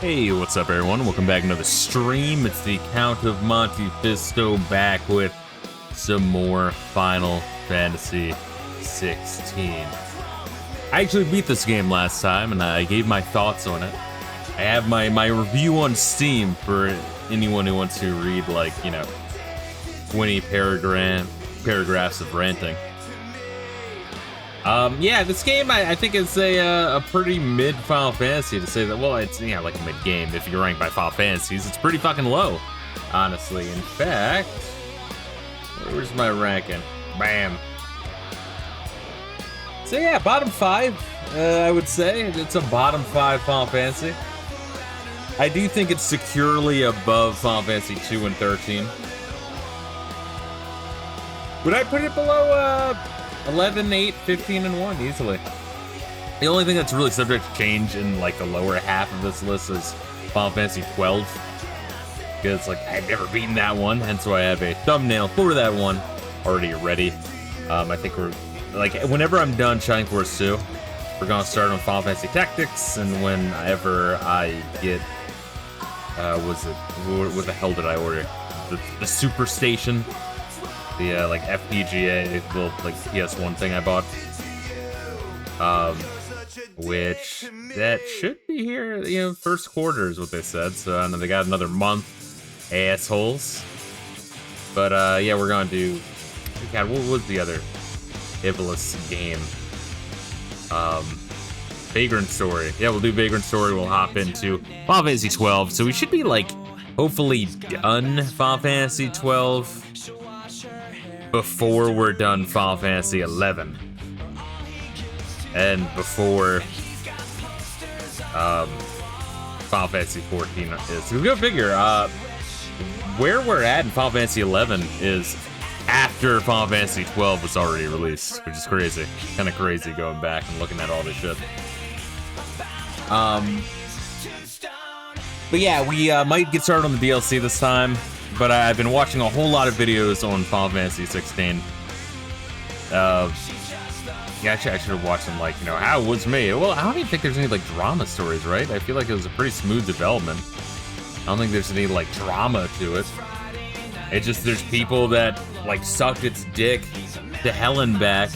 Hey, what's up everyone? Welcome back to another stream. It's the Count of Monte Fisto back with some more Final Fantasy 16. I actually beat this game last time and I gave my thoughts on it. I have my review on Steam for anyone who wants to read, like, 20 paragraphs of ranting. Yeah, this game I think is a pretty mid Final Fantasy, to say that. Well, it's like a mid game if you're ranked by Final Fantasies. It's pretty fucking low, honestly. In fact, where's my ranking? Bam. So yeah, bottom 5. I would say it's a bottom 5 Final Fantasy. I do think it's securely above Final Fantasy 2 and 13. Would I put it below 11, 8, 15, and 1 easily? The only thing that's really subject to change in like the lower half of this list is Final Fantasy 12, because like I've never beaten that one, hence why I have a thumbnail for that one already ready. I think we're like, whenever I'm done Shining Force 2, we're gonna start on Final Fantasy Tactics, and whenever I get what the hell did I order? The Super Station. The like FPGA, little like PS1 thing I bought, which that should be here, first quarter is what they said. So I know they got another month, assholes. But yeah, we're gonna do. God, what was the other Iblis game? Vagrant Story. Yeah, we'll do Vagrant Story. We'll hop into Final Fantasy 12. So we should be like hopefully done Final Fantasy 12 before we're done Final Fantasy 11, and before Final Fantasy 14 is. So go figure. Where we're at in Final Fantasy 11 is after Final Fantasy 12 was already released, which is crazy. Kind of crazy going back and looking at all this shit. But yeah, we might get started on the DLC this time. But I've been watching a whole lot of videos on Final Fantasy 16. Yeah, I should have watched them, like, how was me? Well, I don't even think there's any, like, drama stories, right? I feel like it was a pretty smooth development. I don't think there's any, like, drama to it. It's just there's people that, like, sucked its dick to hell and back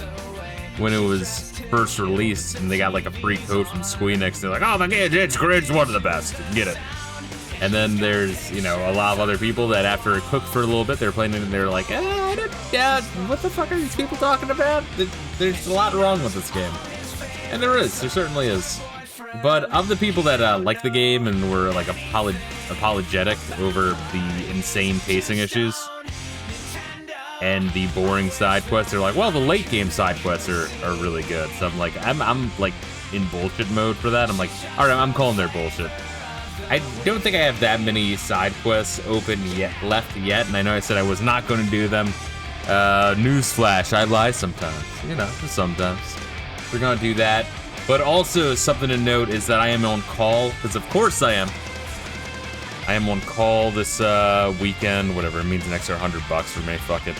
when it was first released, and they got, like, a free code from Squeenix. They're like, oh, my God, it's one of the best. Get it. And then there's, a lot of other people that after it cooked for a little bit, they're playing it and they're like, what the fuck are these people talking about? There's a lot wrong with this game. And there certainly is. But of the people that like the game and were like apologetic over the insane pacing issues and the boring side quests, they're like, well, the late game side quests are really good. So I'm like, I'm like in bullshit mode for that. I'm like, all right, I'm calling their bullshit. I don't think I have that many side quests left yet, and I know I said I was not going to do them. Newsflash, I lie sometimes. Just sometimes. We're going to do that. But also, something to note is that I am on call, because of course I am. I am on call this weekend, whatever. It means an extra $100 for me. Fuck it.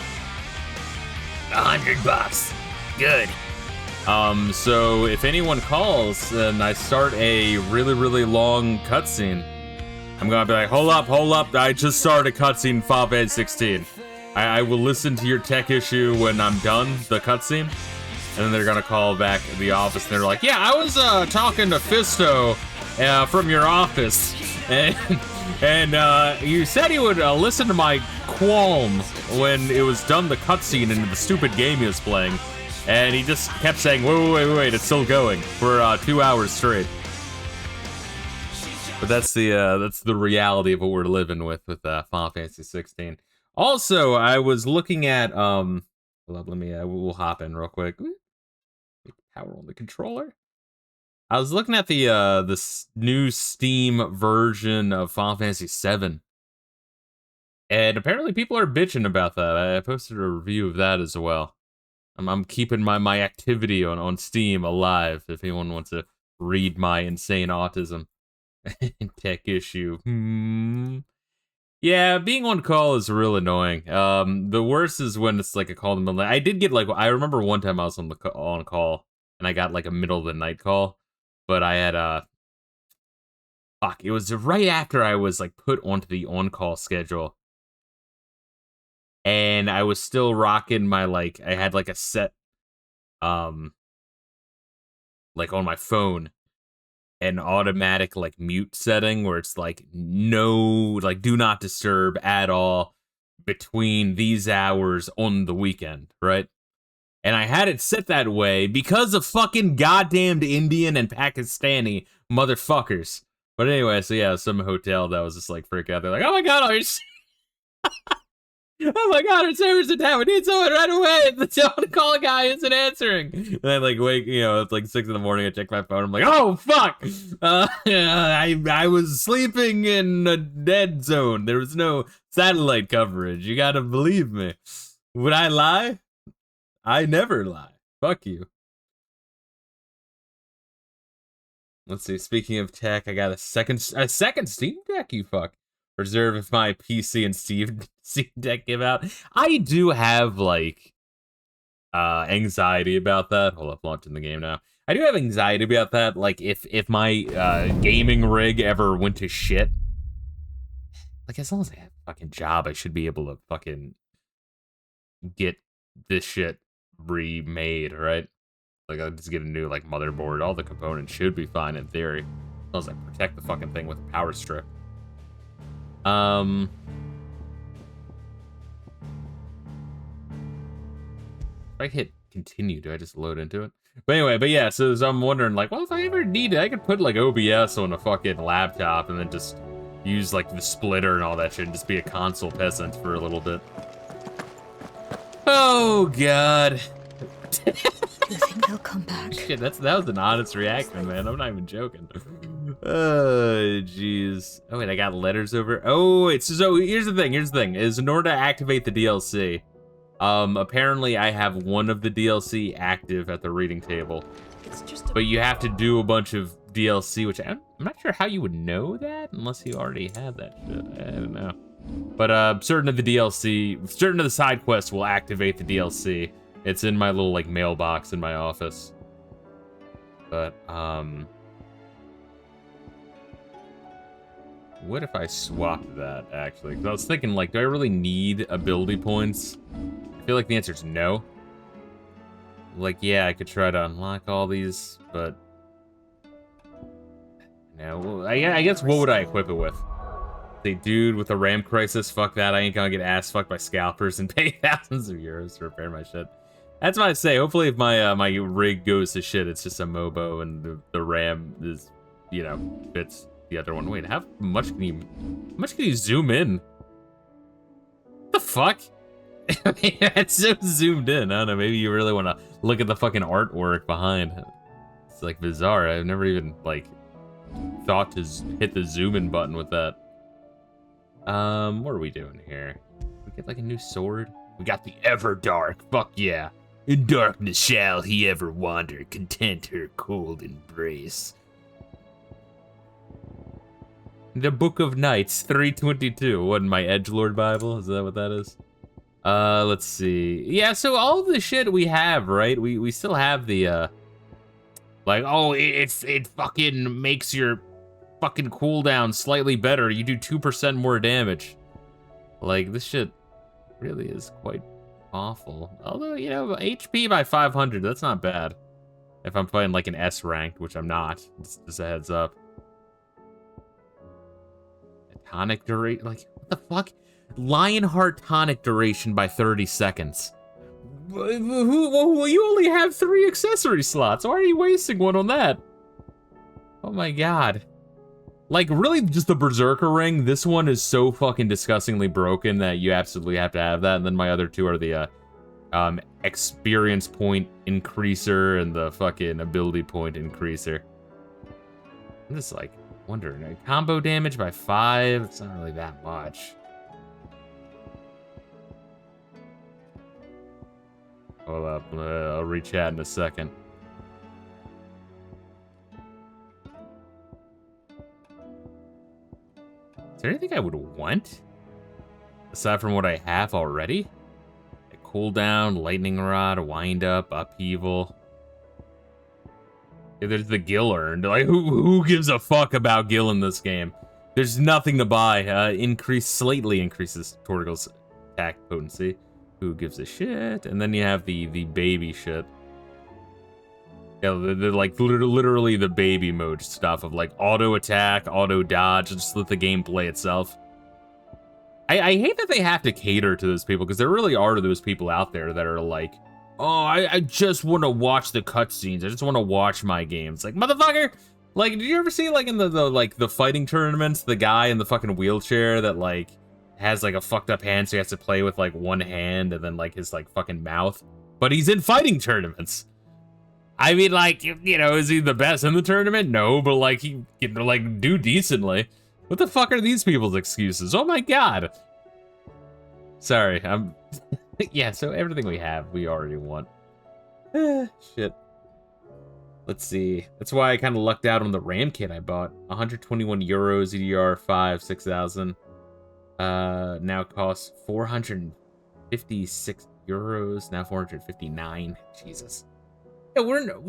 $100. Good. So if anyone calls and I start a really, really long cutscene, I'm gonna be like, hold up, I just started a cutscene in Final Fantasy 16. I will listen to your tech issue when I'm done the cutscene, and then they're gonna call back the office and they're like, yeah, I was talking to Fisto from your office, and you said he would listen to my qualm when it was done the cutscene in the stupid game he was playing. And he just kept saying, wait, it's still going for 2 hours straight. But that's the reality of what we're living with Final Fantasy 16. Also, I was looking at we'll hop in real quick. Power on the controller. I was looking at the new Steam version of Final Fantasy 7. And apparently people are bitching about that. I posted a review of that as well. I'm keeping my activity on Steam alive if anyone wants to read my insane autism tech issue. Yeah, being on call is real annoying. The worst is when it's like a call in the middle of the night. I did get I remember one time I was on call and I got like a middle of the night call, but I had fuck, it was right after I was like put onto the on-call schedule. And I was still rocking my, like, I had like a set, like on my phone, an automatic like mute setting where it's like no, like do not disturb at all between these hours on the weekend, right? And I had it set that way because of fucking goddamned Indian and Pakistani motherfuckers. But anyway, so yeah, some hotel that was just like freak out. They're like, oh my god, oh my god, our servers are down. We need someone right away. The on-call guy isn't answering. And I like wake, you know, it's like 6 in the morning. I check my phone. I'm like, oh fuck. I was sleeping in a dead zone. There was no satellite coverage. You gotta believe me. Would I lie? I never lie. Fuck you. Let's see. Speaking of tech, I got a second Steam Deck. You fuck. Reserve if my PC and Steam Deck give out. I do have like anxiety about that. Hold up, launching the game now. I do have anxiety about that. Like if my gaming rig ever went to shit, like as long as I have a fucking job, I should be able to fucking get this shit remade, right? Like I'll just get a new like motherboard. All the components should be fine in theory, as long as I protect the fucking thing with a power strip. If I hit continue, do I just load into it? But anyway, but yeah, so I'm wondering, like, well, if I ever need it, I could put, like, OBS on a fucking laptop and then just use, like, the splitter and all that shit and just be a console peasant for a little bit. Oh, God. You think they'll come back? Shit, that was an honest reaction, man. I'm not even joking. Oh, jeez. Oh, wait, I got letters over. Oh, wait, so here's the thing, is in order to activate the DLC, apparently I have one of the DLC active at the reading table. But you have to do a bunch of DLC, which I'm not sure how you would know that, unless you already had that shit. I don't know. But, certain of the side quests will activate the DLC. It's in my little, like, mailbox in my office. But, what if I swapped that, actually? Because I was thinking, like, do I really need ability points? I feel like the answer is no. Like, yeah, I could try to unlock all these, but... No, I guess what would I equip it with? Say, dude, with a RAM crisis, fuck that, I ain't gonna get ass fucked by scalpers and pay thousands of euros to repair my shit. That's what I say. Hopefully if my my rig goes to shit, it's just a MOBO and the RAM is, you know, fits the other one. Wait, how much can you zoom in? What the fuck? It's so zoomed in. I don't know, maybe you really want to look at the fucking artwork behind. It's like bizarre. I've never even like thought to hit the zoom in button with that. What are we doing here? We get like a new sword? We got the Everdark. Fuck yeah. In darkness shall he ever wander, content her cold embrace. The Book of Nights, 322. What, in my Edgelord Bible? Is that what that is? Let's see. Yeah, so all the shit we have, right? We still have the, like, oh, it fucking makes your fucking cooldown slightly better. You do 2% more damage. Like, this shit really is quite awful. Although, you know, HP by 500, that's not bad. If I'm playing, like, an S ranked, which I'm not. Just a heads up. Tonic duration, like, what the fuck? Lionheart tonic duration by 30 seconds. You only have 3 accessory slots. Why are you wasting one on that? Oh my god. Like, really, just the Berserker ring, this one is so fucking disgustingly broken that you absolutely have to have that. And then my other two are the experience point increaser and the fucking ability point increaser. I'm just like wondering, combo damage by 5, it's not really that much. Hold up, I'll re-chat in a second. Is there anything I would want? Aside from what I have already? A cooldown, lightning rod, wind up, upheaval. There's the Gil earned. Like, who gives a fuck about Gil in this game? There's nothing to buy. Slightly increases Torgal's attack potency. Who gives a shit? And then you have the baby shit. Yeah, they're like literally the baby mode stuff of like auto attack, auto dodge, just let the game play itself. I hate that they have to cater to those people, because there really are those people out there that are like, oh, I just want to watch the cutscenes. I just want to watch my games. Like, motherfucker! Like, did you ever see, like, in the fighting tournaments, the guy in the fucking wheelchair that, like, has, like, a fucked up hand, so he has to play with, like, one hand and then, like, his, like, fucking mouth? But he's in fighting tournaments. I mean, like, you know, is he the best in the tournament? No, but, like, he can, like, do decently. What the fuck are these people's excuses? Oh my god! Sorry, I'm... yeah, so everything we have, we already want. Shit. Let's see. That's why I kind of lucked out on the RAM kit I bought. 121 euros, EDR5, 6,000. Now costs 456 euros, now 459. Jesus. Yeah,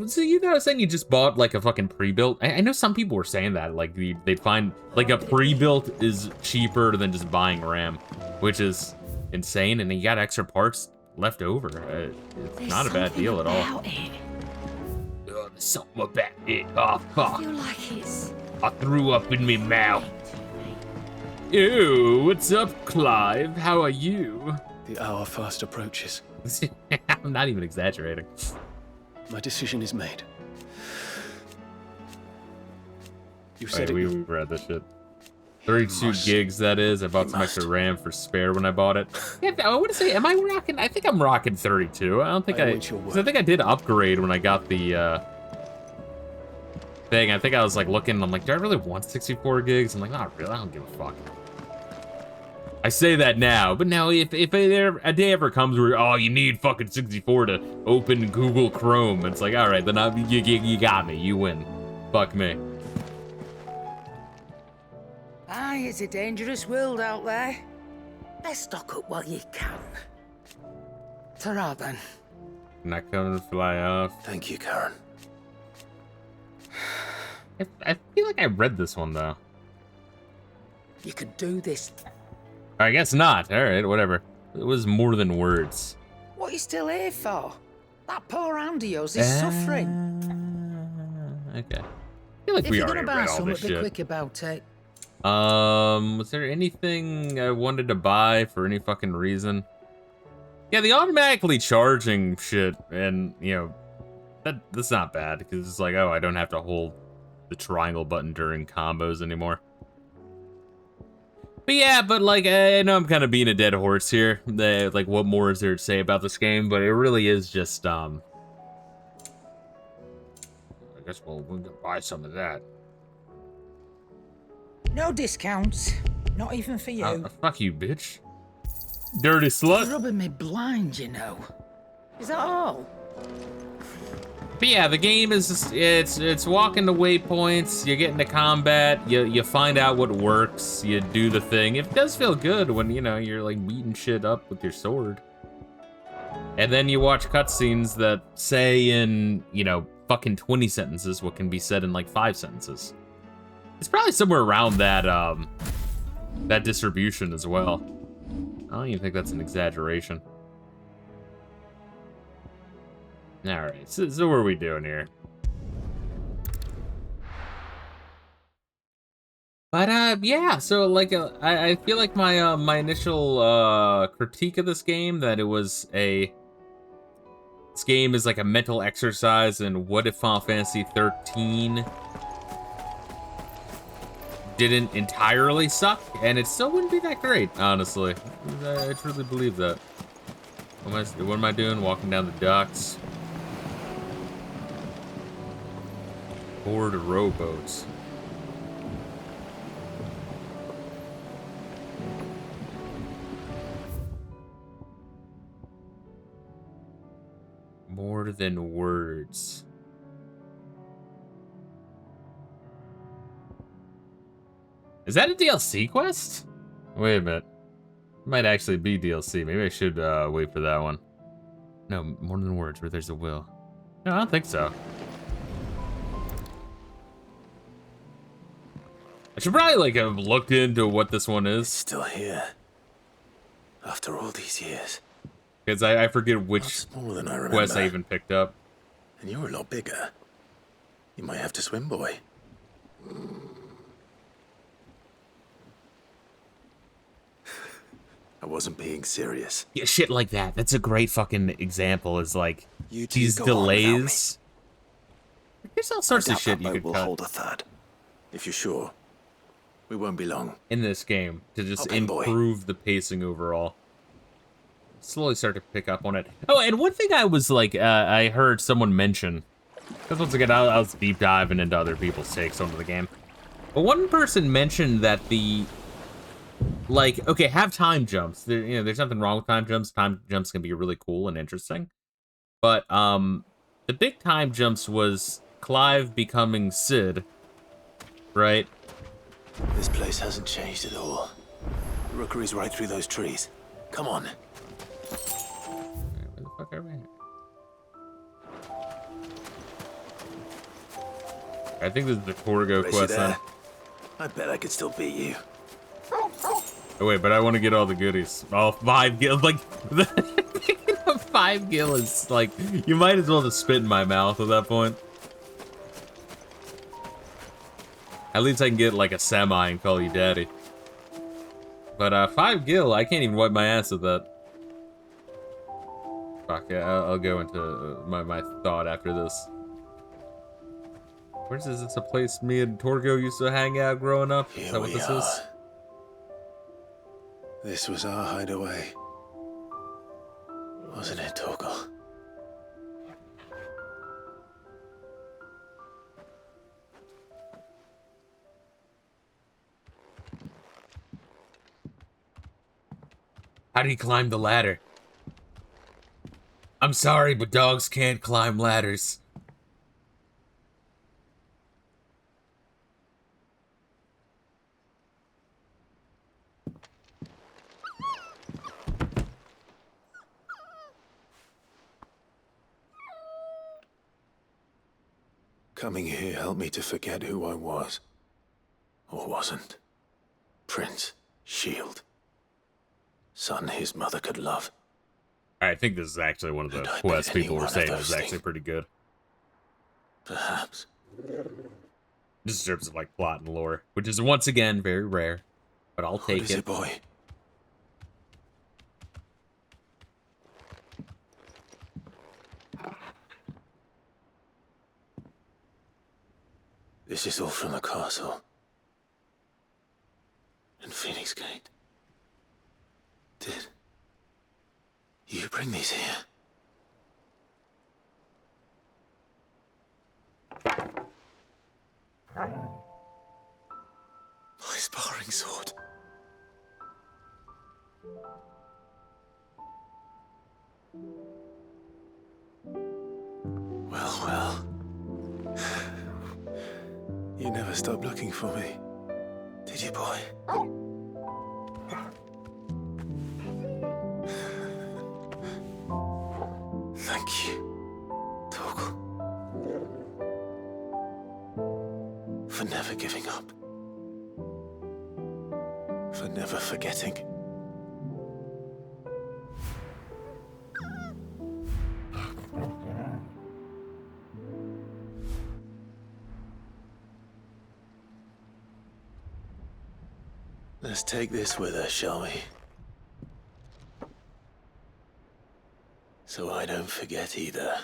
so you know, saying you just bought like a fucking pre-built? I know some people were saying that, like they find like a pre-built is cheaper than just buying RAM, which is insane, and you got extra parts left over. It's not a bad deal at all. There's something about it. Oh fuck! I feel like it's... I threw up in me mouth. Ew, what's up, Clive? How are you? The hour fast approaches. I'm not even exaggerating. My decision is made. You Wait, said we read this shit. 32 gigs, that is. I bought some extra RAM for spare when I bought it. Yeah, I want to say, am I rocking? I think I'm rocking 32. I don't think I think I did upgrade when I got the thing. I think I was like looking, I'm like, do I really want 64 gigs? I'm like, not really, I don't give a fuck. I say that now, but now if a day ever comes where, oh, you need fucking 64 to open Google Chrome, it's like, all right, then you got me, you win. Fuck me. Aye, it's a dangerous world out there. Let's stock up while you can. Ta-ra then. Not coming to fly off. Thank you, Karen. I feel like I read this one, though. You can do this. I guess not. All right, whatever. It was more than words. What are you still here for? That poor hand of yours is suffering. Okay. I feel like If we you're already gonna buy read all something, this be shit. quick about it. Was there anything I wanted to buy for any fucking reason? Yeah, the automatically charging shit, and, you know, that's not bad, because it's like, oh, I don't have to hold the triangle button during combos anymore. But yeah, but like, I know I'm kind of being a dead horse here. Like, what more is there to say about this game? But it really is just, I guess we'll buy some of that. No discounts. Not even for you. Fuck you, bitch. Dirty slut. You're rubbing me blind, you know. Is that all? But yeah, the game is just, it's walking the waypoints, you get into combat, you find out what works, you do the thing. It does feel good when, you know, you're like beating shit up with your sword. And then you watch cutscenes that say in, you know, fucking 20 sentences what can be said in like 5 sentences. It's probably somewhere around that, that distribution as well. I don't even think that's an exaggeration. Alright, so what are we doing here? But, yeah, so, like, I feel like my, my initial, critique of this game, that it was this game is like a mental exercise, and what if Final Fantasy 13 didn't entirely suck, and it still wouldn't be that great, honestly. I truly believe that. What am I doing? Walking down the docks. Board rowboats. More than words. Is that a DLC quest? Wait a minute. It might actually be DLC. Maybe I should wait for that one. No, more than words, where there's a will. No, I don't think so. I should probably like have looked into what this one is. Still here. After all these years. Because I forget which Smaller than I quest I remember. even picked up. And you're a lot bigger. You might have to swim, boy. I wasn't being serious. Yeah, shit like that. That's a great fucking example. Is like You two these go on without me. delays. There's all sorts I of doubt shit that you boat could will cut hold a third. If you're sure, we won't be long. in this game to just Hop in, boy. improve the pacing overall. Slowly start to pick up on it. Oh, and one thing I was like, I heard someone mention, because once again, I was deep diving into other people's takes onto the game. But one person mentioned that the, like, okay, have time jumps. There, you know, there's nothing wrong with time jumps. Time jumps can be really cool and interesting. But the big time jumps was Clive becoming Sid, right? This place hasn't changed at all. The rookery's right through those trees. Come on. Where the fuck are we? I think this is the Torgo Race you quest then. there. I bet I could still beat you. Oh wait, but I want to get all the goodies. All 5 gil, like, picking up 5 gil is like, you might as well just spit in my mouth at that point. At least I can get like a semi and call you daddy. But 5 gil, I can't even wipe my ass with that. Fuck yeah, I'll go into my thought after this. Where's this? Is this a place me and Torgo used to hang out growing up? Is that what this is? This was our hideaway. Wasn't it, Torgal? How do you climb the ladder? I'm sorry, but dogs can't climb ladders. Coming here helped me to forget who I was. Or wasn't. Prince, Shield. Son his mother could love. I think this is actually one of the And I bet quests any people were one of saying those is actually things- pretty good. Perhaps. Just in terms of like plot and lore, which is once again very rare, but I'll What take is it. it, boy? This is all from the castle. And Phoenix Gate. Did you bring these here? My sparring sword. Well, well. You never stopped looking for me, did you, boy? Thank you, Torgal. For never giving up. For never forgetting. Let's take this with us, shall we? So I don't forget either.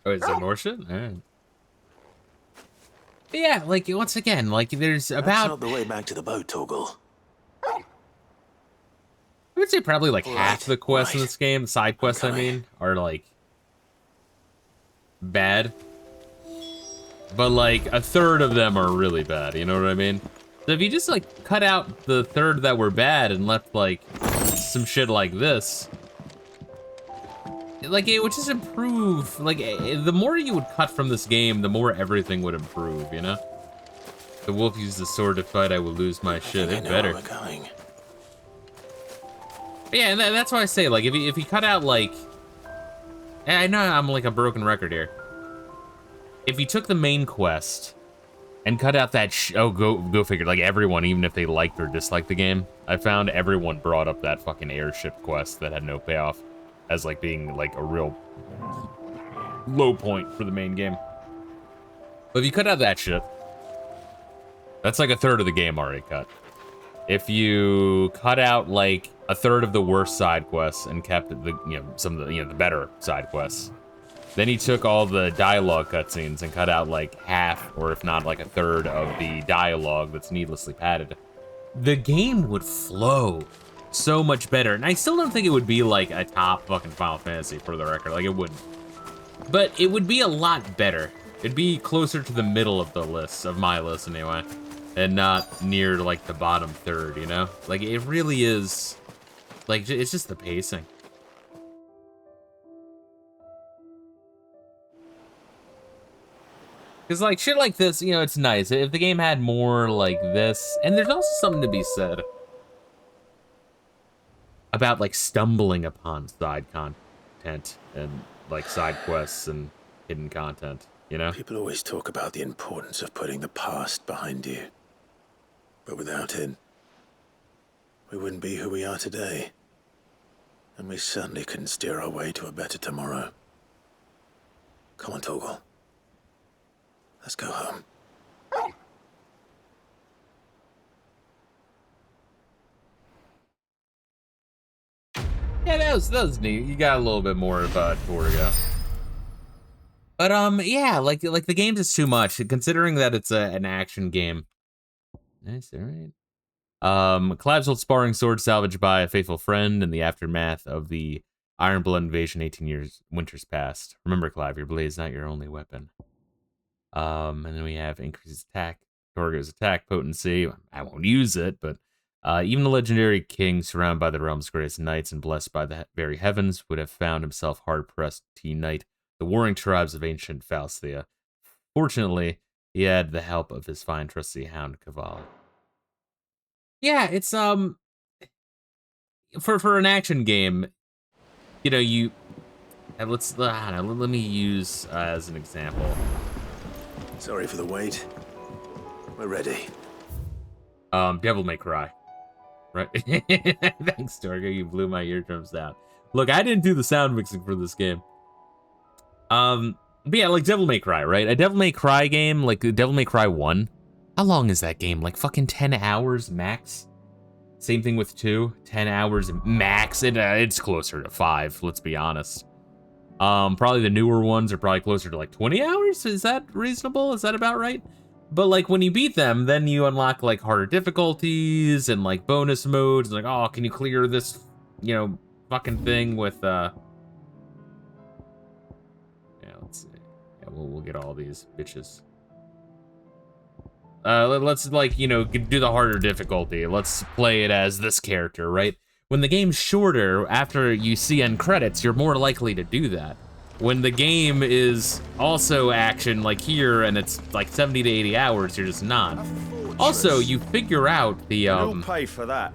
Oh, is there more shit? Alright. But yeah, like once again, like there's That's about not the way back to the boat, Torgal. I would say probably like half the quests in right. this game, side quests I coming. mean, are like bad. But like a third of them are really bad, you know what I mean? So if you just like cut out the third that were bad and left like some shit like this, like it would just improve. Like the more you would cut from this game, the more everything would improve, you know? The wolf used the sword to fight. I will lose my shit. It better. We're going. Yeah, and that's why I say, like, if you cut out, like... I know I'm like a broken record here. If you took the main quest and cut out that go figure, like everyone, even if they liked or disliked the game, I found everyone brought up that fucking airship quest that had no payoff as like being like a real low point for the main game. But if you cut out that shit, that's like a third of the game already cut. If you cut out like a third of the worst side quests and kept the some of the the better side quests, then he took all the dialogue cutscenes and cut out like half, or if not like a third of the dialogue that's needlessly padded, the game would flow so much better. And I still don't think it would be like a top fucking Final Fantasy, for the record. Like, it wouldn't. But it would be a lot better. It'd be closer to the middle of the list, of my list anyway, and not near like the bottom third, you know? Like, it really is, like, it's just the pacing. Because, like, shit like this, it's nice. If the game had more like this, and there's also something to be said about, like, stumbling upon side content and, like, side quests and hidden content, you know? People always talk about the importance of putting the past behind you. But without it, we wouldn't be who we are today. And we certainly couldn't steer our way to a better tomorrow. Come on, Torgal. Let's go home. Yeah, that was neat. You got a little bit more of a tour to go. But yeah, like the game's is too much, considering that it's an action game. Nice, all right. Clive's old sparring sword salvaged by a faithful friend in the aftermath of the Ironblood invasion 18 years winters past. Remember, Clive, your blade is not your only weapon. And then we have increased attack, Torgo's attack potency. I won't use it, but even the legendary king, surrounded by the realm's greatest knights and blessed by the very heavens, would have found himself hard-pressed to unite the warring tribes of ancient Falsthea. Fortunately, he had the help of his fine trusty hound, Caval. Yeah, it's for an action game, you let me use as an example. Sorry for the wait. We're ready. Devil May Cry. Right? Thanks, Torgo. You blew my eardrums out. Look, I didn't do the sound mixing for this game. But yeah, like Devil May Cry, right? A Devil May Cry game, like Devil May Cry 1. How long is that game? Like fucking 10 hours max? Same thing with 2. 10 hours max. It's closer to 5, let's be honest. Probably the newer ones are probably closer to like 20 hours. Is that reasonable? Is that about right? But like when you beat them, then you unlock like harder difficulties and like bonus modes. Like, oh, can you clear this, fucking thing with, yeah, let's see. Yeah, we'll get all these bitches. Let's like, do the harder difficulty. Let's play it as this character, right? When the game's shorter, after you see end credits, you're more likely to do that. When the game is also action, like here, and it's like 70 to 80 hours, you're just not. Also, you figure out the, You'll pay for that.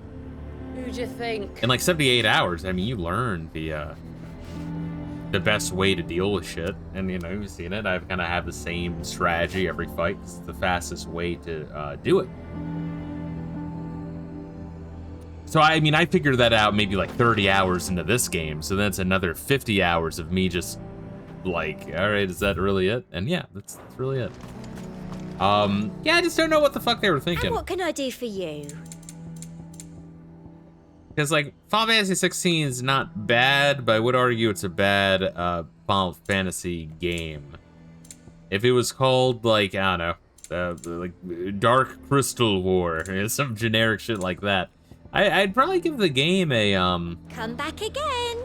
Who'd you think? in like 78 hours, I mean, you learn the best way to deal with shit. And, you've seen it. I kind of have the same strategy every fight. It's the fastest way to do it. So, I mean, I figured that out maybe like 30 hours into this game. So that's another 50 hours of me just like, all right, is that really it? And yeah, that's really it. Yeah, I just don't know what the fuck they were thinking. And what can I do for you? Because, like, Final Fantasy 16 is not bad, but I would argue it's a bad Final Fantasy game. If it was called, like, I don't know, like Dark Crystal War, some generic shit like that, I'd probably give the game a, Come back again.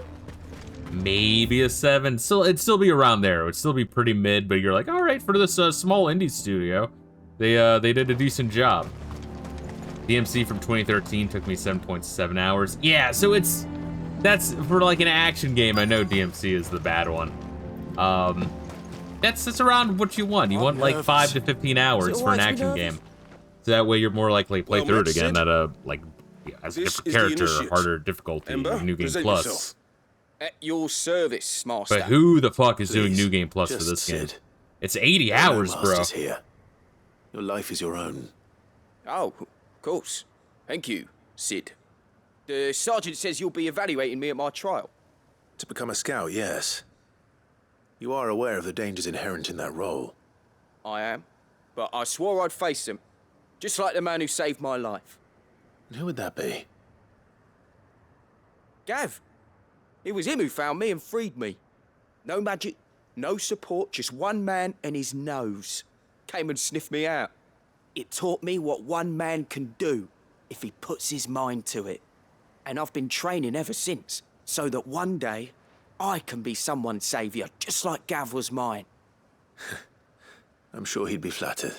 maybe a 7. It'd still be around there. It would still be pretty mid, but you're like, all right, for this small indie studio, they did a decent job. DMC from 2013 took me 7.7 hours. Yeah, so that's for like an action game. I know DMC is the bad one. That's around what you want. You want like 5 to 15 hours for an action game. So that way you're more likely to play Well through met, it again Sid. at a, like, as a This different is the character, initiate. harder difficulty, Ember, New Game present Plus. yourself. At your service, Master. But who the fuck is doing Please, New Game Plus for just this game? Sid. It's 80 There are no hours, bro. masters here. Your life is your own. Oh, of course. Thank you, Sid. The sergeant says you'll be evaluating me at my trial. To become a scout, yes. You are aware of the dangers inherent in that role. I am. But I swore I'd face them. Just like the man who saved my life. And who would that be? Gav. It was him who found me and freed me. No magic, no support, just one man and his nose. Came and sniffed me out. It taught me what one man can do if he puts his mind to it. And I've been training ever since, so that one day I can be someone's saviour, just like Gav was mine. I'm sure he'd be flattered.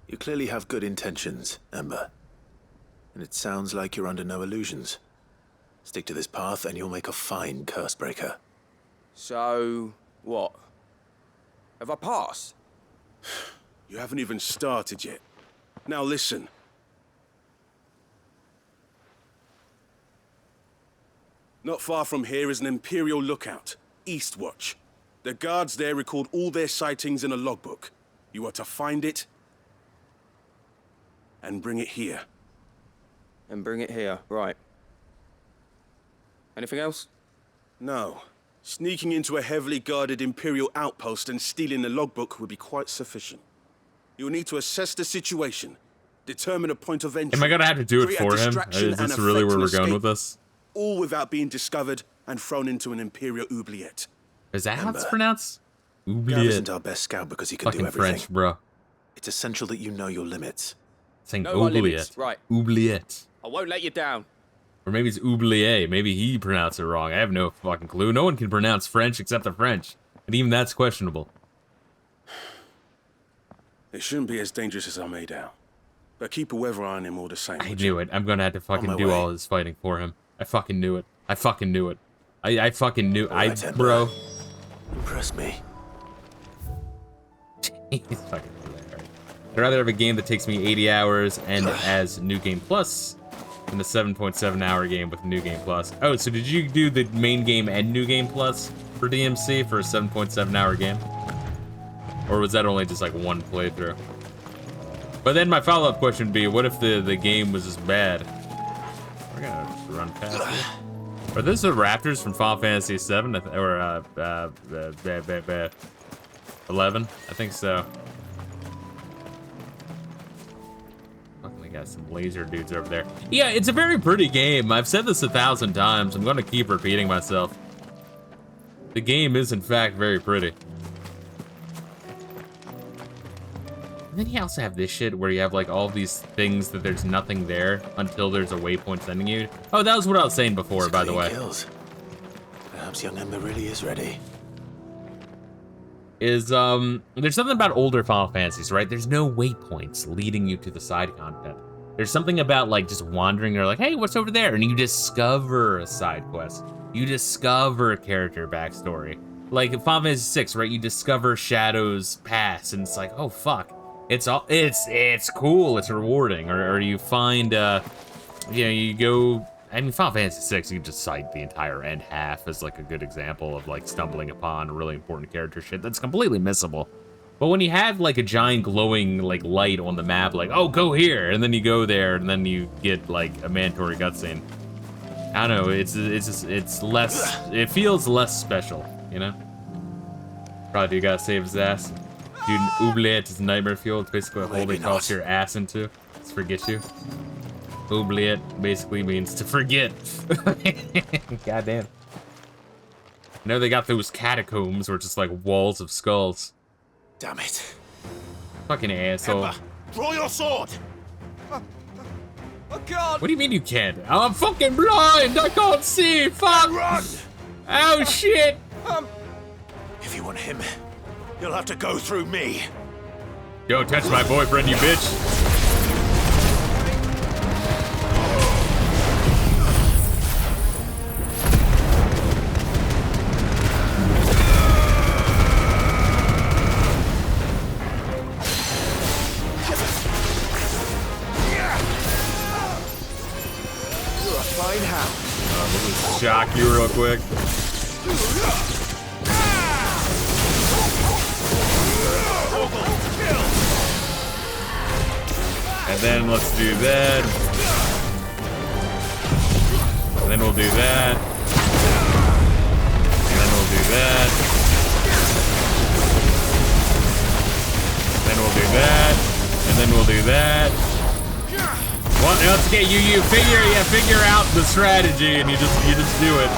You clearly have good intentions, Ember. And it sounds like you're under no illusions. Stick to this path and you'll make a fine curse breaker. So, what? Have I passed? You haven't even started yet. Now listen. Not far from here is an Imperial lookout, Eastwatch. The guards there record all their sightings in a logbook. You are to find it and bring it here. And bring it here, right. Anything else? No. Sneaking into a heavily guarded Imperial outpost and stealing the logbook would be quite sufficient. You will need to assess the situation, determine a point of entry. Am I gonna have to do it create a for him? distraction Is and this really where effect we're an going with escape, this? all without being discovered and thrown into an Imperial oubliette. Is that how it's Ember. pronounced? Gav Oubliette. isn't our best scout because he can Fucking do everything. French, bro. It's essential that you know your limits. Saying Know my limits, oubliette. right. Oubliette. I won't let you down. Or maybe it's oublié. Maybe he pronounced it wrong. I have no fucking clue. No one can pronounce French except the French. And even that's questionable. It shouldn't be as dangerous as I made out. But keep a weather eye on him all the same. I would knew you? it. I'm gonna have to fucking my do way. all his fighting for him. I fucking knew it. I fucking knew it. I fucking knew. Alright, Ember. Bro. Impress me. He's fucking hilarious. I'd rather have a game that takes me 80 hours and as New Game Plus than a 7.7 hour game with New Game Plus. Oh, so did you do the main game and New Game Plus for DMC for a 7.7 hour game? Or was that only just like one playthrough? But then my follow-up question would be, what if the game was just bad? We're gonna run past it. Are those the Raptors from Final Fantasy VII? Or 11? I think so. Fucking, we got some laser dudes over there. Yeah, it's a very pretty game. I've said this 1,000 times. I'm gonna keep repeating myself. The game is, in fact, very pretty. And then you also have this shit where you have like all these things that there's nothing there until there's a waypoint sending you. Oh, that was what I was saying before, by the way. Kills. Perhaps young Ember really is ready. Is there's something about older Final Fantasies, right? There's no waypoints leading you to the side content. There's something about like just wandering or like, hey, what's over there? And you discover a side quest. You discover a character backstory. Like in Final Fantasy VI, right? You discover Shadow's past, and it's like, oh fuck. It's cool, it's rewarding. Or you find you go, I mean, Final Fantasy VI, you can just cite the entire end half as like a good example of like stumbling upon really important character shit that's completely missable. But when you have like a giant glowing like light on the map, like, oh, go here, and then you go there, and then you get like a mandatory cutscene. I don't know, it's less, it feels less special, you know? Probably do gotta save his ass. Dude, oubliette is nightmare fuel. It's basically a hole they toss your ass into. It's forget you. Oubliette basically means to forget. Goddamn. I know they got those catacombs where it's just like walls of skulls. Damn it. Fucking asshole. Ember, draw your sword! Oh God! What do you mean you can't? I'm fucking blind! I can't see! Fuck! Run! Oh shit! If you want him, you'll have to go through me. Don't touch my boyfriend, you bitch! explain how. Let me shock you real quick. And then let's do that. And then we'll do that. And then we'll do that. And then we'll do that. And then we'll do that. Well, let's get you figure out the strategy, and you just do it.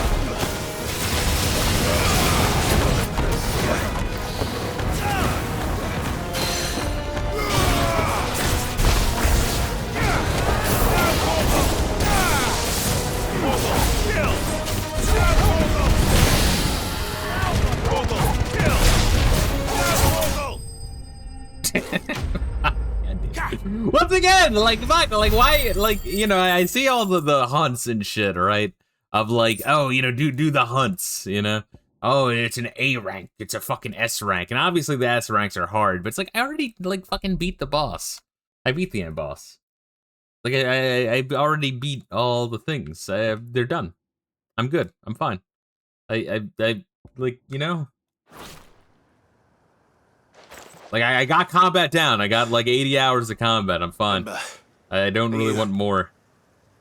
Once again, like, fuck, like, why, like, you know, I see all the hunts and shit, right? Of like, oh, you know, do the hunts, you know? Oh, it's an A rank, it's a fucking S rank, and obviously the S ranks are hard, but it's like, I already, like, fucking beat the boss. I beat the end boss. Like, I already beat all the things. They're done. I'm good. I'm fine. I like, you know? Like, I got combat down. I got, like, 80 hours of combat. I'm fine. I don't really want more.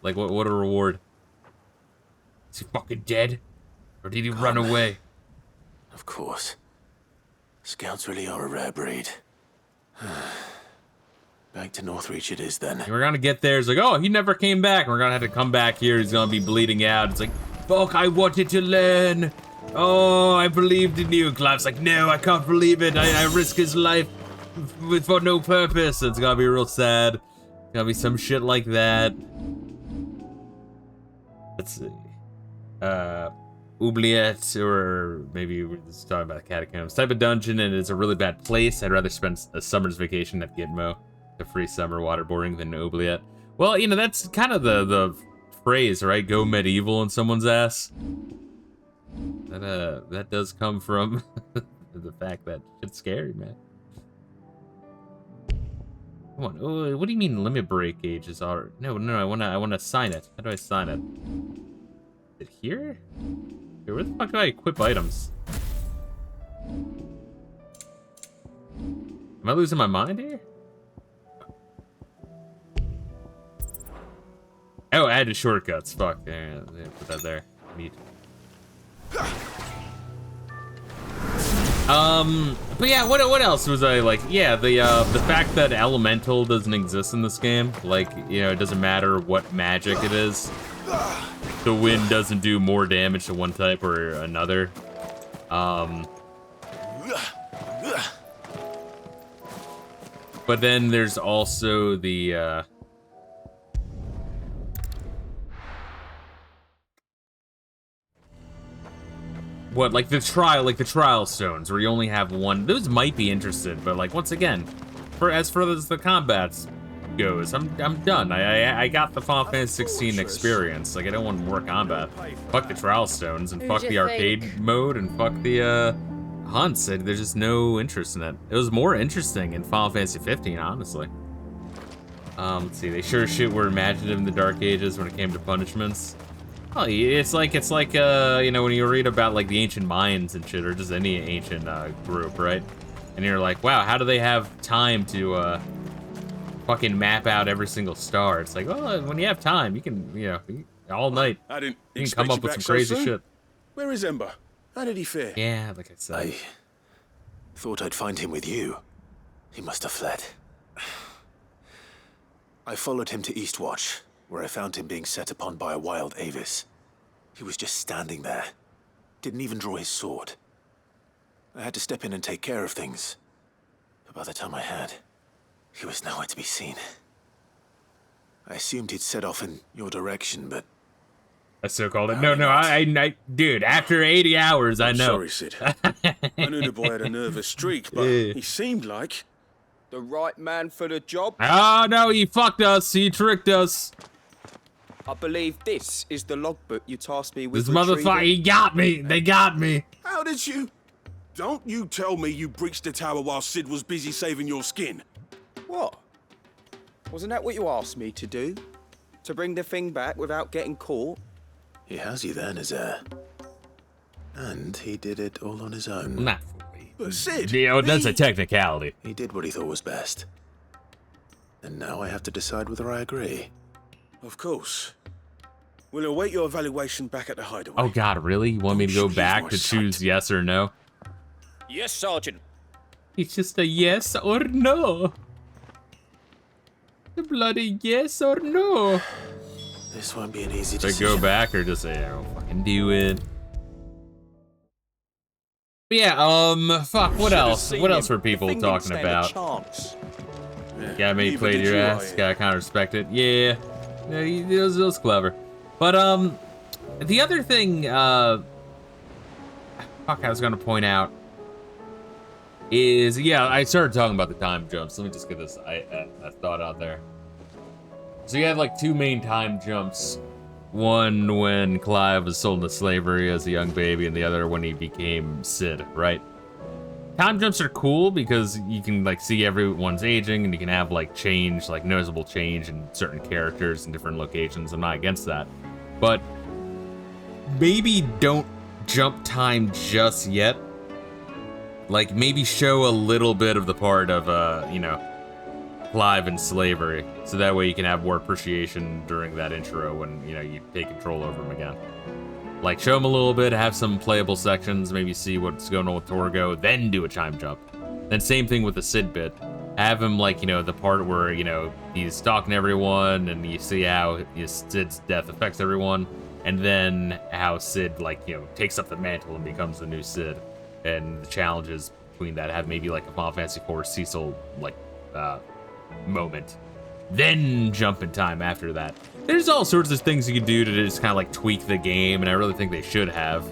Like, what a reward. Is he fucking dead? Or did he run away? Of course. Scouts really are a rare breed. Back to Northreach it is, then. We're gonna get there. It's like, oh, he never came back. We're gonna have to come back here. He's gonna be bleeding out. It's like, fuck, I wanted to learn. Oh, I believed in you. Clive's like, no, I can't believe it. I risk his life for no purpose. It's gonna be real sad. It's gonna be some shit like that. Let's see. Oubliette, or maybe we're just talking about the catacombs. Type of dungeon, and it's a really bad place. I'd rather spend a summer's vacation at Gitmo, the free summer waterboarding, than Oubliette. Well, you know, that's kind of the phrase, right? Go medieval in someone's ass. That does come from the fact that shit's scary, man. Come on. Oh, what do you mean limit break gauges are? No, I wanna sign it. How do I sign it? Is it here? Here, where the fuck do I equip items? Am I losing my mind here? Oh, added shortcuts. Fuck. There, put that there. Neat. But yeah, what else was I like? Yeah, the fact that elemental doesn't exist in this game, like, you know, it doesn't matter what magic it is. The wind doesn't do more damage to one type or another. But then there's also the what, like the trial stones, where you only have one. Those might be interested, but like, once again, as far as the combats goes, I'm done. I got the Final Fantasy 16 experience. Like, I don't want more combat. Fuck the trial stones, and fuck the arcade mode, and fuck the hunts. There's just no interest in it. It was more interesting in Final Fantasy 15, honestly. Let's see. They sure shit were imaginative in the Dark Ages when it came to punishments. Oh, it's like you know, when you read about like the ancient Mayans and shit, or just any ancient group, right? And you're like, wow, how do they have time to fucking map out every single star? It's like, well, when you have time, you can, you know, all night. I didn't you can come up with some crazy shit. Where is Ember? How did he fare? Yeah, like I said. I thought I'd find him with you. He must have fled. I followed him to Eastwatch, where I found him being set upon by a wild Avis. He was just standing there. Didn't even draw his sword. I had to step in and take care of things. But by the time I had, he was nowhere to be seen. I assumed he'd set off in your direction, but... I still called it. No, I dude, after 80 hours, I know. Sorry, Sid. I knew the boy had a nervous streak, but he seemed like... The right man for the job? Oh, no, he fucked us. He tricked us. I believe this is the logbook you tasked me with. This motherfucker, he got me. They got me. How did you... Don't you tell me you breached the tower while Sid was busy saving your skin. What? Wasn't that what you asked me to do? To bring the thing back without getting caught? He has you there in his air. And he did it all on his own. Not But Sid, yeah, that's a technicality. He did what he thought was best. And now I have to decide whether I agree. Of course. We'll await your evaluation back at the hideaway. Oh God, really? You want me to go back to choose yes or no? Yes, Sergeant. It's just a yes or no. The bloody yes or no. This won't be an easy To decision. go back or just say, I'll fucking do it. But yeah, fuck, what else? What else were people talking about? Guy made you play your ass. Gotta kind of respect it. Yeah, it was clever. But the other thing, fuck, I was gonna point out is, yeah, I started talking about the time jumps. Let me just get this I thought out there. So you have like two main time jumps. One when Clive was sold into slavery as a young baby, and the other when he became Sid, right? Time jumps are cool because you can like see everyone's aging, and you can have like change, like noticeable change in certain characters in different locations. I'm not against that. But maybe don't jump time just yet. Like maybe show a little bit of the part of, you know, Clive in slavery, so that way you can have more appreciation during that intro when, you know, you take control over him again. Like, show him a little bit, have some playable sections, maybe see what's going on with Torgo, then do a time jump. Then same thing with the Sid bit. Have him, like, you know, the part where, you know, he's talking to everyone, and you see how Sid's death affects everyone, and then how Sid, like, you know, takes up the mantle and becomes the new Sid. And the challenges between that have maybe, like, a Final Fantasy IV Cecil, like, moment, then jump in time after that. There's all sorts of things you can do to just kind of like tweak the game, and I really think they should have.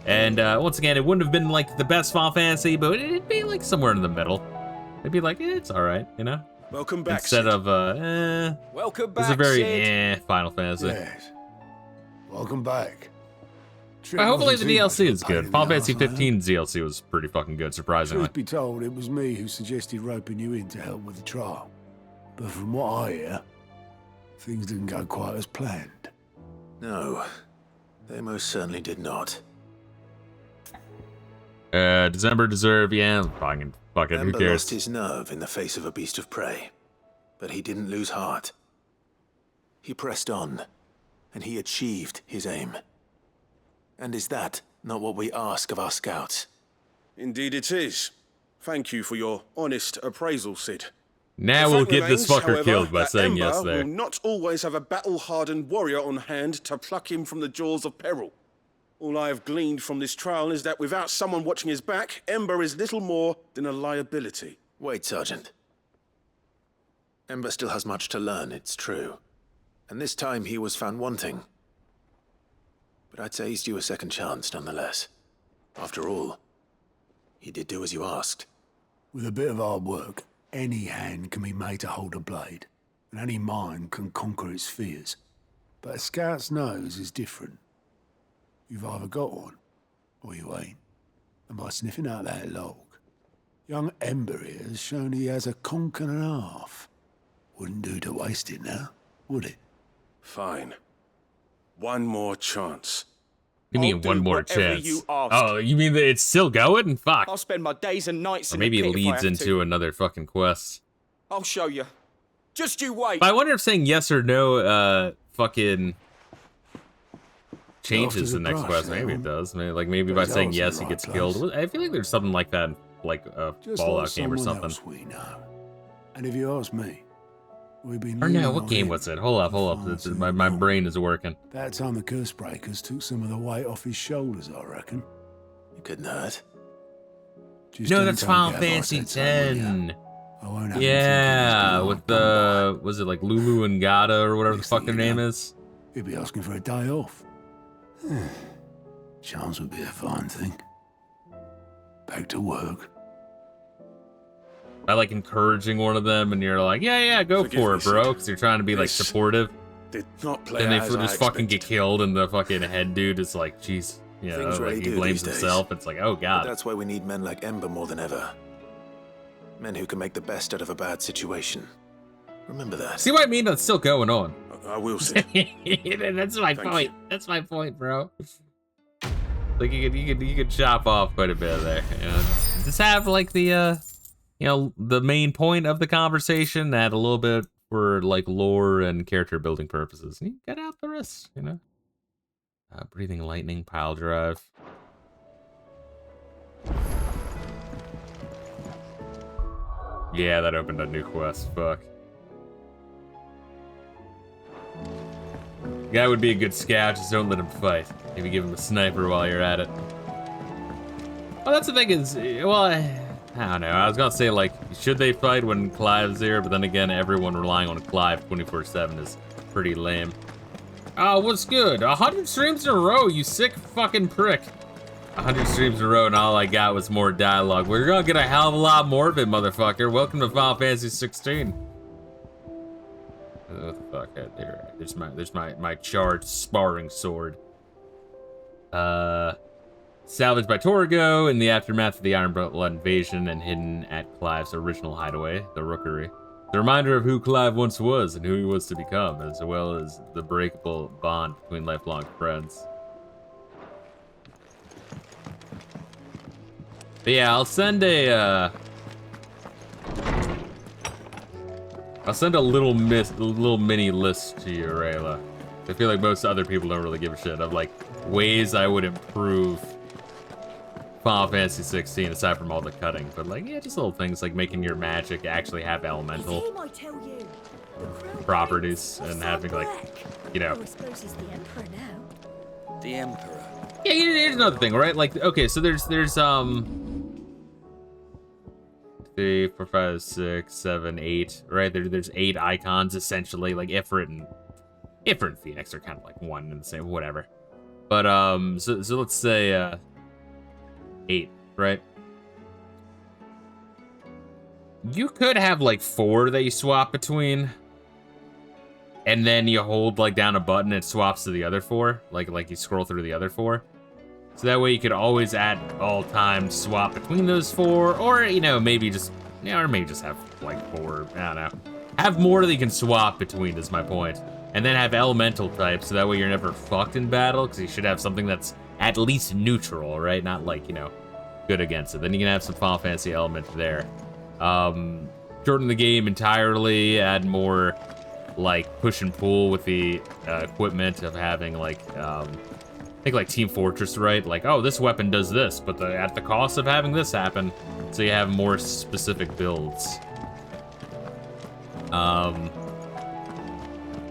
And once again, it wouldn't have been like the best Final Fantasy, but it'd be like somewhere in the middle. It'd be like, it's all right, you know. Welcome back, instead Sid. of Welcome it's back, a very Sid. Final Fantasy. Yes. Welcome back. But hopefully the DLC is Pain good. in Final the Fantasy arse, I know. 15's DLC was pretty fucking good, surprisingly. Truth be told, it was me who suggested roping you in to help with the trial. But from what I hear, things didn't go quite as planned. No, they most certainly did not. December deserve, yeah, fucking fuck it, who Ember cares? lost his nerve in the face of a beast of prey, but he didn't lose heart. He pressed on, and he achieved his aim. And is that not what we ask of our scouts? Indeed it is. Thank you for your honest appraisal, Sid. Now The we'll fact get this remains, fucker however, killed by that saying yes Ember there. will not always have a battle-hardened warrior on hand to pluck him from the jaws of peril. All I have gleaned from this trial is that without someone watching his back, Ember is little more than a liability. Wait, Sergeant. Ember still has much to learn, it's true. And this time he was found wanting. But I'd say he's due a second chance, nonetheless. After all, he did do as you asked. With a bit of hard work, any hand can be made to hold a blade, and any mind can conquer its fears. But a scout's nose is different. You've either got one, or you ain't. And by sniffing out that log, young Ember here has shown he has a conch and a half. Wouldn't do to waste it now, would it? Fine. One more chance. You mean I'll do one more whatever chance? you ask. Oh, you mean that it's still going? Fuck. I'll spend my days and nights Or in maybe the it pit if I leads have into to. another fucking quest. I'll show you. Just you wait. But I wonder if saying yes or no, fucking changes the the next brush, quest. Maybe it does. Maybe by Goes saying ours in yes, the he right gets place. killed. I feel like there's something like that, in, like a Just Fallout like game or someone something. else we know. And if you ask me, we've been Or no, leaning what on game him was it? Hold up. for This is, far my too brain long. is working. That time the curse breakers took some of the weight off his shoulders, I reckon. It couldn't hurt. Just No, don't that's tell Final Gav I Fantasy said so, will ya? 10. I won't have him Yeah, thinking he's with been the was it like Lulu and Gata or whatever the Next fuck thing their you name know. is? He'd be asking for a day off. Chance would be a fine thing. Back to work. By like encouraging one of them, and you're like, yeah, go Forgive for me, it, bro, Sid. because you're trying to be like This supportive. Did not play Then they as I just fucking get expected. killed, and the fucking head dude is like, jeez, you know, Things really like he do blames these days. himself. It's like, oh But god. that's why we need men like Ember more than ever. Men who can make the best out of a bad situation. Remember that. See what I mean? That's still going on. I will, Sid. That's my point. That's my point, bro. Like you could chop off quite a bit there. You know? Just have like the you know, the main point of the conversation, add a little bit for like lore and character building purposes. And you get out the rest, you know. Breathing lightning, pile drive. Yeah, that opened a new quest. Fuck. Guy would be a good scout, just don't let him fight. Maybe give him a sniper while you're at it. Well, that's the thing is, well, I don't know. I was gonna say, like, should they fight when Clive's there? But then again, everyone relying on Clive 24/7 is pretty lame. Oh, what's good? 100 streams in a row, you sick fucking prick. 100 streams in a row and all I got was more dialogue. We're gonna get a hell of a lot more of it, motherfucker. Welcome to Final Fantasy 16. What the fuck? There's my charged sparring sword. Salvaged by Torgo in the aftermath of the Iron Blood invasion and hidden at Clive's original hideaway, the Rookery. The reminder of who Clive once was and who he was to become, as well as the breakable bond between lifelong friends. But yeah, I'll send a little mini list to you, Rayla. I feel like most other people don't really give a shit of like ways I would improve Final Fantasy 16 aside from all the cutting, but like, yeah, just little things like making your magic actually have elemental properties and having like, you know. I suppose he's the Emperor now. The Emperor. Yeah, here's another thing, right? Like, okay, so there's 3, 4, 5, 6, 7, 8, right? There's 8 icons essentially, like Ifrit and Phoenix are kind of like one and the same, whatever. But so let's say 8, right? You could have like 4 that you swap between, and then you hold like down a button, it swaps to the other 4, like you scroll through the other 4. So that way you could always at all times swap between those 4, or you know maybe just or maybe just have like 4. I don't know. Have more that you can swap between is my point, and then have elemental types so that way you're never fucked in battle because you should have something that's at least neutral, right? Not like, you know, good against it. Then you can have some Final Fantasy element there. Shorten the game entirely, add more like push and pull with the equipment of having like I think like Team Fortress, right? Like, oh, this weapon does this, but at the cost of having this happen, so you have more specific builds. I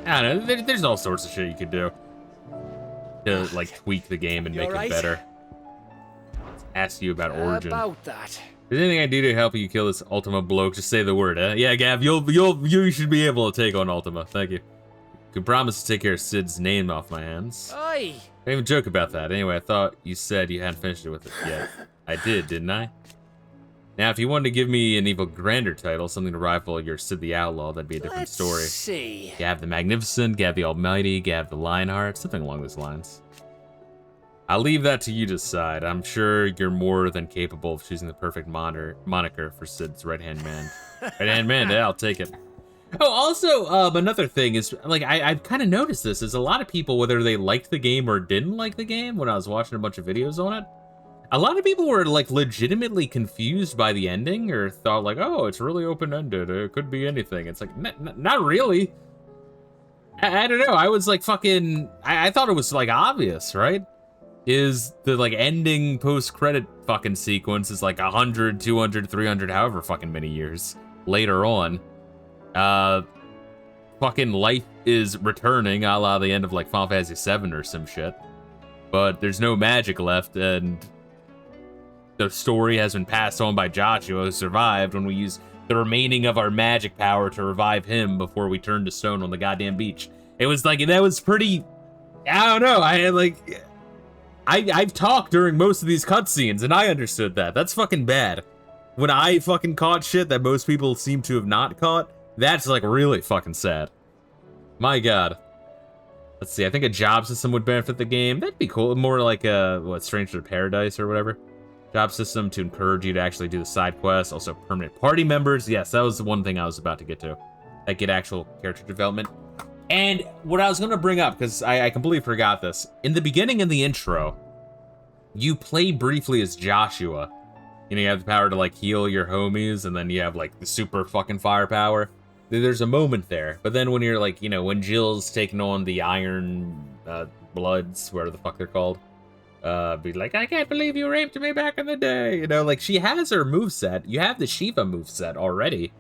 don't know, there's all sorts of shit you could do to like tweak the game and make it better. Ask you about Origin. About that. Is there anything I do to help you kill this Ultima bloke? Just say the word, eh? Yeah, Gav, you should be able to take on Ultima. Thank you. Could promise to take care of Sid's name off my hands. Aye. I didn't even joke about that. Anyway, I thought you said you hadn't finished it with it yet. I did, didn't I? Now, if you wanted to give me an even grander title, something to rival your Sid the Outlaw, that'd be a different story. Let's see. Gav the Magnificent, Gav the Almighty, Gav the Lionheart, something along those lines. I'll leave that to you to decide. I'm sure you're more than capable of choosing the perfect moniker for Sid's right-hand man. Right-hand man, yeah, I'll take it. Oh, also, another thing is, like, I've kind of noticed this, is a lot of people, whether they liked the game or didn't like the game, when I was watching a bunch of videos on it, a lot of people were, like, legitimately confused by the ending, or thought, like, oh, it's really open-ended, it could be anything. It's like, not really. I don't know, I was, like, fucking, I thought it was, like, obvious, right? Is the, like, ending post-credit fucking sequence is, like, 100, 200, 300, however fucking many years later on. Fucking life is returning, a la the end of like Final Fantasy 7 or some shit. But there's no magic left, and the story has been passed on by Joshua, who survived when we used the remaining of our magic power to revive him before we turned to stone on the goddamn beach. It was like, that was pretty, I don't know, I've talked during most of these cutscenes, and I understood that. That's fucking bad. When I fucking caught shit that most people seem to have not caught, that's, like, really fucking sad. My god. Let's see, I think a job system would benefit the game. That'd be cool. More like a, Stranger Paradise or whatever. Job system to encourage you to actually do the side quests. Also, permanent party members. Yes, that was the one thing I was about to get to. That get actual character development. And what I was going to bring up, because I completely forgot this. In the beginning of the intro, you play briefly as Joshua. You know, you have the power to, like, heal your homies, and then you have, like, the super fucking firepower. There's a moment there. But then when you're, like, you know, when Jill's taking on the Iron Bloods, whatever the fuck they're called, be like, I can't believe you raped me back in the day. You know, like, she has her moveset. You have the Shiva moveset already.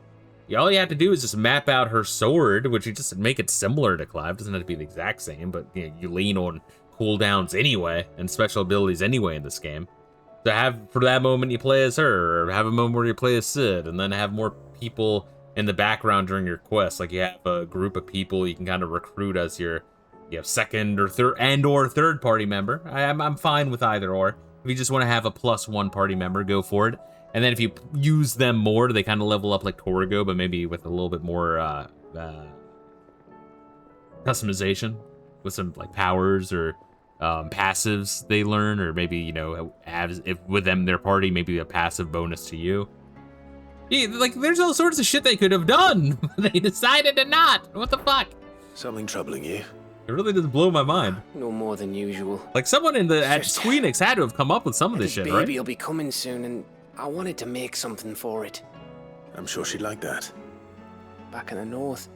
All you have to do is just map out her sword, which you just make it similar to Clive. It doesn't have to be the exact same, but you know, you lean on cooldowns anyway, and special abilities anyway in this game. So have, for that moment, you play as her, or have a moment where you play as Sid, and then have more people in the background during your quest. Like, you have a group of people you can kind of recruit as your, you have second or third party member. I'm fine with either or. If you just want to have a +1 party member, go for it. And then if you use them more, they kind of level up like Torgo, but maybe with a little bit more customization, with some like powers or passives they learn, or maybe, you know, if with them their party, maybe a passive bonus to you. Yeah, like, there's all sorts of shit they could have done. They decided to not. What the fuck? Something troubling you? It really does blow my mind. No more than usual. Like, someone at Squeenix had to have come up with some of this shit, right? Baby will be coming soon, and I wanted to make something for it. I'm sure she'd like that. Back in the north,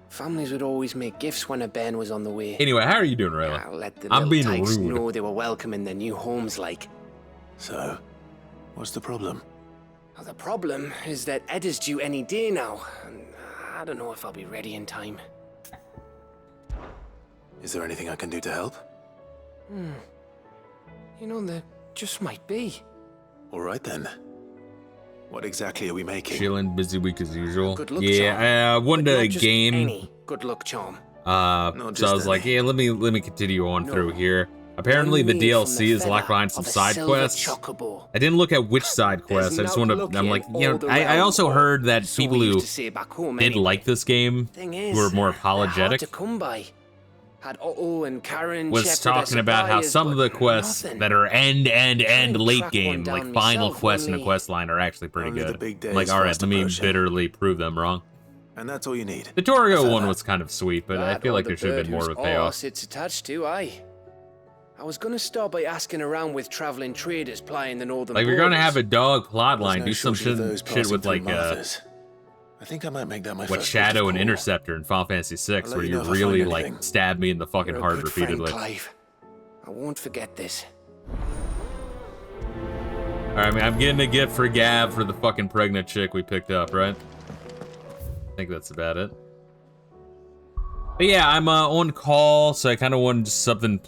families would always make gifts when a bairn was on the way. Anyway, how are you doing, Rayla? I'll let the I'm little being tykes rude. know they were welcome in their new homes, like. So, what's the problem? Well, the problem is that Ed is due any day now, and I don't know if I'll be ready in time. Is there anything I can do to help? You know, there just might be. All right then. What exactly are we making? Chilling, busy week as usual. Good luck, Yeah, charm. I wanted But a not just game. any good luck charm. So I was like, yeah, let me continue on through here. Apparently the One made from DLC the is locked feather behind some of a side silver quests. chocobo. I didn't look at which side quests. I just want to. I'm like, you know, I also heard that So people we who used to say back home did anyway. like this game, Thing is, who were more they're hard apologetic, to come by. Had Otto and Karen was check with their talking about how suppliers, some of the but quests nothing. that are end to late track game, one down like final myself, quests in a only- quest line, are actually pretty Only the good. big day I'm like, is all right, fast let me approaching. bitterly prove them wrong. And that's all you need. The Torgo So one that- was kind of sweet, but I That feel or like the there should have been bird more of a whose payoff. arse it's attached to, aye. I was gonna start by asking around with traveling traders plying the northern Like, if you're gonna borders. have a dog plot There's line, no do some shortage of those shit passing with through like Martha's. I think I might make that my what first Shadow port and of call. Interceptor in Final Fantasy VI, I'll let where you you know if I really find like anything. stab me in the fucking You're a heart good friend, repeatedly. Clive. I won't forget this. Alright, I'm getting a gift for Gav for the fucking pregnant chick we picked up, right? I think that's about it. But yeah, I'm on call, so I kind of wanted just something to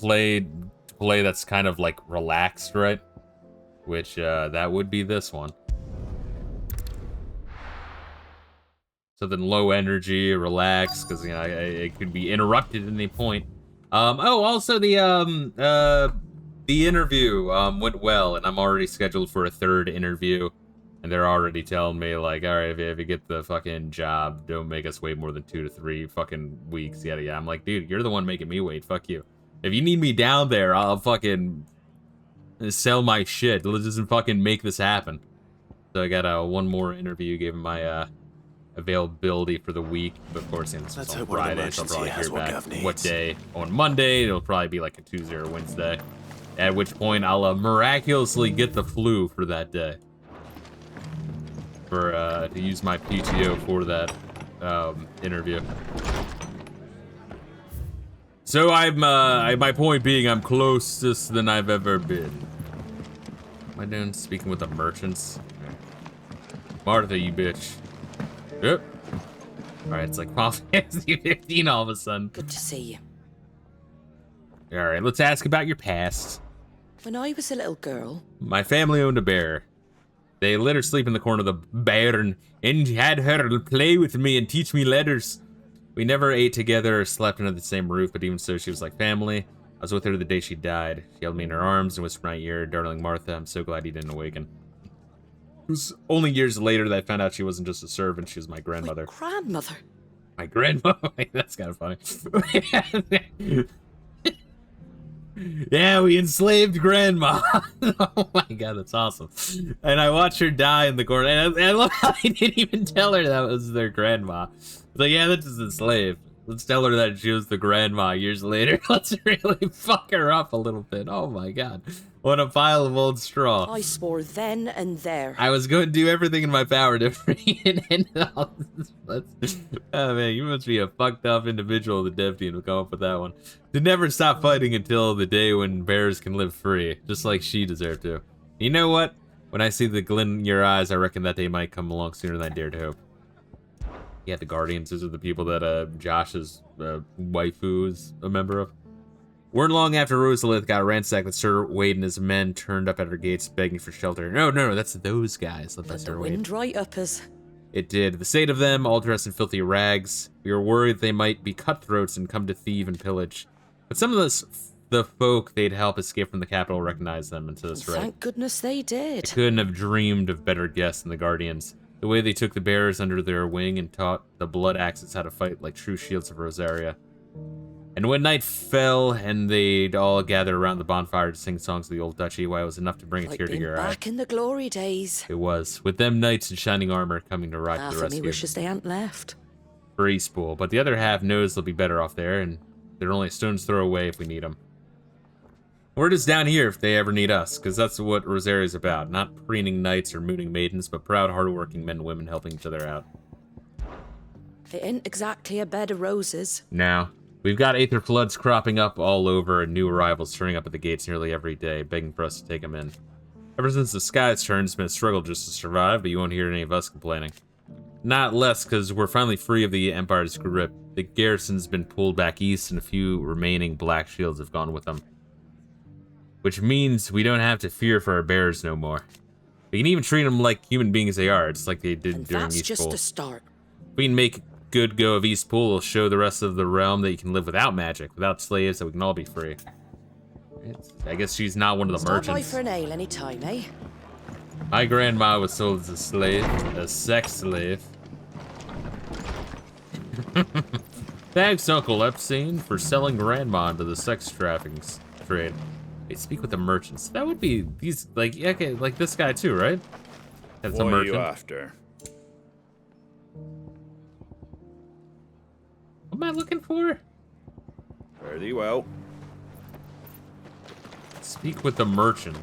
play that's kind of like relaxed, right? Which that would be this one. Something low energy, relaxed, because you know it could be interrupted at any point. Oh, also the interview went well, and I'm already scheduled for a 3rd interview, and they're already telling me like, all right, if you get the fucking job, don't make us wait more than 2 to 3 fucking weeks. Yada yada. I'm like, dude, you're the one making me wait. Fuck you. If you need me down there, I'll fucking sell my shit. Let's just fucking make this happen. So I got one more interview, gave him my availability for the week. But of course, this Let's was on hope one of the Friday, so I'll merchants probably here has hear what back Gav needs. what day on Monday. It'll probably be like a Tuesday or Wednesday. At which point, I'll miraculously get the flu for that day. For to use my PTO for that interview. So my point being, I'm closest than I've ever been. Am I doing speaking with the merchants? Martha, you bitch. Yep. Alright, it's like Final Fantasy 15 all of a sudden. Good to see you. Alright, let's ask about your past. When I was a little girl, My family owned a bear. They let her sleep in the corner of the barn and had her play with me and teach me letters. We never ate together or slept under the same roof, but even so, she was like family. I was with her the day she died. She held me in her arms and whispered in my ear, darling Martha, I'm so glad you didn't awaken. It was only years later that I found out she wasn't just a servant, she was my grandmother. my grandmother. My grandmother? That's kind of funny. Yeah, we enslaved grandma. Oh my god, that's awesome. And I watched her die in the corner. And I love how they didn't even tell her that was their grandma. It's like, yeah, that's just enslaved. Let's tell her that she was the grandma years later. Let's really fuck her up a little bit. Oh my god. What a pile of old straw. I swore then and there. I was going to do everything in my power to free and end all this. Oh man, you must be a fucked up individual, the dev team, to come up with that one. To never stop fighting until the day when bears can live free, just like she deserved to. You know what? When I see the glint in your eyes, I reckon that day might come along sooner than I dared hope. Yeah, the Guardians, those are the people that Josh's waifu is a member of. Weren't long after Rosalith got ransacked that Sir Wade and his men turned up at her gates begging for shelter. No, that's those guys led by But Sir the Wade. wind right up us. It did. The sight of them, all dressed in filthy rags, we were worried they might be cutthroats and come to thieve and pillage. But some of the folk they'd help escape from the capital recognized them and set us right. Thank goodness they did. Couldn't have dreamed of better guests than the Guardians. The way they took the bearers under their wing and taught the Blood Axes how to fight like true shields of Rosaria. And when night fell and they'd all gather around the bonfire to sing songs of the old duchy, why, it was enough to bring a Like tear to being your eye. back in the glory days. It was, with them knights in shining armor coming to ride to Half the of me rescue. wishes they hadn't left. Free spool, but the other half knows they'll be better off there, and they're only a stone's throw away if we need them. Word is down here if they ever need us, because that's what Rosaria's about. Not preening knights or mooning maidens, but proud, hardworking men and women helping each other out. It ain't exactly a bed of roses. Now, we've got aether floods cropping up all over and new arrivals turning up at the gates nearly every day, begging for us to take them in. Ever since the sky's turned, it's been a struggle just to survive, but you won't hear any of us complaining. Not less, because we're finally free of the Empire's grip. The garrison's been pulled back east, and a few remaining Black Shields have gone with them. Which means we don't have to fear for our bears no more. We can even treat them like human beings they are, just like they did And during that's East just Pool. a start. If we can make a good go of East Pool, we'll show the rest of the realm that you can live without magic, without slaves, that we can all be free. I guess she's not one of the Stop by merchants. for an ale any time, eh? My grandma was sold as a slave, a sex slave. Thanks, Uncle Epstein, for selling grandma into the sex trafficking trade. Hey, speak with the merchants. That would be these, like, yeah, okay, like this guy too, right? That's a What are merchant. you after? What am I looking for? Very well. Speak with the merchant.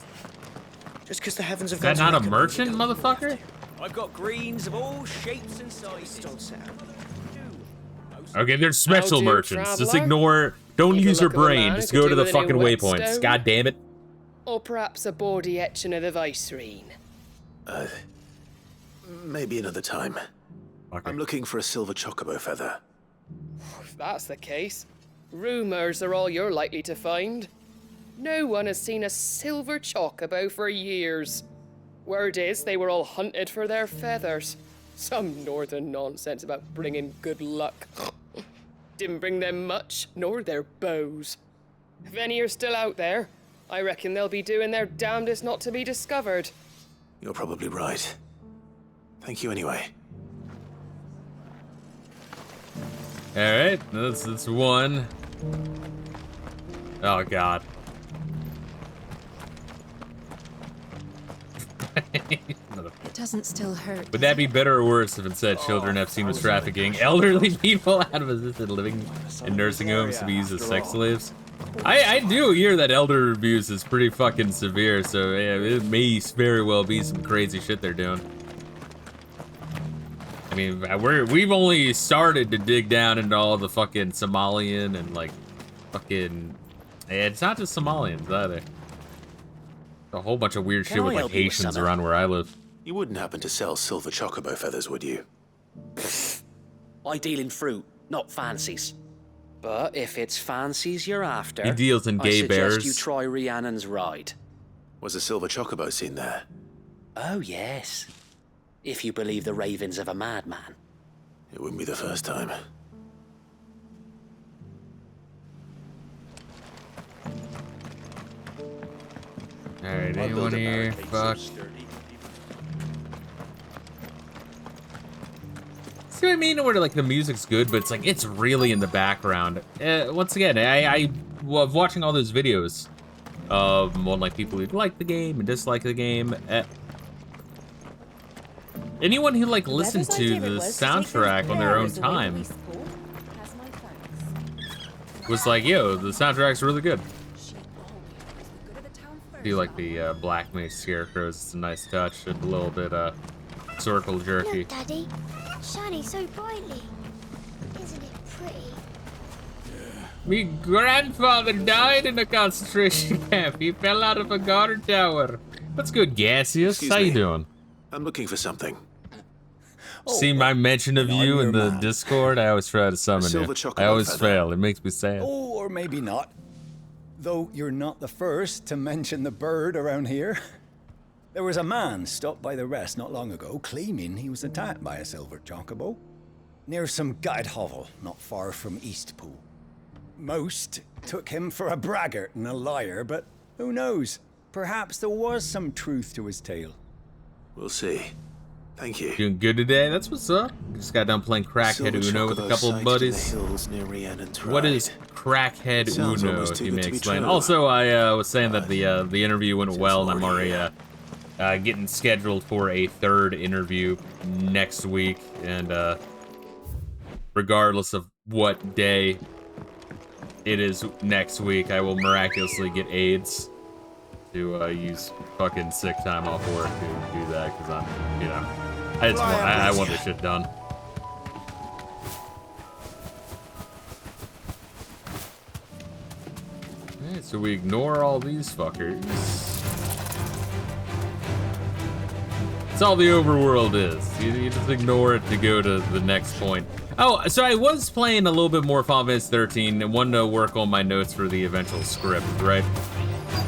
Just because the heavens have Is that gone not to a reckon, merchant, we don't motherfucker? I've got greens of all shapes and sizes. Don't sound. Okay, there's special do, merchants. Just traveler? ignore. Don't You can use your look at the brain. man Just who go could to do the with any fucking whetstone. waypoints. God damn it. Or perhaps a bawdy etching of the Vicereine. Maybe another time. Okay. I'm looking for a silver chocobo feather. If that's the case, rumours are all you're likely to find. No one has seen a silver chocobo for years. Word is they were all hunted for their feathers. Some northern nonsense about bringing good luck. Didn't bring them much, nor their bows. If any are still out there, I reckon they'll be doing their damnedest not to be discovered. You're probably right. Thank you anyway. Alright, that's one. Oh, God. It doesn't still hurt. Would that be better or worse if it said children have seen with trafficking, elderly people out of assisted living in nursing homes to be used as sex slaves? I do hear that elder abuse is pretty fucking severe, so yeah, it may very well be some crazy shit they're doing. I mean, we've only started to dig down into all the fucking Somalian and like fucking. It's not just Somalians either. A whole bunch of weird shit with like Haitians around where I live. You wouldn't happen to sell silver chocobo feathers, would you? I deal in fruit, not fancies. But if it's fancies you're after, He deals in gay I bears. suggest you try Rhiannon's ride. Was a silver chocobo seen there? Oh, yes. If you believe the ravings of a madman. It wouldn't be the first time. Alright, anyone here? Fuck. See what I mean? Where like the music's good, but it's like it's really in the background. Once again, I love watching all those videos of like people who like the game and dislike the game. Anyone who like listens to the soundtrack on their own time was like, yo, the soundtrack's really good. I do like the Black Mage Scarecrows. It's a nice touch. A little bit circle jerky. Look, Daddy. Shining so brightly. Isn't it pretty? Me grandfather died in a concentration camp. He fell out of a guard tower. What's good, Gaseous? Excuse How you me. doing? I'm looking for something. See my mention of you in the Discord? I always try to summon Silver you. chocolate I always feather. fail. It makes me sad. Oh, or maybe not. Though you're not the first to mention the bird around here. There was a man stopped by the rest not long ago claiming he was attacked by a silver chocobo near some gutted hovel not far from Eastpool. Most took him for a braggart and a liar, but who knows? Perhaps there was some truth to his tale. We'll see. Thank you. Doing good today? That's what's up. Just got done playing Crackhead Silver Uno with a chocobo couple of sighted in buddies. the hills near Rhiannon's What Ride. is Crackhead Sounds Uno, almost if too you good may to be explain? true. Also, I was saying that the interview went well, and I'm already getting scheduled for a third interview next week. And regardless of what day it is next week, I will miraculously get AIDS to use fucking sick time off work to do that, because I'm, you know, I want this shit done. Alright, so we ignore all these fuckers. That's all the overworld is. You just ignore it to go to the next point. Oh, so I was playing a little bit more Final Fantasy 13 and wanted to work on my notes for the eventual script, right?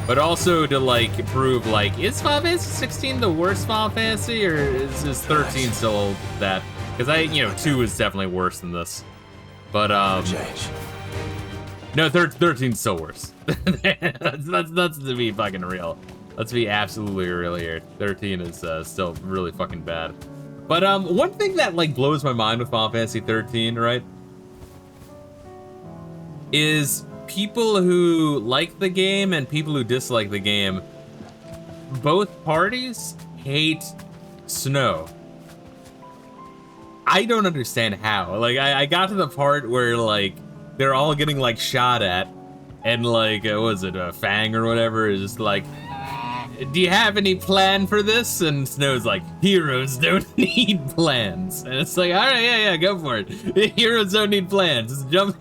But also to, like, prove, like, is Final Fantasy 16 the worst Final Fantasy, or is 13 still that? Because you know, 2 is definitely worse than this. But, no, 13's still worse. That's to be fucking real. Let's be absolutely real here. 13 is still really fucking bad. But one thing that like blows my mind with Final Fantasy 13, right, is people who like the game and people who dislike the game. Both parties hate snow. I don't understand how. Like I got to the part where like they're all getting like shot at, and like what was it, a Fang or whatever is just like, do you have any plan for this? And Snow's like, heroes don't need plans. And it's like, all right, yeah, go for it. Heroes don't need plans. Just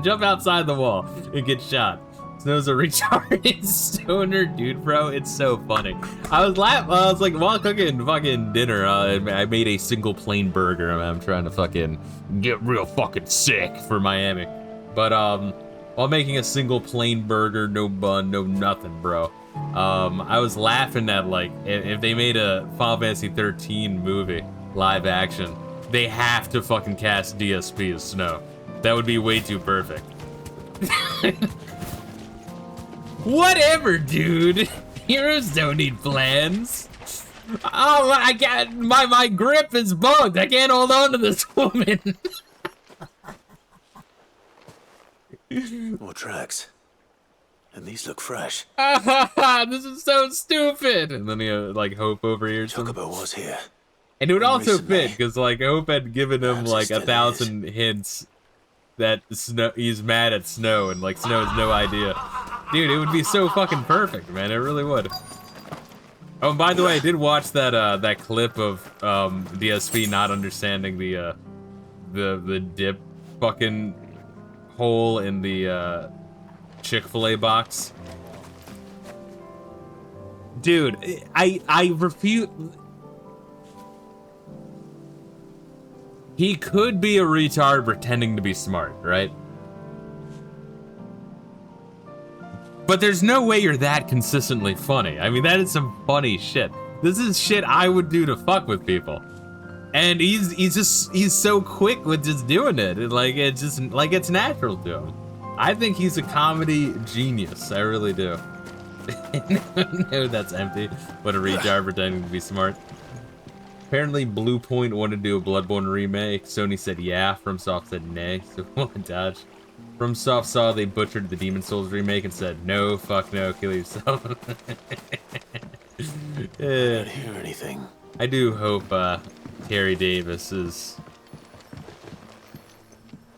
jump outside the wall and get shot. Snow's a retarded stoner dude, bro. It's so funny. I was like, while cooking fucking dinner, I made a single plain burger. I'm trying to fucking get real fucking sick for Miami. But while making a single plain burger, no bun, no nothing, bro. I was laughing at, like, if they made a Final Fantasy 13 movie, live action, they have to fucking cast DSP as Snow. That would be way too perfect. Whatever, dude. Heroes don't need plans. Oh, I got my grip is bugged. I can't hold on to this woman. More tracks. And these look fresh. This is so stupid. And then he like Hope overhears him. Chocobo was here. And it would also recently. fit because like Hope had given him Perhaps like he 1,000 hints that Snow, he's mad at Snow, and like Snow has no idea. Dude, it would be so fucking perfect, man. It really would. Oh, and by the way, I did watch that that clip of DSP not understanding the dip fucking hole in the Chick-fil-A box. Dude, I refute. He could be a retard pretending to be smart, right? But there's no way you're that consistently funny. I mean, that is some funny shit. This is shit I would do to fuck with people. And he's so quick with just doing it. And like, it's just, like, it's natural to him. I think he's a comedy genius. I really do. No, that's empty. What a retard pretending to be smart. Apparently, Blue Point wanted to do a Bloodborne remake. Sony said yeah. FromSoft said nay. So, dodge. FromSoft saw they butchered the Demon Souls remake and said no, fuck no, kill yourself. I don't hear anything. I do hope Terry Davis is...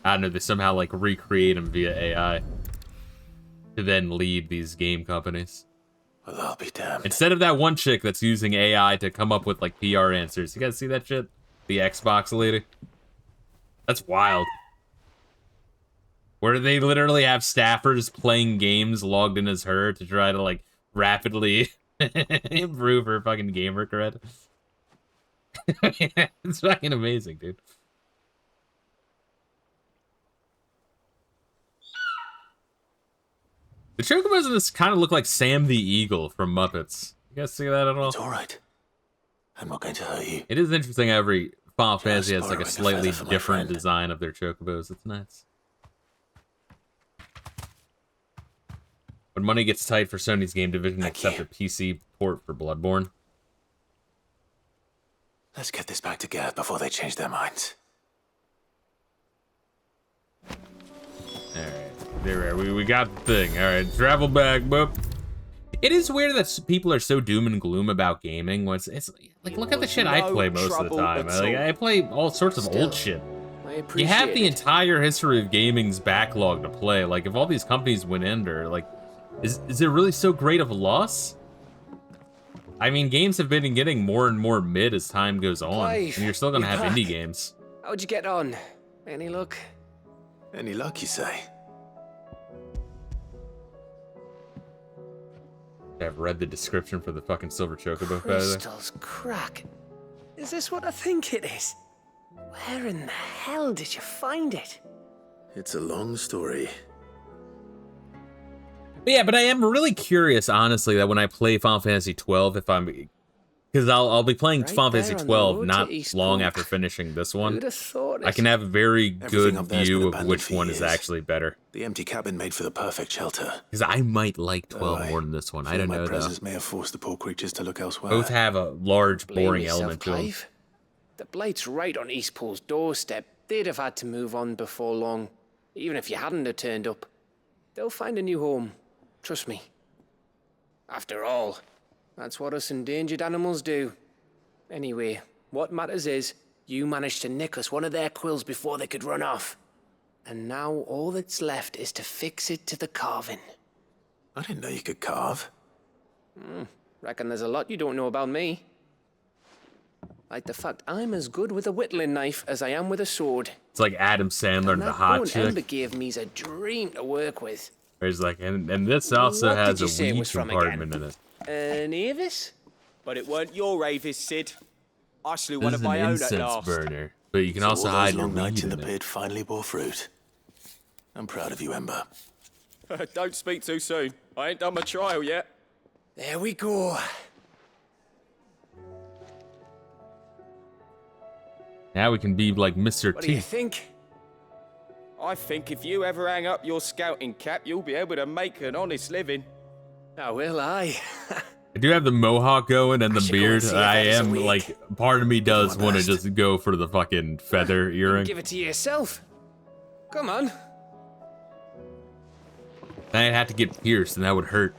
I don't know, they somehow like recreate them via AI to then lead these game companies. Well, I'll be damned. Instead of that one chick that's using AI to come up with like PR answers. You guys see that shit? The Xbox lady? That's wild. Where they literally have staffers playing games logged in as her to try to like rapidly improve her fucking gamer cred. It's fucking amazing, dude. The chocobos in this kind of look like Sam the Eagle from Muppets. You guys see that at all? It's all right. I'm not going to hurt you. It is interesting how every Final Fantasy has like a borrowing a slightly feather for my different friend. design of their chocobos. It's nice. When money gets tight for Sony's game division, accept a PC port for Bloodborne. Let's get this back together before they change their minds. Alright, there we got the thing. Alright, travel back, boop. It is weird that people are so doom and gloom about gaming. When it's like, look at the shit I play most of the time. I play all sorts of old shit. You have the entire history of gaming's backlog to play. Like, if all these companies went under, like, is it really so great of a loss? I mean, games have been getting more and more mid as time goes on, and you're still gonna have indie games. How'd you get on? Any luck? Any luck, you say? I've read the description for the fucking Silver Chocobo. Crystal's crack. Is this what I think it is? Where in the hell did you find it? It's a long story. But yeah, but I am really curious, honestly, that when I play Final Fantasy 12, if I'm... Because I'll be playing Final Fantasy 12 not long after finishing this one. I can have a very good view of which one is actually better. The empty cabin made for the perfect shelter. Because I might like 12 more than this one. I don't know, My though. presence may have forced the poor creatures to look elsewhere. Both have a large, boring element to them. Clive. The Blight's right on Eastpool's doorstep. They'd have had to move on before long. Even if you hadn't have turned up. They'll find a new home. Trust me. After all, that's what us endangered animals do. Anyway, what matters is, you managed to nick us one of their quills before they could run off. And now all that's left is to fix it to the carving. I didn't know you could carve. Reckon there's a lot you don't know about me. Like the fact I'm as good with a whittling knife as I am with a sword. It's like Adam Sandler and the hot That chick. Ember gave me's a dream to work with. Where he's like, and this also What has did you a say it weed was from compartment in it. An Avis? But it weren't your Avis, Sid. I slew This one is of an my own at incense last. burner, but you can So also all hide those your long nights weed in the in it. pit finally bore fruit. I'm proud of you, Ember. Don't speak too soon. I ain't done my trial yet. There we go. Now we can be like Mr. What do you T. think? I think if you ever hang up your scouting cap, you'll be able to make an honest living. Oh, will I? I do have the mohawk going and the should go beard. and see if I there's a am wig. like, part of me does want to just go for the fucking feather earring. Give it to yourself. Come on. I'd have to get pierced, and that would hurt.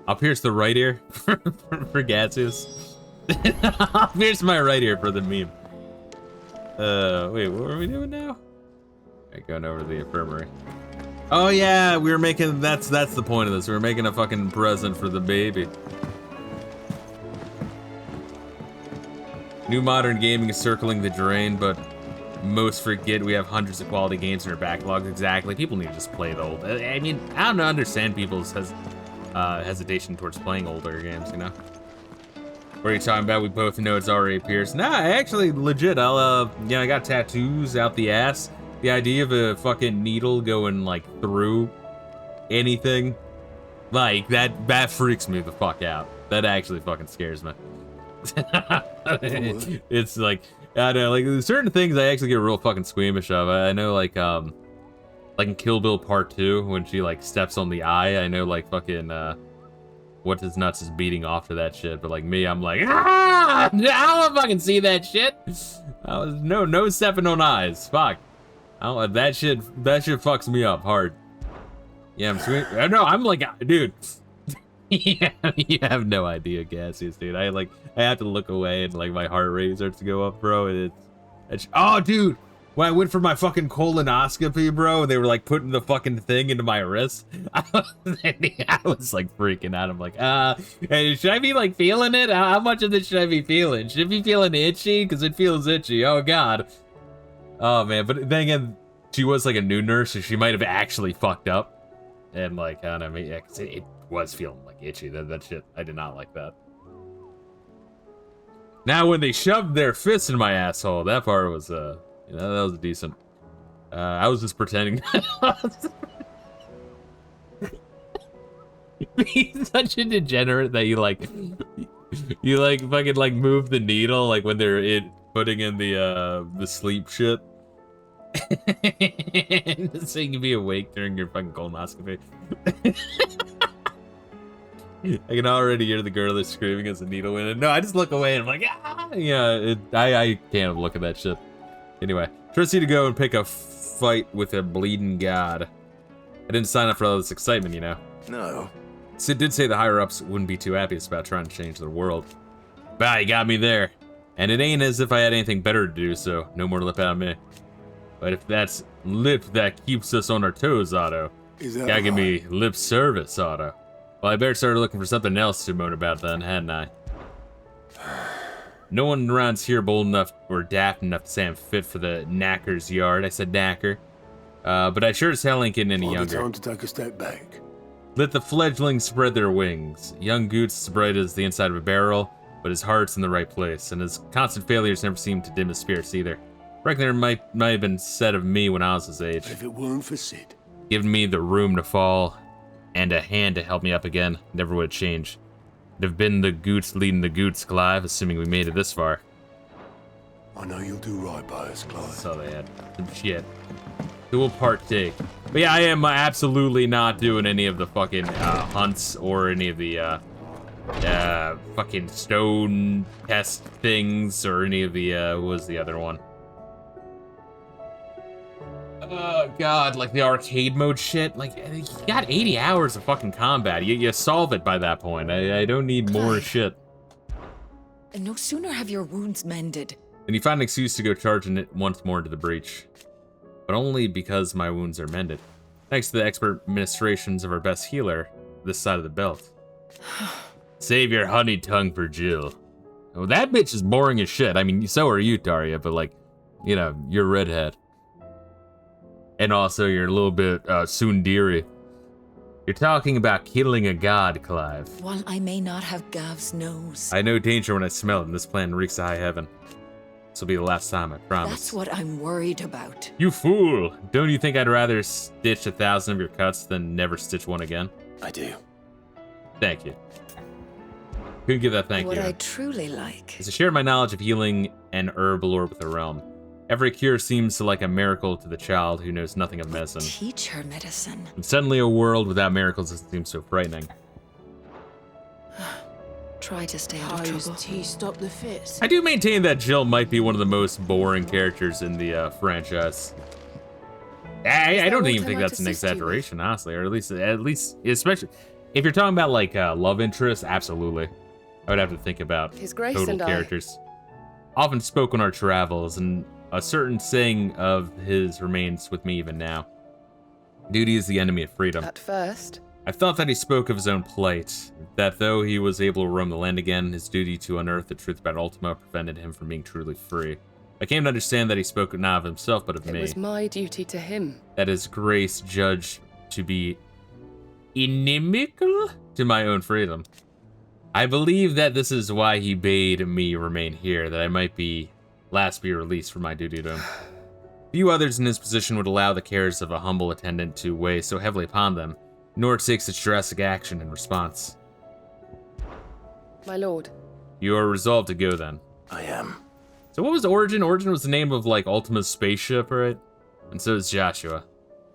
I'll pierce the right ear for Gatsius. I'll pierce my right ear for the meme. Wait, what are we doing now? Alright, going over to the infirmary. Oh yeah, we were making, that's the point of this. We were making a fucking present for the baby. New modern gaming is circling the drain, but most forget we have hundreds of quality games in our backlogs. Exactly. People need to just play the old. I mean, I don't understand people's hesitation towards playing older games, you know? What are you talking about? We both know it's already pierced. Nah, actually, legit. I got tattoos out the ass. The idea of a fucking needle going, like, through anything, like, that freaks me the fuck out. That actually fucking scares me. It's like, I don't know, like, there's certain things I actually get real fucking squeamish of. I know, like in Kill Bill Part 2, when she, like, steps on the eye, I know, like, fucking, What's His Nuts is beating off to that shit, but, like, me, I'm like, ah! I don't wanna fucking see that shit! No stepping on eyes, fuck. That shit fucks me up hard. Yeah, I'm sweet. No, I'm like, dude. Yeah, you have no idea, Gassius, dude. I have to look away and like my heart rate starts to go up, bro. And it's oh, dude, When I went for my fucking colonoscopy, bro, and they were like putting the fucking thing into my wrist, I was like freaking out. I'm like, hey, should I be like feeling it? How much of this should I be feeling? Should it be feeling itchy? Because it feels itchy. Oh, God. Oh, man. But then again, she was like a new nurse, so she might have actually fucked up. And like, I don't know, yeah, 'cause it was feeling like itchy. That shit, I did not like that. Now, when they shoved their fists in my asshole, that part was, you know, that was decent. I was just pretending. He's such a degenerate that you like fucking like move the needle like when they're putting in the sleep shit. So you can be awake during your fucking colonoscopy. I can already hear the girl that's screaming as the needle went in. No, I just look away and I'm like, ah! Yeah, I can't look at that shit. Anyway, trust you to go and pick a fight with a bleeding god. I didn't sign up for all this excitement, you know. No. Sid did say the higher-ups wouldn't be too happy about trying to change their world. Bah, you got me there. And it ain't as if I had anything better to do, so no more lip out of me. But if that's lip that keeps us on our toes, Otto, gotta give me lip service, Otto. Well, I better start looking for something else to moan about then, hadn't I? No one around here bold enough or daft enough to say I'm fit for the knacker's yard. I said knacker. But I sure as hell ain't getting any younger. Time to take a step back. Let the fledglings spread their wings. Young Goots is bright as the inside of a barrel, but his heart's in the right place, and his constant failures never seem to dim his spirits either. Reckon there might have been said of me when I was his age. If it weren't for Sid. Giving me the room to fall and a hand to help me up again, never would change. It'd have been the Goots leading the Goots, Clive, assuming we made it this far. I know you'll do right by us, Clive. So they had some shit. Who will partake? But yeah, I am absolutely not doing any of the fucking hunts or any of the fucking stone test things or any of the what was the other one? Oh god, like the arcade mode shit. Like you got 80 hours of fucking combat. You solve it by that point. I don't need more shit. And no sooner have your wounds mended. And you find an excuse to go charging it once more into the breach. But only because my wounds are mended. Thanks to the expert ministrations of our best healer, this side of the belt. Save your honey tongue for Jill. Oh, that bitch is boring as shit. I mean, so are you, Daria, but like, you know, you're redhead. And also, you're a little bit tsundere. You're talking about killing a god, Clive. While I may not have Gav's nose. I know danger when I smell it, and this plan reeks of high heaven. This will be the last time, I promise. That's what I'm worried about. You fool! Don't you think I'd rather stitch 1,000 of your cuts than never stitch one again? I do. Thank you. Couldn't give that thank you. What I truly like is to share my knowledge of healing and herb lore with the realm. Every cure seems like a miracle to the child who knows nothing of medicine. Teach her medicine. And suddenly a world without miracles seems so frightening. Try to stay out of trouble. Tea stop the fits. I do maintain that Jill might be one of the most boring characters in the franchise. I don't even think that's an exaggeration, honestly, or at least, especially if you're talking about like love interest. Absolutely, I would have to think about His Grace total and characters. Often spoke on our travels, and a certain saying of his remains with me even now. Duty is the enemy of freedom. At first. I thought that he spoke of his own plight, that though he was able to roam the land again, his duty to unearth the truth about Ultima prevented him from being truly free. I came to understand that he spoke not of himself, but of me. It was my duty to him. That his grace judged to be inimical to my own freedom. I believe that this is why he bade me remain here, that I might be released from my duty to him. Few others in his position would allow the cares of a humble attendant to weigh so heavily upon them, nor take such drastic action in response. My lord. You are resolved to go then. I am. So what was Origin? Origin was the name of like Ultima's spaceship, right? And so is Joshua.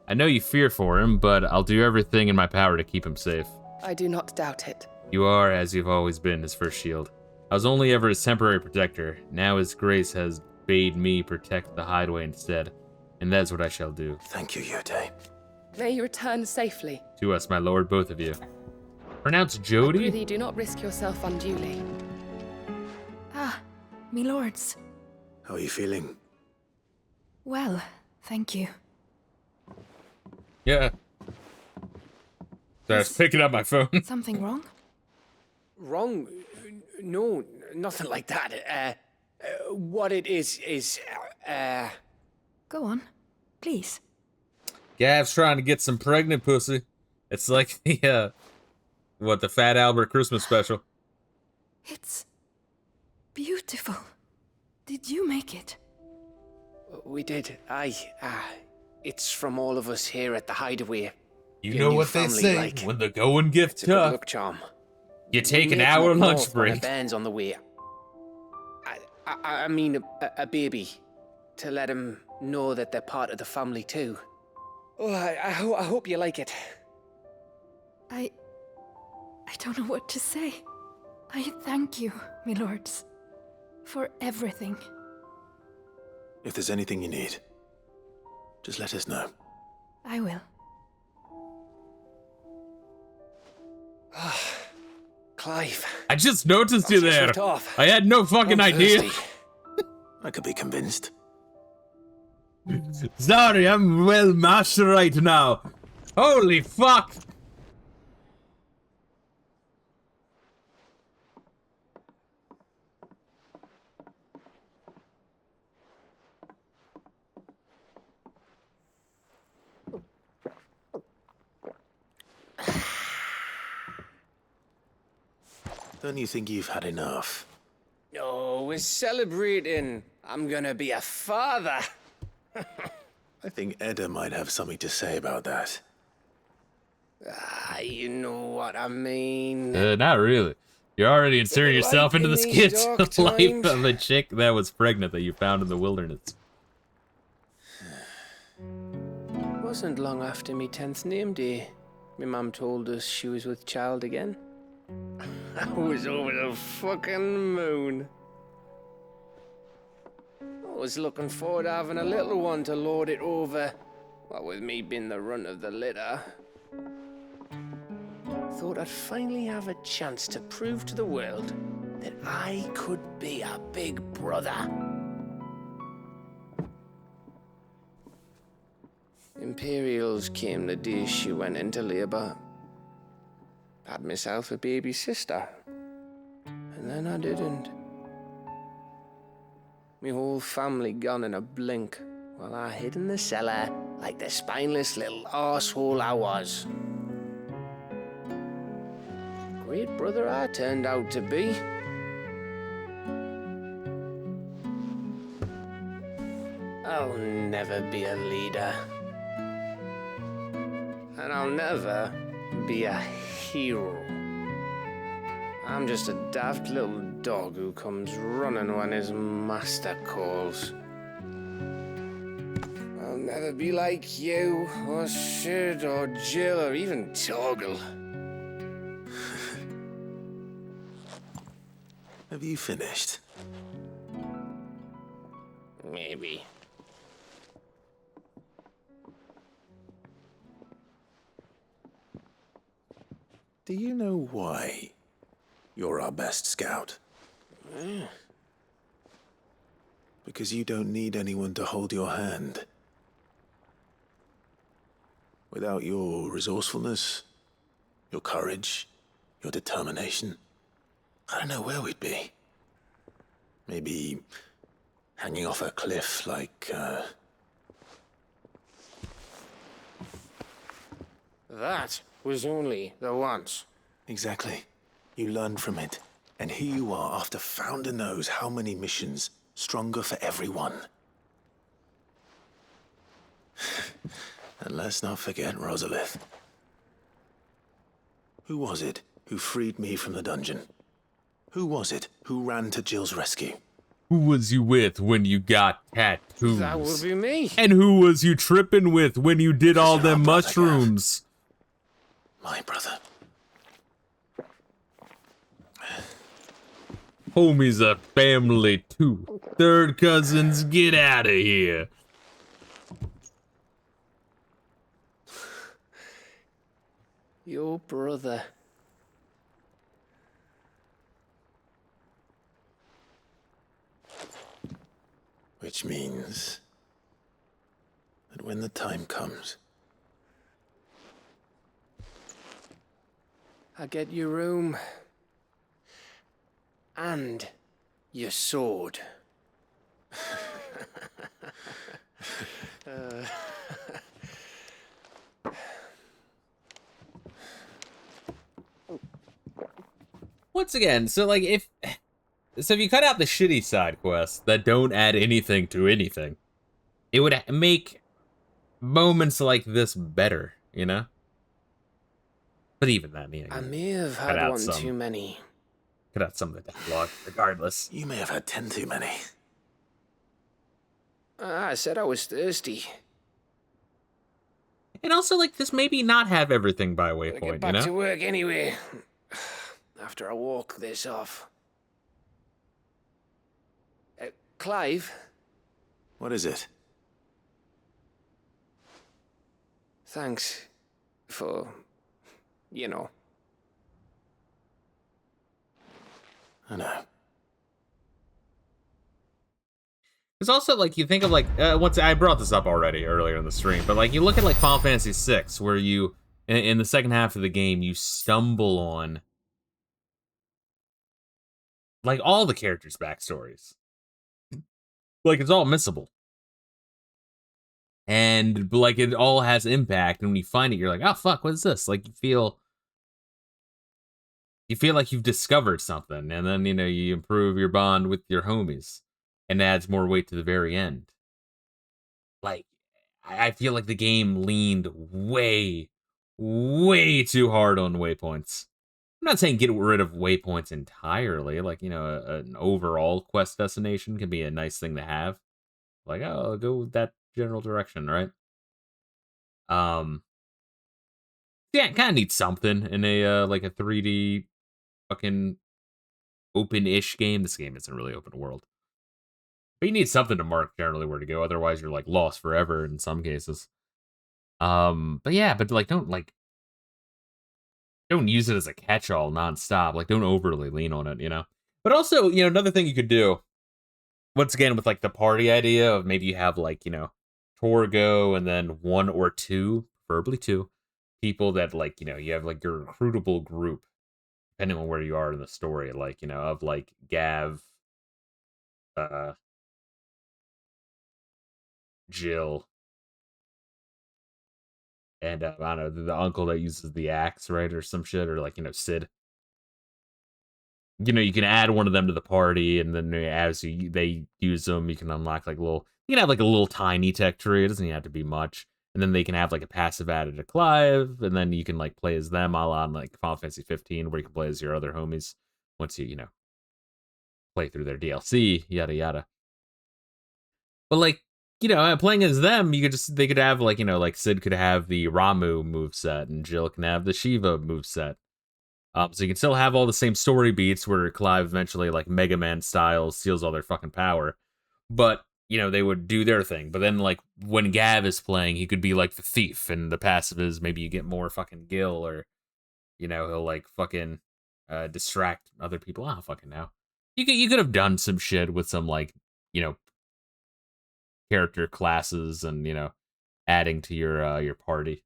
I know you fear for him, but I'll do everything in my power to keep him safe. I do not doubt it. You are, as you've always been, his first shield. I was only ever his temporary protector. Now his grace has bade me protect the hideaway instead. And that's what I shall do. Thank you, Yode. May you return safely. To us, my lord, both of you. Pronounced Jody? I prithee, do not risk yourself unduly. Ah, me lords. How are you feeling? Well, thank you. Yeah. So I was picking up my phone. Something wrong? Wrong? No, nothing like that. What it is, Go on, please. Gav's trying to get some pregnant pussy. It's like the, the Fat Albert Christmas special. It's beautiful. Did you make it? We did. It's from all of us here at the Hideaway. You Your know new what they family, say, like. when the going gets It's a good tough, luck charm. you take We an made hour them up lunch north when break. a band's on the way. I mean a baby. To let him know that they're part of the family too. Oh, I hope you like it. I don't know what to say. I thank you, my lords, for everything. If there's anything you need, just let us know. I will. Clive. I just noticed you there. Shift off. I had no fucking I'm idea. thirsty. I could be convinced. Sorry, I'm well master right now. Holy fuck. Don't you think you've had enough? Oh, we're celebrating. I'm gonna be a father. I think Edda might have something to say about that. You know what I mean. Not really. You're already inserting yourself into the in these sketch dark of life times. of a chick that was pregnant that you found in the wilderness. Wasn't long after me 10th name day. My mum told us she was with child again. I was over the fucking moon. I was looking forward to having a little one to lord it over. What with me being the runt of the litter. Thought I'd finally have a chance to prove to the world that I could be a big brother. Imperials came the day she went into labour. Had myself a baby sister. And then I didn't. Me whole family gone in a blink, while I hid in the cellar like the spineless little arsehole I was. Great brother I turned out to be. I'll never be a leader. And I'll never be a hero. I'm just a daft little dog who comes running when his master calls. I'll never be like you, or Sid, or Jill, or even Torgal. Have you finished? Maybe. Do you know why you're our best scout? Because you don't need anyone to hold your hand. Without your resourcefulness, your courage, your determination, I don't know where we'd be. Maybe hanging off a cliff like, That was only the once. Exactly. You learned from it. And here you are after Founder knows how many missions, stronger for everyone. And let's not forget Rosalith. Who was it who freed me from the dungeon? Who was it who ran to Jill's rescue? Who was you with when you got tattoos? That would be me. And who was you tripping with when you did all them mushrooms? My brother. Homie's a family too. Third cousins, get out of here. Your brother. Which means But when the time comes, I get your room. And your sword. Once again, so like if you cut out the shitty side quests that don't add anything to anything, it would make moments like this better, you know? But even then, you know, I may have had one too many. Cut out some of the dialogue, regardless. you may have had 10 too many. I said I was thirsty. And also, like, this maybe not have everything by Gotta waypoint, get back you know? to work anyway. After I walk this off. Clive? What is it? Thanks for, you know. I know. It's also, like, you think of, like, once I brought this up already earlier in the stream, but, like, you look at, like, Final Fantasy VI, where you, in the second half of the game, you stumble on, like, all the characters' backstories. Like, it's all missable. And, like, it all has impact, and when you find it, you're like, oh, fuck, what is this? Like, you feel like you've discovered something, and then, you know, you improve your bond with your homies, and adds more weight to the very end. Like, I feel like the game leaned way, way too hard on waypoints. I'm not saying get rid of waypoints entirely. Like, you know, an overall quest destination can be a nice thing to have. Like, oh, I'll go that general direction, right? Yeah, it kind of needs something in a, like a 3D fucking open-ish game. This game isn't really open world. But you need something to mark generally where to go. Otherwise, you're, like, lost forever in some cases. But yeah, but, like, don't use it as a catch-all nonstop. Like, don't overly lean on it, you know? But also, you know, another thing you could do, once again, with, like, the party idea of maybe you have, like, you know, Torgo and then one or two, preferably two, people that, like, you know, you have, like, your recruitable group, depending on where you are in the story, like, you know, of, like, Gav, Jill, and, I don't know, the uncle that uses the axe, right, or some shit, or, like, you know, Sid. You know, you can add one of them to the party, and then as they use them, you can unlock, like, you can have, like, a little tiny tech tree. It doesn't even have to be much. And then they can have, like, a passive added to Clive, and then you can, like, play as them a la, like, Final Fantasy 15, where you can play as your other homies once you know, play through their DLC, yada, yada. But, like, you know, playing as them, they could have, like, you know, like, Sid could have the Ramu moveset, and Jill can have the Shiva moveset. So you can still have all the same story beats where Clive eventually, like, Mega Man style, steals all their fucking power. But, you know, they would do their thing. But then, like, when Gav is playing, he could be, like, the thief, and the passive is maybe you get more fucking Gil, or, you know, he'll, like, fucking distract other people. I don't fucking know. You could have done some shit with some, like, you know, character classes and, you know, adding to your party.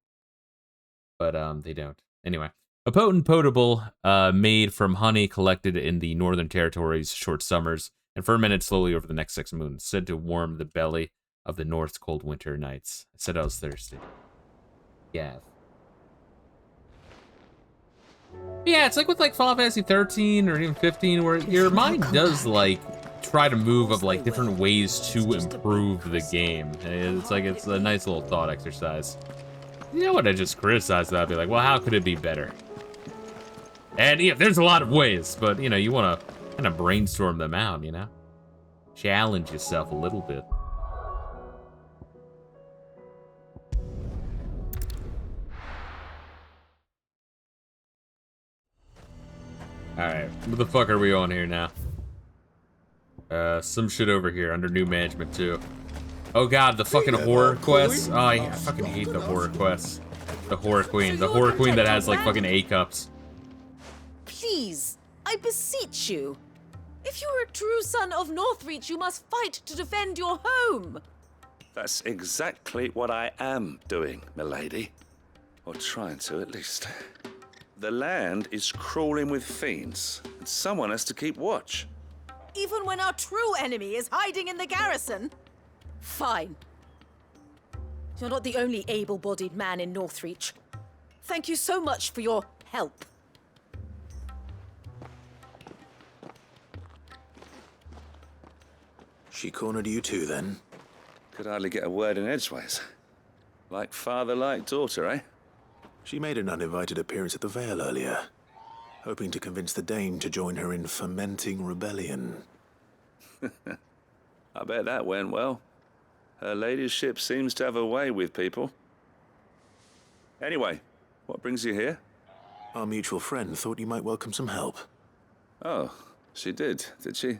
But, they don't. Anyway. A potent potable made from honey collected in the Northern Territories' short summers and fermented slowly over the next 6 moons, said to warm the belly of the North's cold winter nights. I said I was thirsty. Yeah. Yeah, it's like with, like, Final Fantasy 13 or even 15, where your mind does, like, try to move of, like, different ways to improve the game. It's like, it's a nice little thought exercise. You know what, I just criticized that. I'd be like, well, how could it be better? And yeah, there's a lot of ways, but, you know, you want to kind of brainstorm them out, you know? Challenge yourself a little bit. Alright, what the fuck are we on here now? Some shit over here under new management, too. Oh god, the fucking horror quests. Oh, I fucking hate the horror quests. The horror queen. The horror queen that has, like, fucking A-cups. Please, I beseech you. If you are a true son of Northreach, you must fight to defend your home. That's exactly what I am doing, milady. Or trying to, at least. The land is crawling with fiends, and someone has to keep watch. Even when our true enemy is hiding in the garrison? Fine. You're not the only able-bodied man in Northreach. Thank you so much for your help. She cornered you too, then? Could hardly get a word in edgeways. Like father, like daughter, eh? She made an uninvited appearance at the Vale earlier, hoping to convince the Dame to join her in fomenting rebellion. I bet that went well. Her ladyship seems to have a way with people. Anyway, what brings you here? Our mutual friend thought you might welcome some help. Oh, she did she?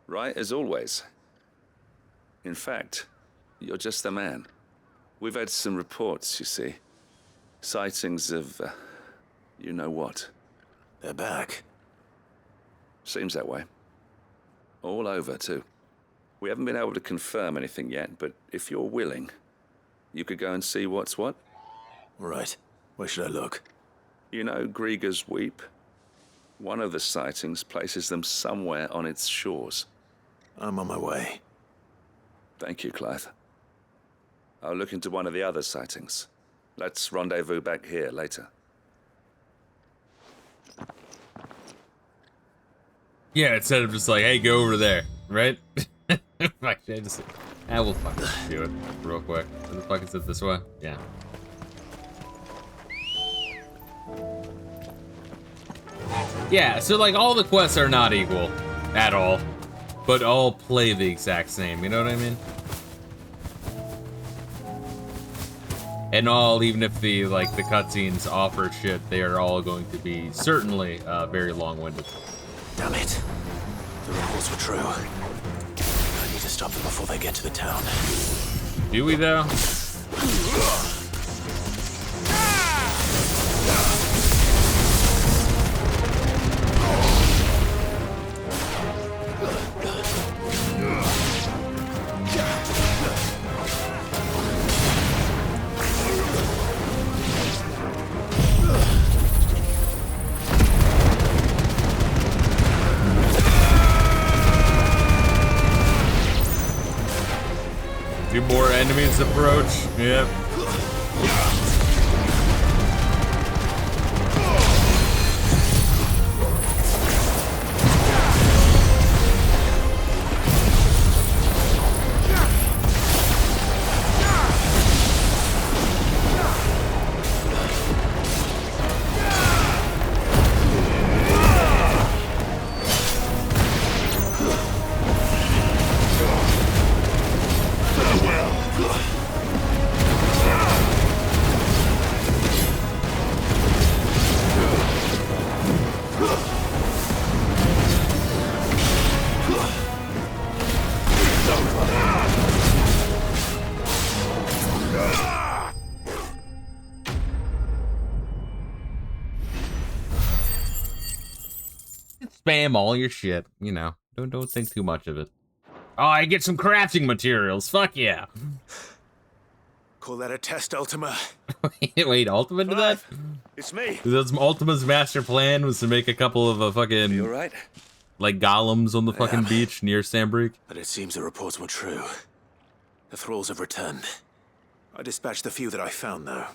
Right as always. In fact, you're just the man. We've had some reports, you see. Sightings of, you know what. They're back. Seems that way. All over, too. We haven't been able to confirm anything yet, but if you're willing, you could go and see what's what. Right. Where should I look? You know Grieger's Weep? One of the sightings places them somewhere on its shores. I'm on my way. Thank you, Clive. I'll look into one of the other sightings. Let's rendezvous back here later. Yeah, instead of just like, hey, go over there, right? Actually, we'll fucking do it real quick. What the fuck is it this way? Yeah. Yeah, so like all the quests are not equal at all, but all play the exact same, you know what I mean? And all, even if the cutscenes offer shit, they are all going to be certainly very long-winded. Damn it. The reports were true. I need to stop them before they get to the town. Do we, though? Two more enemies approach. Yep. Spam all your shit, you know. Don't think too much of it. Oh, I get some crafting materials. Fuck yeah. Call that a test, Ultima? Wait, Ultima did that? It's me. That's Ultima's master plan was to make a couple of fucking You all right? like golems on the fucking beach near Sandbreak. But it seems the reports were true. The thralls have returned. I dispatched the few that I found, though.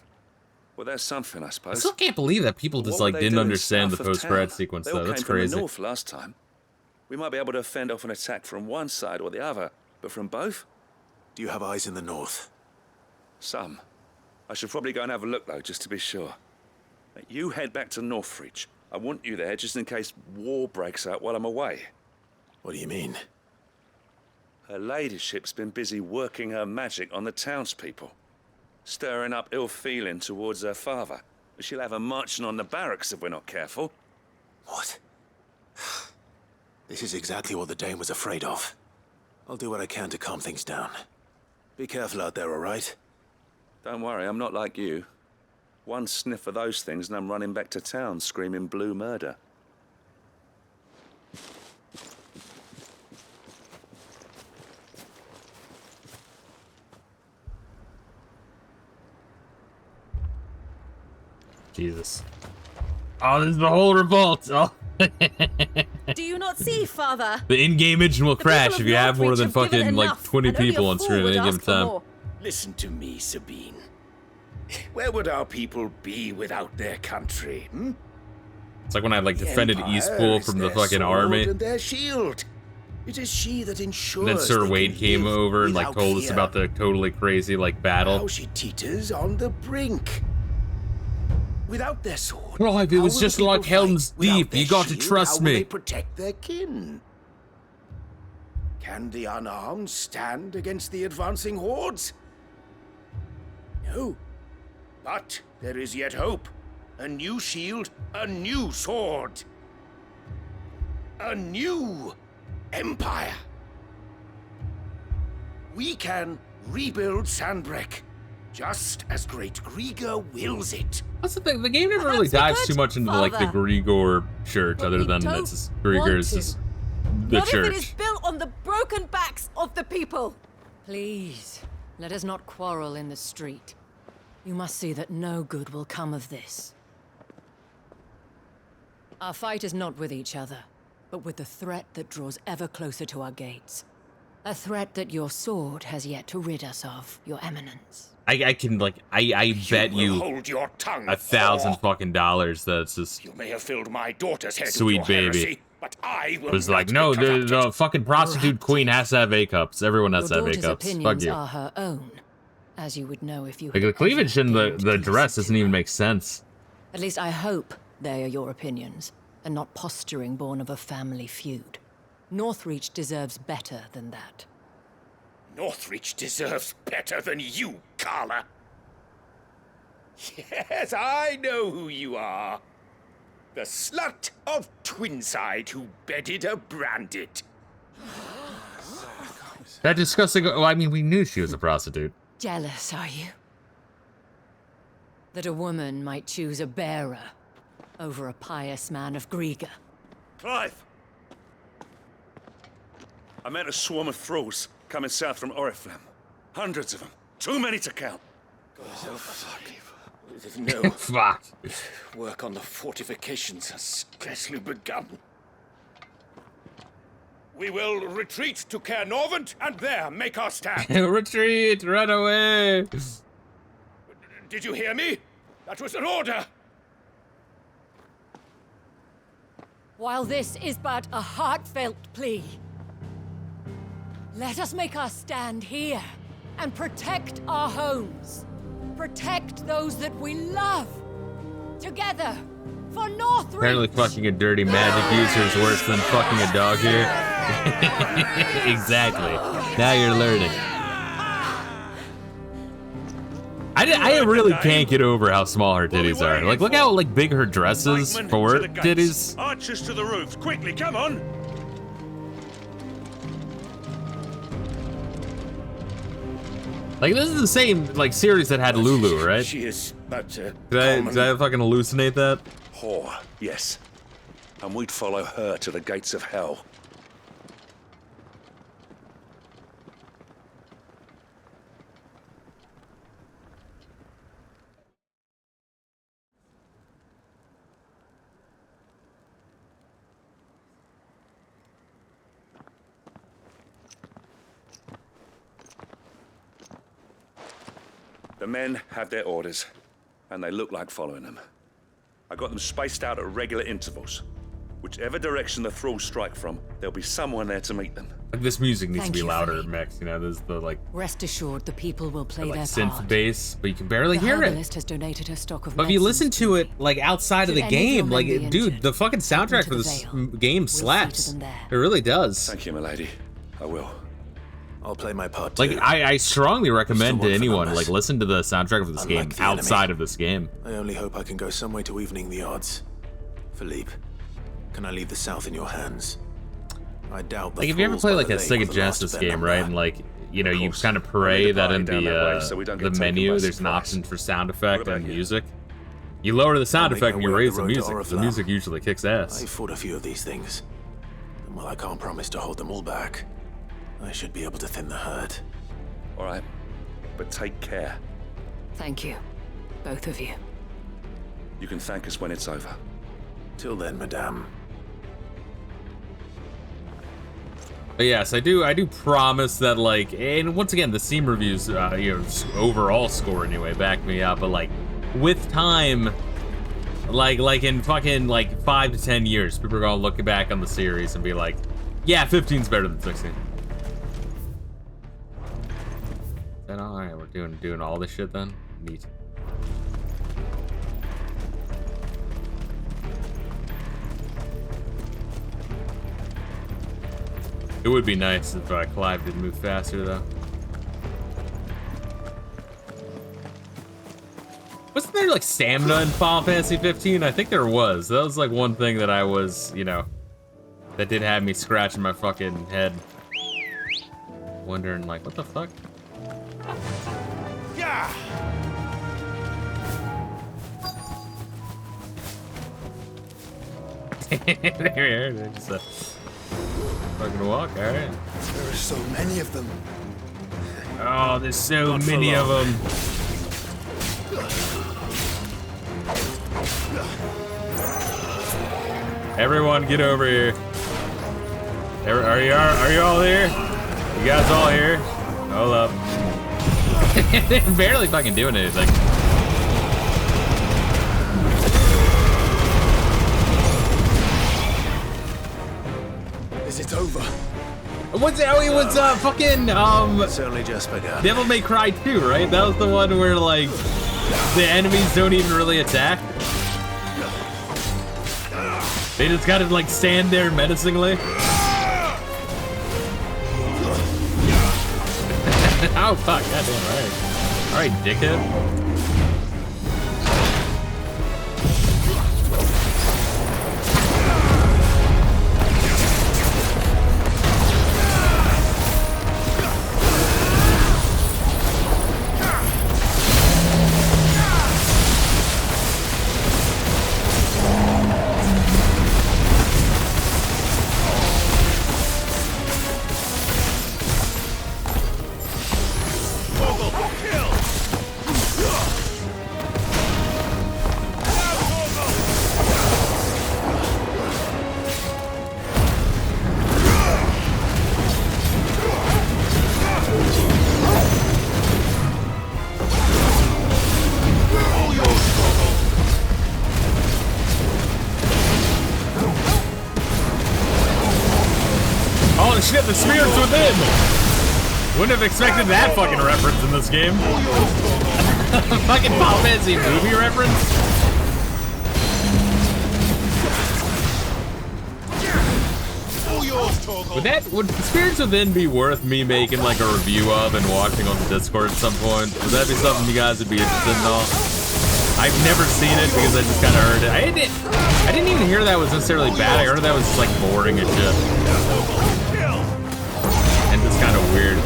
Well, that's something, I I suppose. still can't believe that people just What were like they didn't doing understand the south of post-grad town? sequence They all though. That's came from crazy. the north last time. We might be able to fend off an attack from one side or the other, but from both? Do you have eyes in the north? Some. I should probably go and have a look, though, just to be sure. You head back to Northreach. I want you there just in case war breaks out while I'm away. What do you mean? Her ladyship's been busy working her magic on the townspeople, stirring up ill feeling towards her father. She'll have her marching on the barracks if we're not careful. What? This is exactly what the Dame was afraid of. I'll do what I can to calm things down. Be careful out there, all right? Don't worry, I'm not like you. One sniff of those things and I'm running back to town screaming blue murder. Jesus. Oh, this is the whole revolt. Oh. Do you not see, Father? The in-game engine will crash if you have more than fucking like 20 people on screen at any given time. Listen to me, Sabine. Where would our people be without their country? Hmm? It's like when I like defended Eastpool from the fucking army. And their shield. It is she that ensures. And then Sir Wade came over and like told us about the totally crazy like battle. How she teeters on the brink. Without their sword. Oh, it was just like Helm's Deep. You got to trust me. How will they protect their kin? Can the unarmed stand against the advancing hordes? No. But there is yet hope. A new shield, a new sword. A new empire. We can rebuild Sandbreck, just as Great Grigor wills it. That's the thing. The game never really dives too much into like the Grigor church, other than it's just, Grigor's just the Not church. if it is built on the broken backs of the people. Please, let us not quarrel in the street. You must see that no good will come of this. Our fight is not with each other, but with the threat that draws ever closer to our gates. A threat that your sword has yet to rid us of, Your Eminence. I can like I bet you hold your tongue, $1,000 fucking dollars that's just You may have filled my daughter's head sweet with your baby. heresy, but I will was not like, no, be corrupted. the fucking prostitute queen has to have A-cups. Everyone has to Your have daughter's A-cups. Fuck opinions you. are her own, as you would know if you Like the cleavage in the dress doesn't even make sense. At least I hope they are your opinions, and not posturing born of a family feud. Northreach deserves better than that. Northreach deserves better than you, Carla. Yes, I know who you are. The slut of Twinside who bedded a Branded. That disgusting. Well, I mean, we knew she was a prostitute. Jealous, are you? That a woman might choose a bearer over a pious man of Grigor. Clive! I met a swarm of thralls coming south from Oriflamme. Hundreds of them. Too many to count. Oh, fuck. No. Fuck. Work on the fortifications has scarcely begun. We will retreat to Caer Norvent and there make our stand. Retreat! Run away! Did you hear me? That was an order. While this is but a heartfelt plea, let us make our stand here and protect our homes. Protect those that we love. Together, for Northreach. Apparently fucking a dirty magic user is worse than fucking a dog here. Exactly. Now you're learning. I really can't get over how small her titties are. Like, look how like big her dress is for her titties. Archers to the roofs, quickly, come on! Like, this is the same like series that had Lulu, right? She is but Did I fucking hallucinate that? Whore, yes. And we'd follow her to the gates of hell. The men have their orders, and they look like following them. I got them spaced out at regular intervals. Whichever direction the thralls strike from, there'll be someone there to meet them. Like, this music needs Thank to be you, louder, Max. You know, there's the like Rest assured, the people will play like their synth part. bass, but you can barely The hear it. herbalist has donated her stock of But if you listen to it like outside of the Should any of your game, men like be dude, the fucking soundtrack into for the this Vale. game slaps. It really does. Thank you, milady. I will. I'll play my part Like too. I strongly recommend to one for anyone numbers. like listen to the soundtrack of this Unlike game the outside enemy. of this game. I only hope I can go some way to evening the odds. Philippe, can I leave the South in your hands? I doubt the Like if you ever thralls play by like the a lake Sega were the last Genesis of their game, number. right? And like you know you kind of pray that in down that way, the so we don't the get taken menu by there's an surprise. option for sound effect What about and you? music. You lower the sound I'll make effect my and you way up raise the the road to music. The Oriflamme. music usually kicks ass. I fought a few of these things. And while I can't promise to hold them all back, I should be able to thin the herd. All right, but take care. Thank you, both of you. You can thank us when it's over. Till then, madame. But yes, I do promise that, like, and once again, the Steam reviews, you know, overall score anyway, back me up, but like, with time, like in fucking, like, 5 to 10 years, people are gonna look back on the series and be like, yeah, 15's better than 16. Then, alright, we're doing all this shit then? Neat. It would be nice if Clive did move faster, though. Wasn't there, like, stamina in Final Fantasy 15? I think there was. That was, like, one thing that I was, you know, that did have me scratching my fucking head. Wondering, like, what the fuck? Yeah. There, just a fucking walk, alright. There are so many of them. Oh, there's so many of them. Everyone, get over here. Are you all here? You guys all here? Hold up. They're barely fucking doing anything. Is it over? What's that? It was fucking It's only just begun. Devil May Cry 2, right? That was the one where like the enemies don't even really attack. They just gotta like stand there menacingly. Oh fuck, goddamn, alright. Alright, dickhead. Oh shit, the spirits within! Wouldn't have expected that fucking reference in this game. Fucking Final Fantasy movie reference? Would Spirits Within be worth me making like a review of and watching on the Discord at some point? Would that be something you guys would be interested in all? I've never seen it because I just kind of heard it. I didn't even hear that was necessarily bad. I heard that was just like boring and shit. And just kind of weird.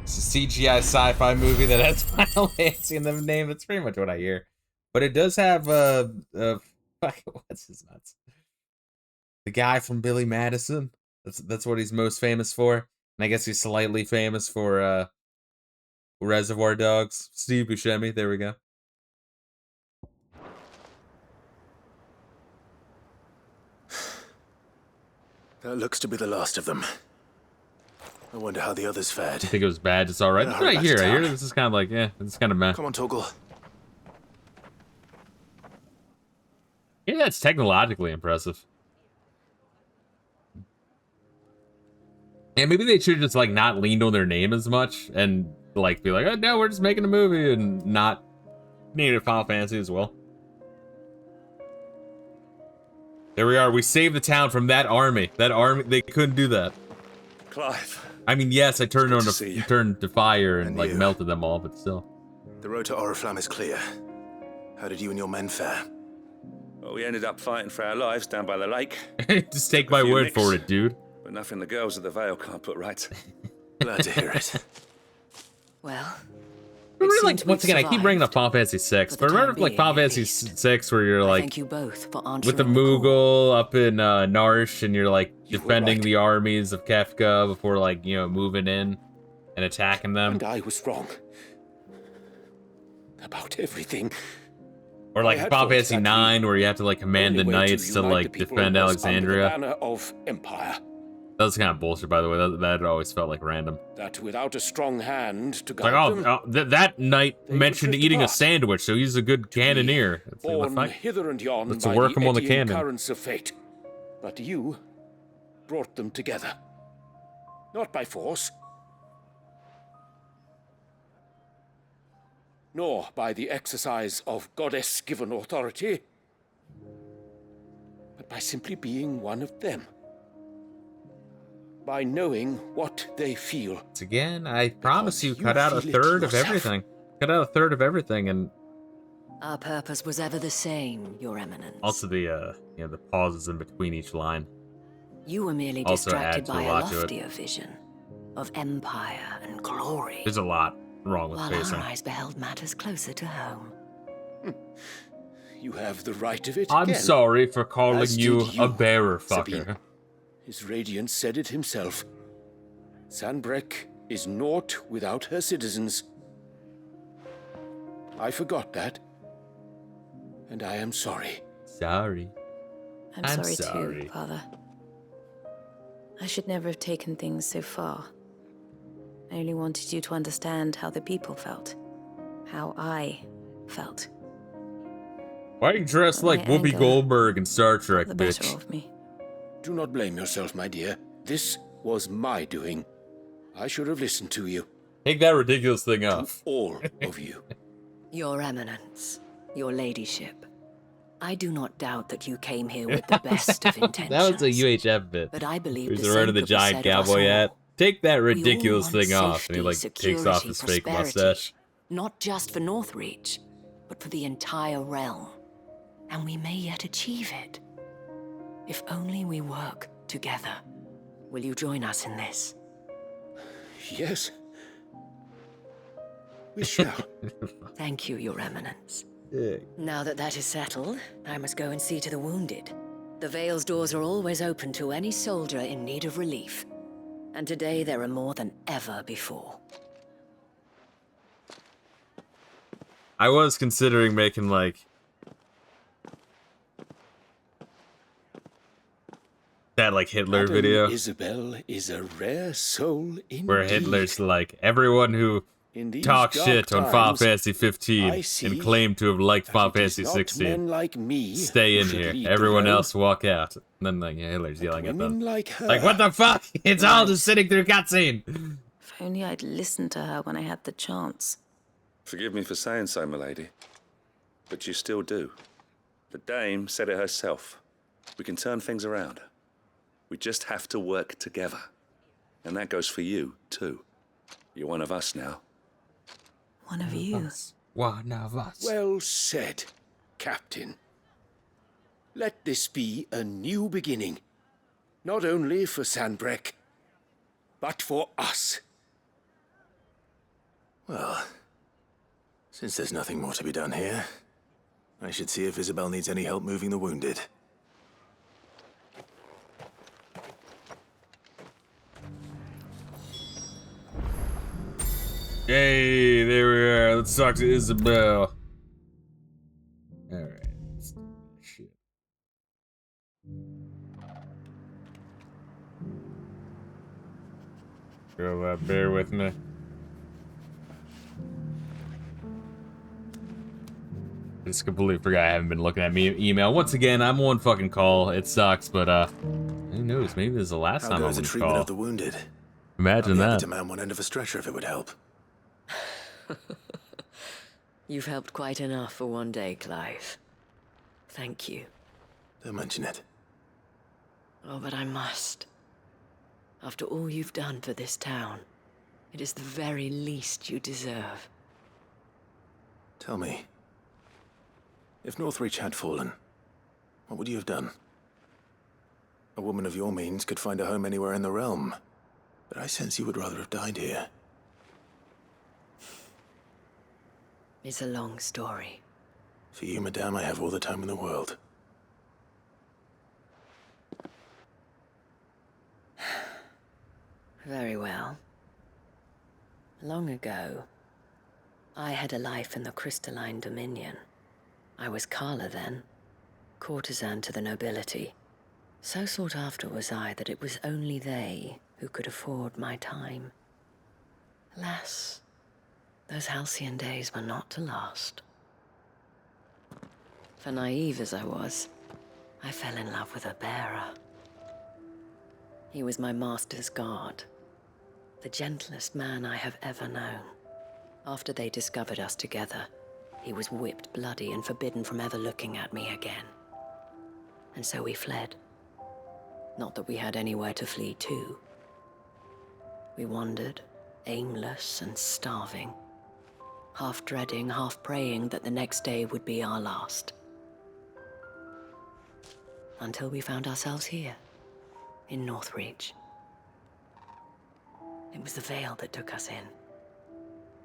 It's a CGI sci-fi movie that has Final Fantasy in the name. That's pretty much what I hear. But it does have what's his nuts? The guy from Billy Madison. That's what he's most famous for. And I guess he's slightly famous for Reservoir Dogs. Steve Buscemi. There we go. That looks to be the last of them. I wonder how the others fared. I think it was bad. It's all right. It's right here. I hear this is kind of like, yeah, it's kind of meh. Come on, Torgal. Yeah, that's technologically impressive. And maybe they should just like not leaned on their name as much and like be like, oh no, we're just making a movie and not name it Final Fantasy as well. There we are. We saved the town from that army. That army, they couldn't do that. Clive. I mean, yes, I turned to fire and like melted them all, but still. The road to Oriflamme is clear. How did you and your men fare? Well, we ended up fighting for our lives down by the lake. Just take my word for it, dude. But nothing the girls at the Vale can't put right. Glad to hear it. Well, Remember, it like, seems once we've again, I keep bringing up Final Fantasy VI, For the but remember, time like, being, Final at Fantasy least. VI, where you're, I like, thank you both for answering with the the call. Moogle up in Narsh, and you're, like, You were defending right. the armies of Kefka before, like, you know, moving in and attacking them. And I was wrong. About everything. Or, I like, had Final thought Fantasy that IX, where you have to, like, command the only way to knights to, unite like, the people defend was under the Alexandria. banner of Empire. That was kind of bullshit, by the way. That always felt like random. That without a strong hand to Like, guide them, that knight they would mentioned drift eating a apart. sandwich, so he's a good cannoneer. It's like, borne let's hither and yon let's by work the him on the eddying cannon. currents of fate. But you brought them together. Not by force, nor by the exercise of goddess-given authority, but by simply being one of them. By knowing what they feel. Once again, I promise you, you cut out a feel it third of yourself. everything. Cut out a third of everything, and Our purpose was ever the same, Your Eminence. also the you know, the pauses in between each line. You were merely Also distracted add to by a a lot to it. loftier vision of empire and glory, There's a lot wrong with while pacing. our eyes beheld matters closer to home. You have the right of it I'm again, sorry for calling as you did a bearer, Sabine. fucker. His radiance said it himself. Sanbreque is naught without her citizens. I forgot that, and I am sorry. Sorry. I'm sorry too, Father. I should never have taken things so far. I only wanted you to understand how the people felt. How I felt. Why are you dressed But like my Whoopi anger Goldberg in Star Trek, the better bitch? of me. Do not blame yourself, my dear. This was my doing. I should have listened to you. Take that ridiculous thing off. All of you. Your Eminence, Your Ladyship, I do not doubt that you came here with the best of intentions. That was a UHF bit. But I believe There's the the same road of the could be giant said of us cowboy all. hat. Take that We all ridiculous want thing off, and he safety, like takes off security, his fake prosperity. mustache. Not just for Northreach, but for the entire realm. And we may yet achieve it. If only we work together. Will you join us in this? Yes. We shall. Thank you, Your Eminence. Now that that is settled, I must go and see to the wounded. The Vale's doors are always open to any soldier in need of relief. And today there are more than ever before. I was considering making like that like Hitler Madam video Isabel is a rare soul indeed. where Hitler's like everyone who In these talks dark shit on Final times, Fantasy 15 I see and claim to have liked Final it is Fantasy not 16. men like me Stay who in should here. lead the Everyone realm, else walk out. And then like Hitler's yelling at them. women like her. Like what the fuck? It's all just sitting through cutscene. If only I'd listened to her when I had the chance. Forgive me for saying so, milady, but you still do. The dame said it herself. We can turn things around. We just have to work together. And that goes for you, too. You're one of us now. One of you. One of us. Well said, Captain. Let this be a new beginning. Not only for Sanbreque, but for us. Well, since there's nothing more to be done here, I should see if Isabel needs any help moving the wounded. Yay, there we are. Let's talk to Isabel. Alright, let's do this shit. Girl, bear with me. I just completely forgot I haven't been looking at me email. Once again, I'm on fucking call. It sucks, but who knows? Maybe this is the last How time I'm goes on the treatment call. of the wounded? Imagine I'll be happy that. to man one end of a stretcher if it would help. You've helped quite enough for one day, Clive. Thank you. Don't mention it. Oh, but I must. After all you've done for this town, it is the very least you deserve. Tell me, if Northreach had fallen, what would you have done? A woman of your means could find a home anywhere in the realm, but I sense you would rather have died here. It's a long story. For you, madame, I have all the time in the world. Very well. Long ago, I had a life in the crystalline dominion. I was Carla then, courtesan to the nobility. So sought after was I that it was only they who could afford my time. Alas, those halcyon days were not to last. For naive as I was, I fell in love with a bearer. He was my master's guard, the gentlest man I have ever known. After they discovered us together, he was whipped bloody and forbidden from ever looking at me again. And so we fled. Not that we had anywhere to flee to. We wandered, aimless and starving, half dreading, half praying that the next day would be our last. Until we found ourselves here, in Northreach. It was the Vale that took us in,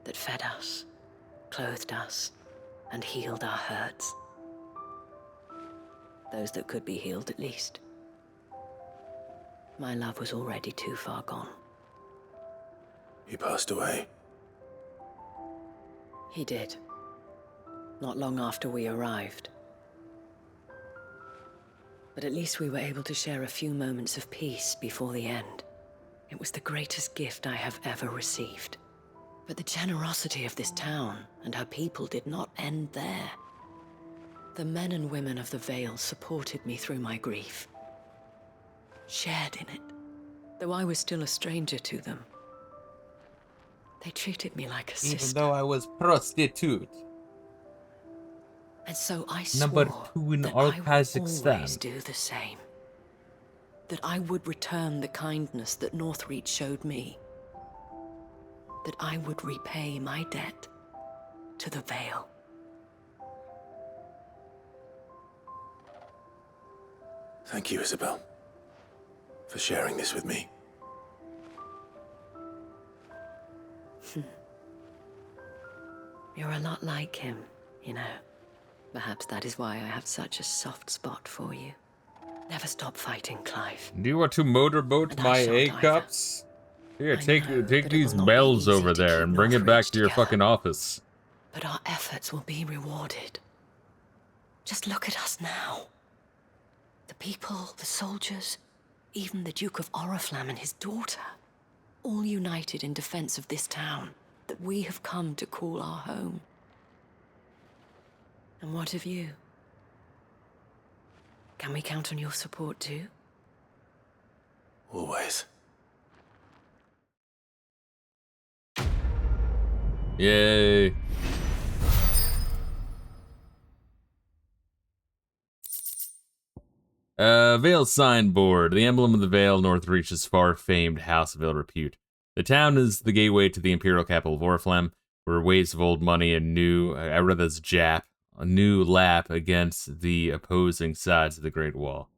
that fed us, clothed us, and healed our hurts. Those that could be healed, at least. My love was already too far gone. He passed away. He did. Not long after we arrived. But at least we were able to share a few moments of peace before the end. It was the greatest gift I have ever received. But the generosity of this town and her people did not end there. The men and women of the Vale supported me through my grief. Shared in it, though I was still a stranger to them. They treated me like a sister. Even though I was prostitute. And so I Number swore 2 in that all I would Kazakhstan. always do the same. That I would return the kindness that Northreach showed me. That I would repay my debt to the Vale. Thank you, Isabel, for sharing this with me. You're a lot like him, you know. Perhaps that is why I have such a soft spot for you. Never stop fighting, Clive. Do you want to motorboat my A-cups? Here, take these bells over there and bring it back to your fucking office. But our efforts will be rewarded. Just look at us now. The people, the soldiers, even the Duke of Oriflamme and his daughter, all united in defense of this town that we have come to call our home. And what of you? Can we count on your support too? Always. Yay. Vale signboard. The emblem of the Vale, Northreach's far-famed House of Ill Repute. The town is the gateway to the imperial capital of Oriflamme, where waves of old money and new, a new lap against the opposing sides of the Great Wall.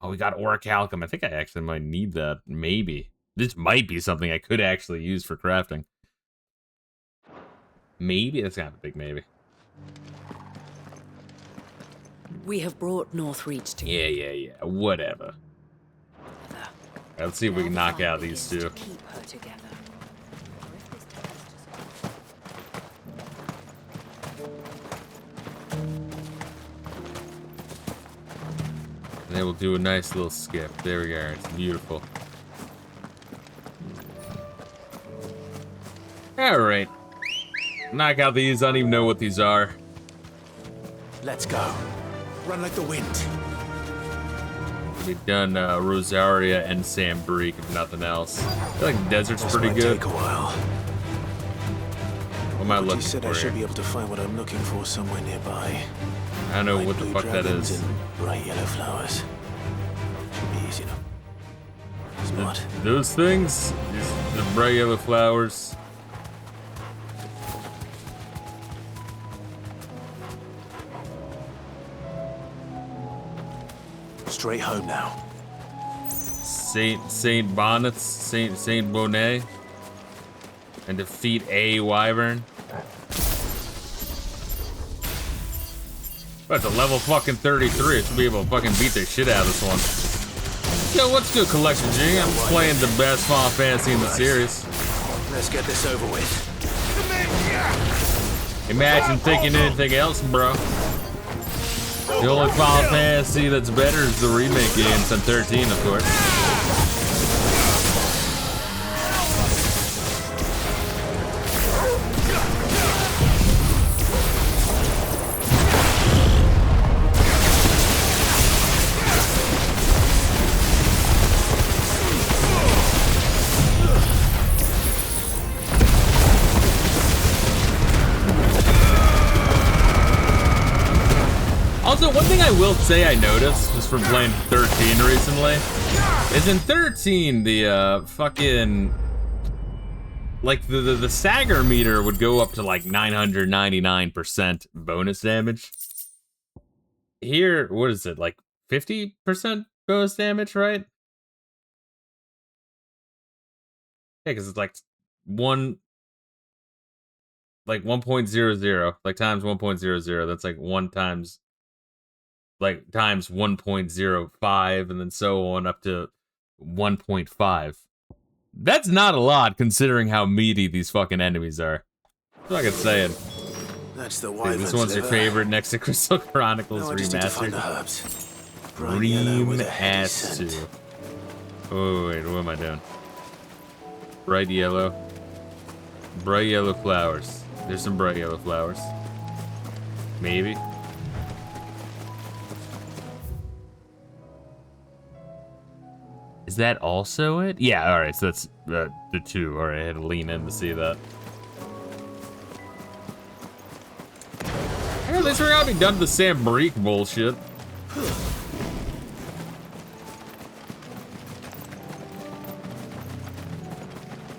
Oh, we got orichalcum. I think I actually might need that. Maybe. This might be something I could actually use for crafting. Maybe? That's kind of a big maybe. We have brought Northreach to Yeah. Whatever. Let's see if we can knock out these two. keep her together. And then we'll do a nice little skip. There we are. It's beautiful. Alright. Knock out these. I don't even know what these are. Let's go. Run like the wind. We've done Rosaria and Sambrique, if nothing else. I feel like the desert's pretty good. Take a while. What am I looking You said for I should here? be able to find what I'm looking for somewhere nearby. I don't know Like what the blue fuck that dragons is. and bright yellow flowers. Should be easy enough. Smart. Those things? The bright yellow flowers. Straight home now. Saint Bonnets, Saint Bonnet, and defeat a wyvern. That's a level fucking 33. I should be able to fucking beat the shit out of this one. Yo, what's good, Collection G? I'm playing the best Final Fantasy in the series. Let's get this over with. Imagine thinking anything else, bro. The only Final Fantasy that's better is the remake games on 13, of course. Also, one thing I will say I noticed, just from playing 13 recently, is in 13, the, fucking... Like, the stagger meter would go up to, like, 999% bonus damage. Here, what is it, like, 50% bonus damage, right? Yeah, because it's, like, 1.00, like, times 1.00, that's, like, 1 times... like times 1.05 and then so on up to 1.5. That's not a lot considering how meaty these fucking enemies are. That's what I'm saying. That's the Dude, this one's your favorite next to Crystal Chronicles Remastered. Ream ass 2. Oh wait, what am I doing? Bright yellow. Bright yellow flowers. There's some bright yellow flowers. Maybe. Is that also it? Yeah, alright, so that's the 2. Alright, I had to lean in to see that. At least we're gonna be done with the Sam Breek bullshit.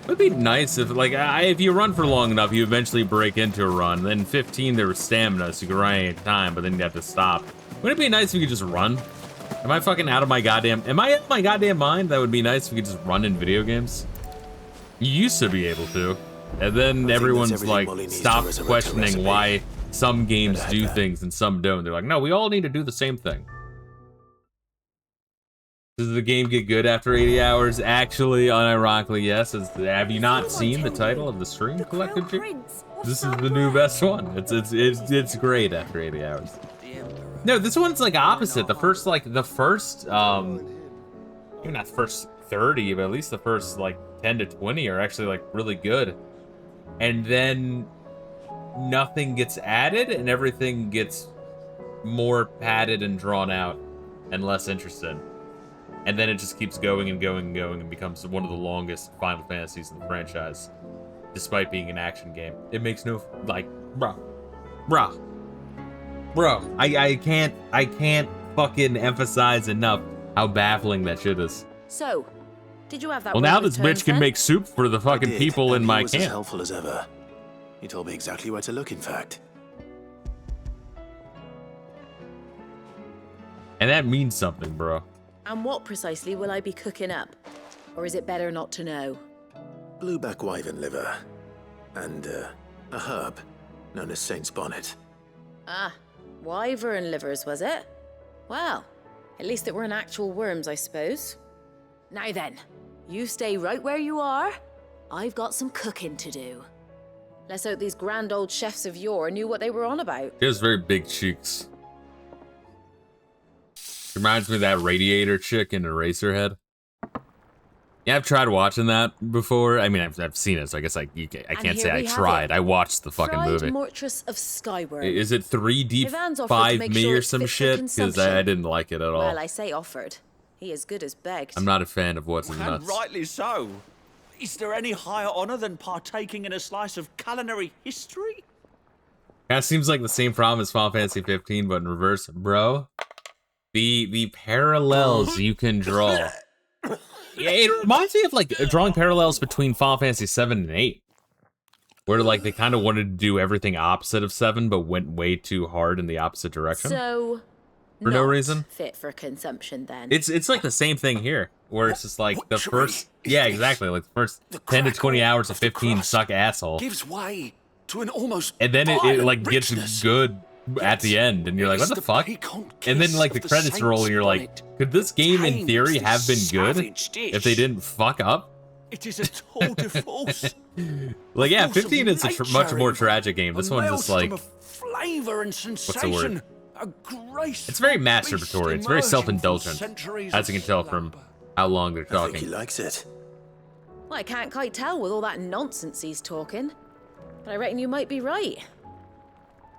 It'd be nice if, like, if you run for long enough, you eventually break into a run. Then 15, there was stamina, so you could run any time, but then you'd have to stop. Wouldn't it be nice if you could just run? Am I fucking out of my goddamn... Am I out of my goddamn mind? That would be nice if we could just run in video games. You used to be able to. And then everyone's like, stop questioning why some games do things and some don't. They're like, no, we all need to do the same thing. Does the game get good after 80 hours? Actually, unironically, yes. Have you not seen the title of the stream, Collective G? This is the new best one. It's great after 80 hours. No, this one's like opposite. The first, maybe not the first 30, but at least the first like 10 to 20 are actually like really good. And then nothing gets added and everything gets more padded and drawn out and less interested. And then it just keeps going and going and going and becomes one of the longest Final Fantasies in the franchise, despite being an action game. It makes no, like, Bro, I can't fucking emphasize enough how baffling that shit is. So, did you have that? Well, now this bitch can make soup for the fucking people in my He was as camp. helpful as ever. He told me exactly where to look, in fact. And that means something, bro. And what precisely will I be cooking up? Or is it better not to know? Blueback wyvern liver. And, a herb known as Saint's Bonnet. Ah, wyvern livers, was it? Well, at least it weren't actual worms, I suppose. Now then, you stay right where you are. I've got some cooking to do. Let's hope these grand old chefs of yore knew what they were on about. He has very big cheeks. Reminds me of that Radiator chick in Eraserhead. Yeah, I've tried watching that before. I mean, I've seen it, so I guess I can't say I tried. I watched the fucking movie. Mortress of Skyworm. Is it 3D 5 me or some shit? Because I didn't like it at all. Well, I say offered. He is good as begged. I'm not a fan of what's in And nuts. rightly so. Is there any higher honor than partaking in a slice of culinary history? That seems like the same problem as Final Fantasy 15, but in reverse, bro. The parallels you can draw. Yeah, it reminds me of like drawing parallels between Final Fantasy 7 and 8. Where like they kind of wanted to do everything opposite of 7, but went way too hard in the opposite direction. So, for no reason. Fit for consumption then. It's like the same thing here, where it's just like the first, yeah, exactly, like the first 10 to 20 hours of 15 suck asshole. Gives way to an almost and then it like gets good at the end, and you're like, what the fuck? And then like the credits roll, and you're like, could this game in theory have been good if they didn't fuck up? It is a tour de force. Like, yeah, 15 is a much more tragic game. This one's just like, flavor and sensation. what's the word? A graceful It's very masturbatory. It's very self-indulgent, as you can tell from how long they're talking. I think he likes it. Well, I can't quite tell with all that nonsense he's talking. But I reckon you might be right.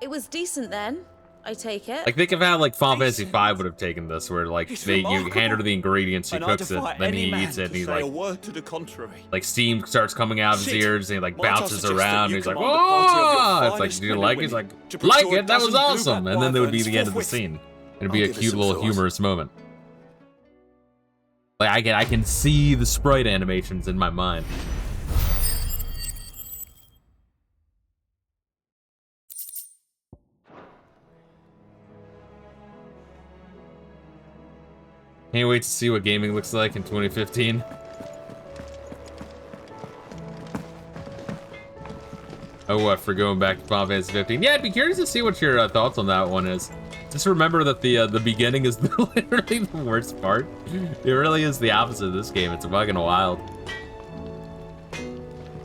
It was decent then, I take it. Like, think of how like Final Fantasy V would have taken this, where like you hand her the ingredients, she cooks it, then he eats it, and he's like, a word to the contrary. like steam starts coming out of his ears, and he like Might I bounces suggest around, and that you he's like, command a party of your whoa! It's like, finest do you men like and it? He's like, women to like procure it? That was a dozen awesome! blue And then there would be wyverns the end of the forthwith. scene. It'd be a give it cute some little thought. humorous moment. Like, I can see the sprite animations in my mind. Can't wait to see what gaming looks like in 2015. Oh, what, for going back to Final Fantasy 15? Yeah, I'd be curious to see what your thoughts on that one is. Just remember that the beginning is literally the worst part. It really is the opposite of this game. It's fucking wild.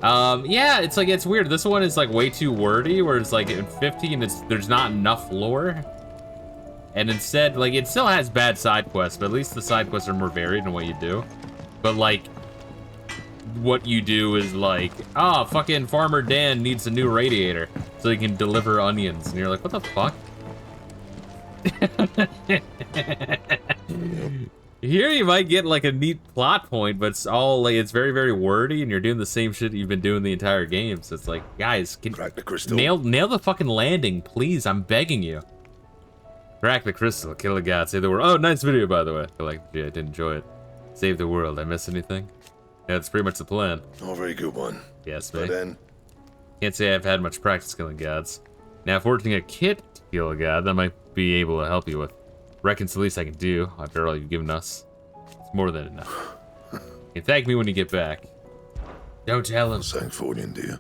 Yeah, it's like, it's weird. This one is like way too wordy, whereas like in 15, there's not enough lore. And instead, like, it still has bad side quests, but at least the side quests are more varied in what you do. But like, what you do is like, ah, fucking Farmer Dan needs a new radiator so he can deliver onions. And you're like, what the fuck? Here you might get like a neat plot point, but it's all like, it's very, very wordy, and you're doing the same shit you've been doing the entire game. So it's like, guys, can Crack the crystal. nail the fucking landing, please. I'm begging you. Crack the crystal, kill a god, save the world. Oh, nice video, by the way. I liked it. I did enjoy it. Save the world. I miss anything? Yeah, that's pretty much the plan. Oh, very good one. Yes, But mate. then, Can't say I've had much practice killing gods. Now, forging a kit to kill a god, that might be able to help you with. Reckon's the least I can do, after all you've given us. It's more than enough. And thank me when you get back. Don't tell him. Saying fortune, do you?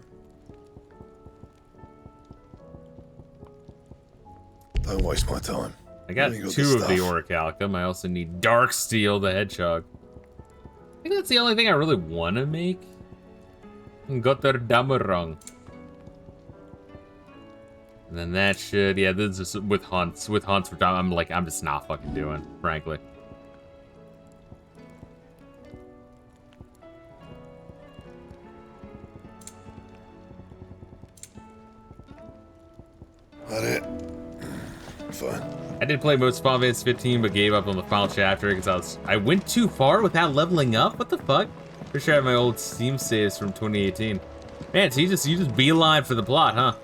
Don't waste my time. I got You got two the of the stuff. Orichalcum. I also need Dark Steel the Hedgehog. I think that's the only thing I really want to make. Götterdammerung. And then that should, yeah, this is with hunts. With hunts, which I'm just not fucking doing, frankly. That it? Fine. I did play most of Final Fantasy 15, but gave up on the final chapter because I went too far without leveling up. What the fuck? Pretty sure I have my old Steam saves from 2018. Man, so you just beeline for the plot, huh?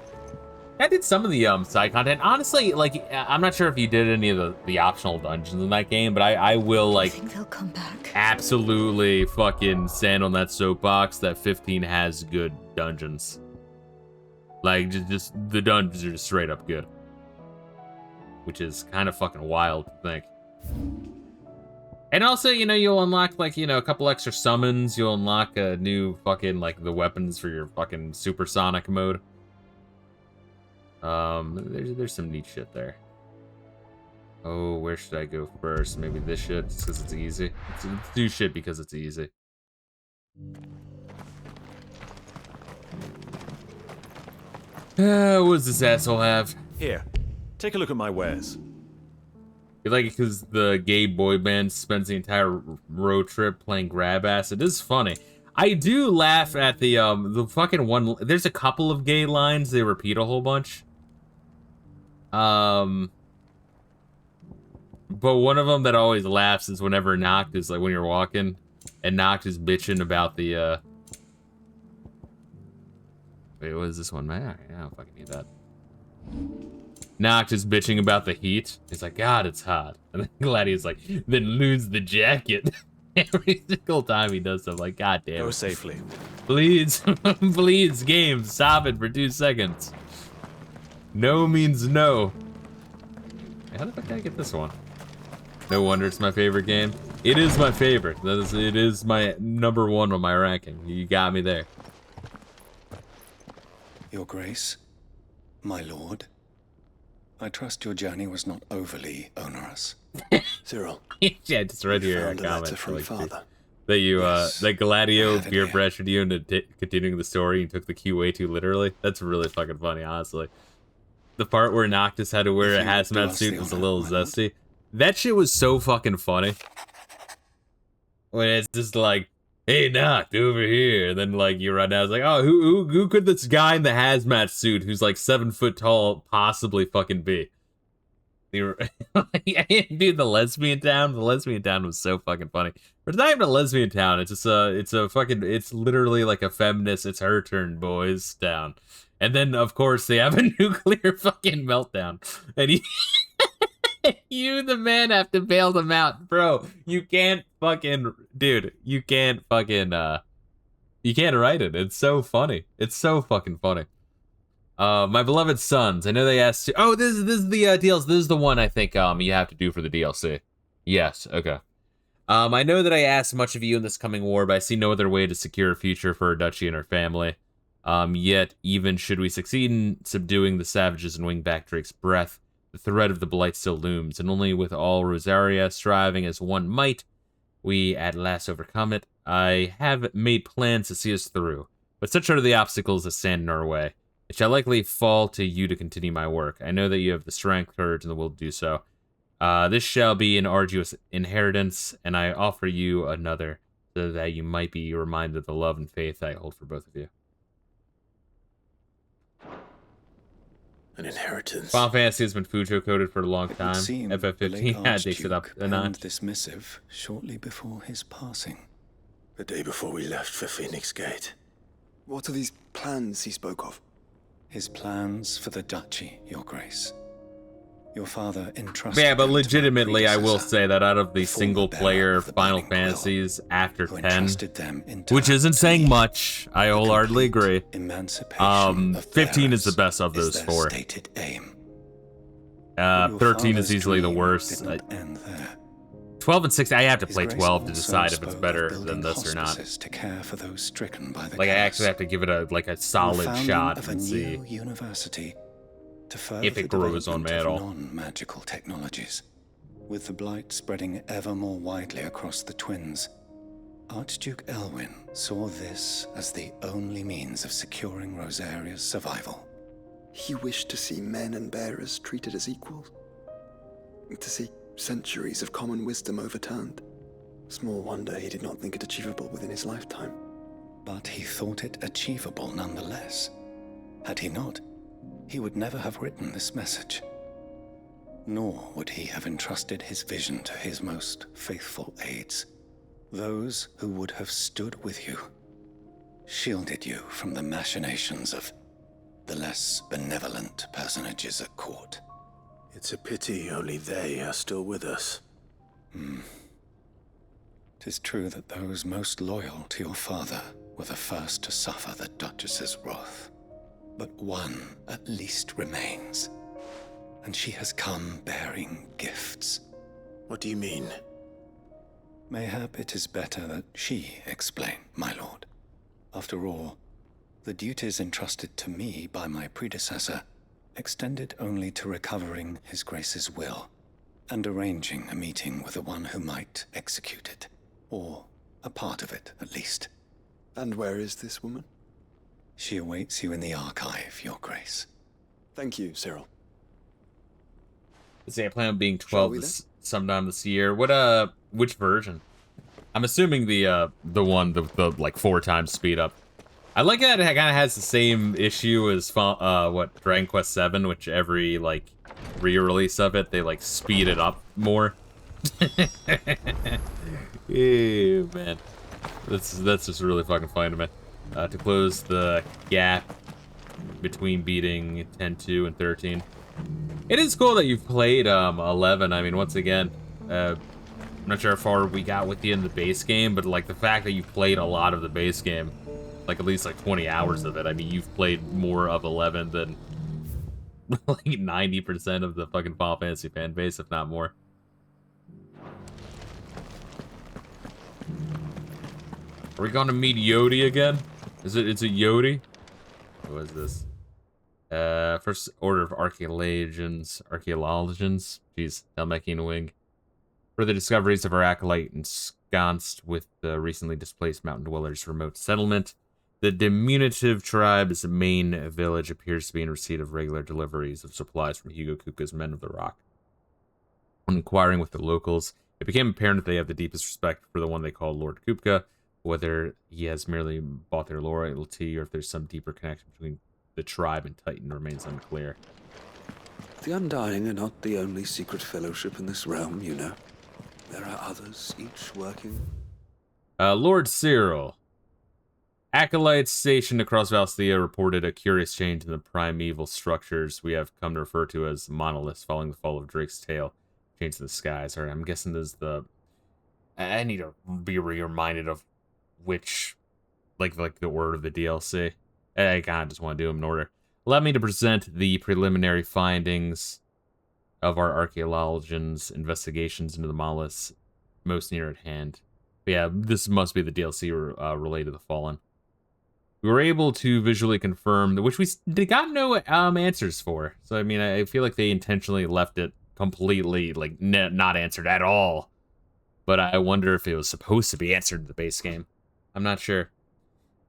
I did some of the side content. Honestly, like, I'm not sure if you did any of the optional dungeons in that game, but I will, like, I think they'll come back. Absolutely fucking stand on that soapbox that 15 has good dungeons. Like, just the dungeons are just straight up good. Which is kind of fucking wild to think. And also, you know, you'll unlock, like, you know, a couple extra summons. You'll unlock a new fucking, like, the weapons for your fucking supersonic mode. There's some neat shit there. Oh, where should I go first? Maybe this shit, just because it's easy. Let's do shit because it's easy. What does this asshole have? Here, take a look at my wares. You like it because the gay boy band spends the entire road trip playing grab ass. It is funny. I do laugh at the fucking one. There's a couple of gay lines they repeat a whole bunch. But one of them that always laughs is whenever Noct is like when you're walking, and Noct is bitching about the Wait, what is this one, man? I don't fucking need that. Noct is bitching about the heat. He's like, God, it's hot. And then Gladia's like, then lose the jacket. Every single time he does stuff, like, God damn it. Go safely. Please, please, game, stop it for 2 seconds. No means no. How the fuck did I get this one? No wonder it's my favorite game. It is my favorite. It is my #1 on my ranking. You got me there. Your Grace, my lord. I trust your journey was not overly onerous. Cyril. Yeah, just read here a found a letter comment from like, Father. that you that Gladio have it peer here. pressured you into continuing the story and took the cue way too literally. That's really fucking funny, honestly. The part where Noctis had to wear a If you would do hazmat us suit the was a honor, little my lord. zesty. That shit was so fucking funny. When it's just like, hey, Noct, over here. And then, like, you run down, it's like, oh, who could this guy in the hazmat suit who's, like, 7 foot tall possibly fucking be? Dude, the lesbian town was so fucking funny. It's not even a lesbian town. It's just it's literally like a feminist, it's her turn, boys, town. And then, of course, they have a nuclear fucking meltdown. And you, the man, have to bail them out. Bro, you can't fucking... Dude, you can't fucking... You can't write it. It's so funny. It's so fucking funny. My beloved sons. I know they asked... Oh, this is the DLC. This is the one I think you have to do for the DLC. Yes, okay. I know that I asked much of you in this coming war, but I see no other way to secure a future for our duchy and our family. Yet, even should we succeed in subduing the savages and wing back Drake's breath, the threat of the blight still looms, and only with all Rosaria striving as one might, we at last overcome it. I have made plans to see us through, but such are the obstacles that stand in our way. It shall likely fall to you to continue my work. I know that you have the strength, courage, and the will to do so. This shall be an arduous inheritance, and I offer you another, so that you might be reminded of the love and faith I hold for both of you. An inheritance. Final Fantasy has been Fujo coded for a long It would time. seem the late FF15 takes it up Archduke a notch. penned this missive shortly before his passing. The day before we left for Phoenix Gate. What are these plans he spoke of? His plans for the duchy, Your Grace. Your father entrusted Yeah, but them to my legitimately, I will predecessor, say that out of the the former single-player bearer of the Final Burning Quill, Fantasies after who 10, entrusted them in which turn isn't to saying me, much, I wholeheartedly agree. emancipation of 15 is the bearers best of is those their four. stated aim. 13 is father's easily the dream worst. did not end there. 12 and 16, I have to His play Grace 12 to also decide if it's spoke better of than building this or not. hospices to care for those stricken by the Like, I curse. actually have to give it a And solid the founding shot of a and see new university to further if it the grows on me at development all. of non-magical technologies. With the blight spreading ever more widely across the Twins, Archduke Elwyn saw this as the only means of securing Rosaria's survival. He wished to see men and bearers treated as equals. To see centuries of common wisdom overturned. Small wonder he did not think it achievable within his lifetime. But he thought it achievable nonetheless. Had he not, he would never have written this message. Nor would he have entrusted his vision to his most faithful aides, those who would have stood with you, shielded you from the machinations of the less benevolent personages at court. It's a pity only they are still with us. 'Tis true that those most loyal to your father were the first to suffer the Duchess's wrath. But one at least remains, and she has come bearing gifts. What do you mean? Mayhap it is better that she explain, my lord. After all, the duties entrusted to me by my predecessor extended only to recovering His Grace's will and arranging a meeting with the one who might execute it, or a part of it at least. And where is this woman? She awaits you in the archive, Your Grace. Thank you, Cyril. Let's see, I plan on being 12 sometime this year. Which version? I'm assuming the one, the like 4 times speed up. I like that it kind of has the same issue as Dragon Quest VII, which every like re-release of it, they like speed it up more. Ew, man, that's just really fucking funny to me. To close the gap between beating 10-2 and 13. It is cool that you've played 11. I mean, once again, I'm not sure how far we got with you in the base game, but like the fact that you played a lot of the base game, like at least like 20 hours of it. I mean, you've played more of 11 than like 90% of the fucking Final Fantasy fan base, if not more. Are we going to meet Yodi again? It's a Yodi? What is this? First Order of Archaeologians. Jeez, Dalmekian Wing. Further discoveries of our acolyte ensconced with the recently displaced mountain dwellers' remote settlement. The diminutive tribe's main village appears to be in receipt of regular deliveries of supplies from Hugo Kupka's Men of the Rock. When inquiring with the locals, it became apparent that they have the deepest respect for the one they call Lord Kupka. Whether he has merely bought their loyalty or if there's some deeper connection between the tribe and Titan remains unclear. The Undying are not the only secret fellowship in this realm, you know. There are others, each working. Lord Cyril. Acolytes stationed across Valsthea reported a curious change in the primeval structures we have come to refer to as monoliths following the fall of Drake's tail. Change in the skies. All right, I'm guessing this is the... I need to be reminded of which, like the order of the DLC. I kind of just want to do them in order. Allow me to present the preliminary findings of our archaeologians' investigations into the monoliths most near at hand. But yeah, this must be the DLC related to the Fallen. We were able to visually confirm, which they got no answers for. So, I mean, I feel like they intentionally left it completely, like, not answered at all. But I wonder if it was supposed to be answered in the base game. I'm not sure.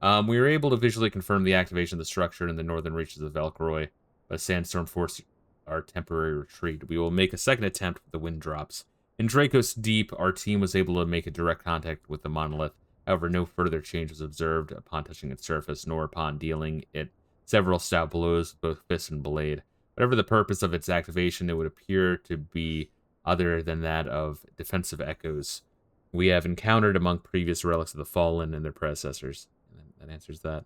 We were able to visually confirm the activation of the structure in the northern reaches of Valkyroy, but Sandstorm forced our temporary retreat. We will make a second attempt with the wind drops. In Dracos Deep, our team was able to make a direct contact with the monolith. However, no further change was observed upon touching its surface, nor upon dealing it several stout blows with both fist and blade. Whatever the purpose of its activation, it would appear to be other than that of defensive echoes we have encountered among previous relics of the Fallen and their predecessors. That answers that.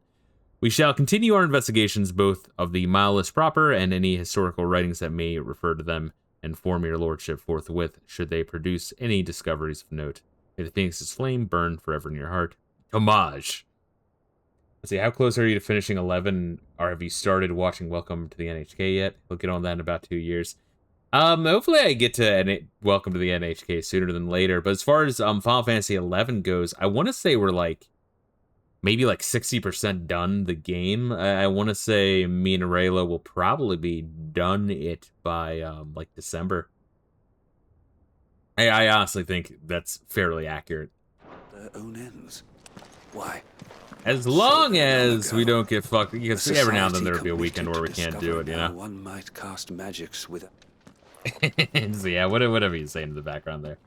We shall continue our investigations both of the monoliths proper and any historical writings that may refer to them, and inform your lordship forthwith should they produce any discoveries of note. May the Phoenix's flame burn forever in your heart. Homage. Let's see, how close are you to finishing 11? Or have you started watching Welcome to the NHK yet? We'll get on that in about 2 years. Hopefully I get to Welcome to the NHK sooner than later. But as far as Final Fantasy 11 goes, I want to say we're maybe 60% done the game. I want to say me and Rayla will probably be done it by December. I honestly think that's fairly accurate. Their own ends. Why? As long as we don't get fucked, because every now and then there'll be a weekend where we can't do it, you know? One might cast magics with So yeah, whatever you're saying in the background there.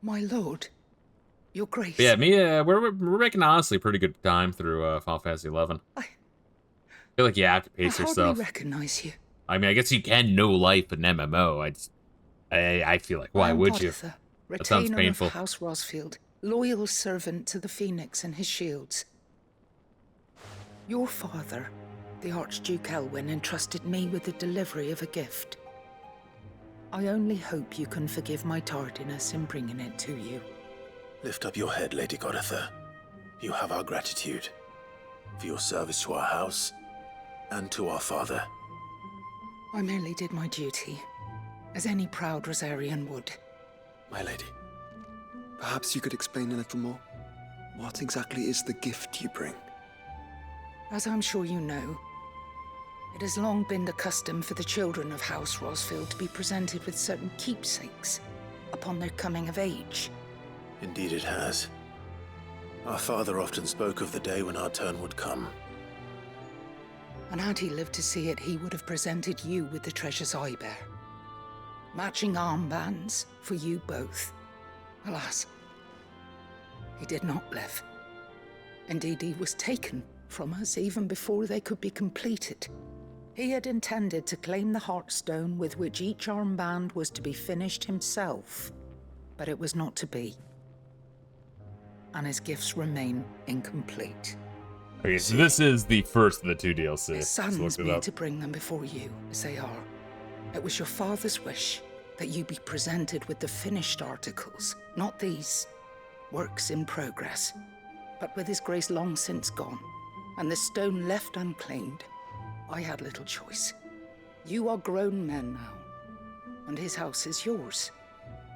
My lord, your grace. But yeah, we're making honestly pretty good time through Final Fantasy 11. I feel like you have to pace yourself. I hardly recognize you. I mean, I guess you can know life in MMO. I feel like, why would you? That sounds painful. Of House Rosfield, loyal servant to the Phoenix and his shields. Your father, the Archduke Elwyn, entrusted me with the delivery of a gift. I only hope you can forgive my tardiness in bringing it to you. Lift up your head, Lady Goditha. You have our gratitude for your service to our house and to our father. I merely did my duty, as any proud Rosarian would. My lady, perhaps you could explain a little more. What exactly is the gift you bring? As I'm sure you know, it has long been the custom for the children of House Rosfield to be presented with certain keepsakes upon their coming of age. Indeed it has. Our father often spoke of the day when our turn would come. And had he lived to see it, he would have presented you with the treasures I bear. Matching armbands for you both. Alas, he did not live. Indeed, he was taken from us even before they could be completed. He had intended to claim the Heartstone with which each armband was to be finished himself, but it was not to be. And his gifts remain incomplete. Okay, so this is the first of the 2 DLC. His sons need to bring them before you, as they are. It was your father's wish that you be presented with the finished articles, not these works in progress. But with his grace long since gone, and the stone left unclaimed, I had little choice. You are grown men now, and his house is yours.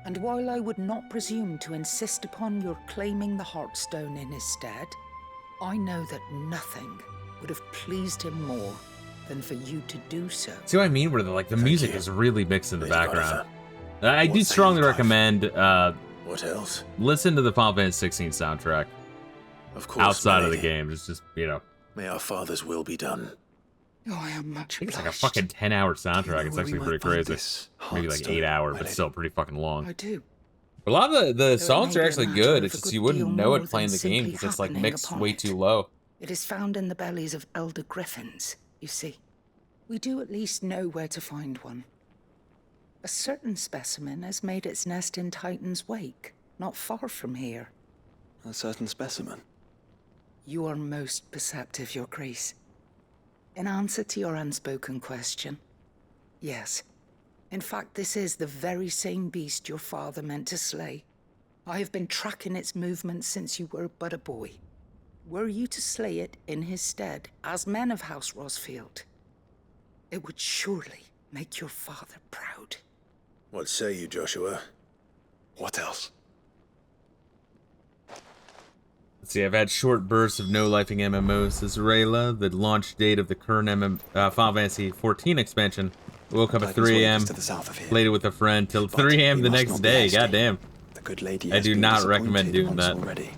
And while I would not presume to insist upon your claiming the Heartstone in his stead, I know that nothing would have pleased him more than for you to do so. See what I mean? Where the music is really mixed in the background. I do strongly recommend what else? Listen to the Final Fantasy 16 soundtrack. Of course, outside of the game. It's just, May our father's will be done. Oh, I am much it's like a fucking 10-hour soundtrack. It's actually pretty crazy. Maybe like 8 hour, but still pretty fucking long. I do. A lot of the songs are actually good. It's just you wouldn't know it playing the game because it's like mixed way too low. It is found in the bellies of elder griffins, you see. We do at least know where to find one. A certain specimen has made its nest in Titan's Wake, not far from here. A certain specimen? You are most perceptive, Your Grace. In answer to your unspoken question, yes. In fact, this is the very same beast your father meant to slay. I have been tracking its movements since you were but a boy. Were you to slay it in his stead, as men of House Rosfield, it would surely make your father proud. What say you, Joshua? What else? Let's see, I've had short bursts of no-lifing MMOs, says Rayla. The launch date of the current Final Fantasy 14 expansion. Woke up at 3 a.m., played it with a friend till 3 a.m. the next day. Goddamn. The good lady I do not recommend doing that. Already.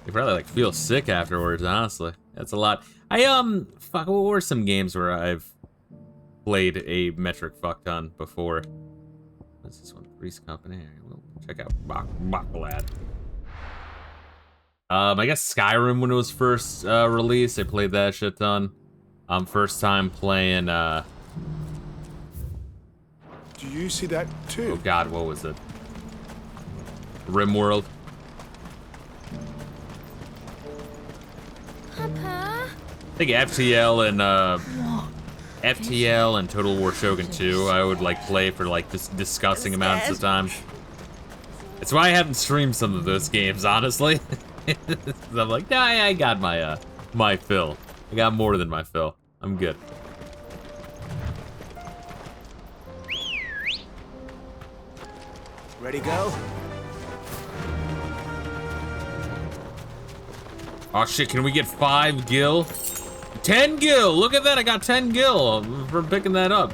You probably feel sick afterwards, honestly. That's a lot. Fuck, what were some games where I've played a metric fuck ton before? What's this one? Three's Company. We'll check out Backlad. I guess Skyrim when it was first released, I played that shit ton. First time playing Do you see that too? Oh god, what was it? RimWorld. Papa? I think FTL and Total War Shogun 2 I would play for just disgusting amounts of time. It's why I haven't streamed some of those games, honestly. I'm like, nah, I got my my fill. I got more than my fill. I'm good. Ready, go? Oh shit, can we get 5 gil? 10 gil! Look at that, I got 10 gil for picking that up.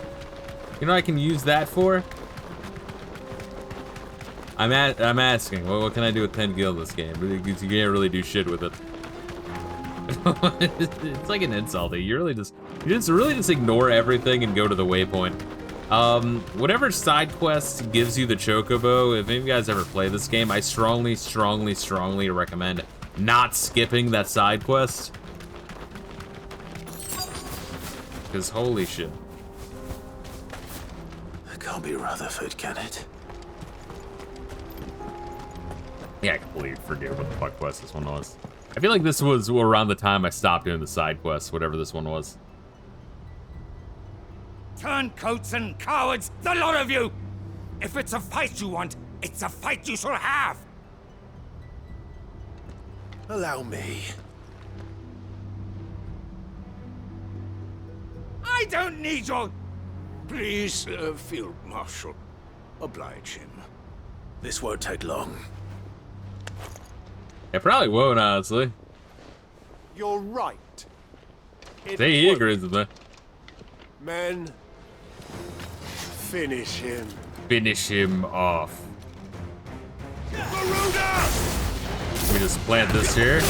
You know what I can use that for? I'm asking, what can I do with 10 gil in this game? Because you can't really do shit with it. It's like an insult. You really just ignore everything and go to the waypoint. Whatever side quest gives you the chocobo, if any of you guys ever play this game, I strongly, strongly, strongly recommend not skipping that side quest. Because holy shit. That can't be Rutherford, can it? Yeah, I completely forget what the fuck quest this one was. I feel like this was around the time I stopped doing the side quests, whatever this one was. Turncoats and cowards, the lot of you! If it's a fight you want, it's a fight you shall have! Allow me. I don't need your... Please, Field Marshal, oblige him. This won't take long. It probably won't, honestly. You're right. See, he agrees with me. Men, finish him. Finish him off. Let me just plant this here.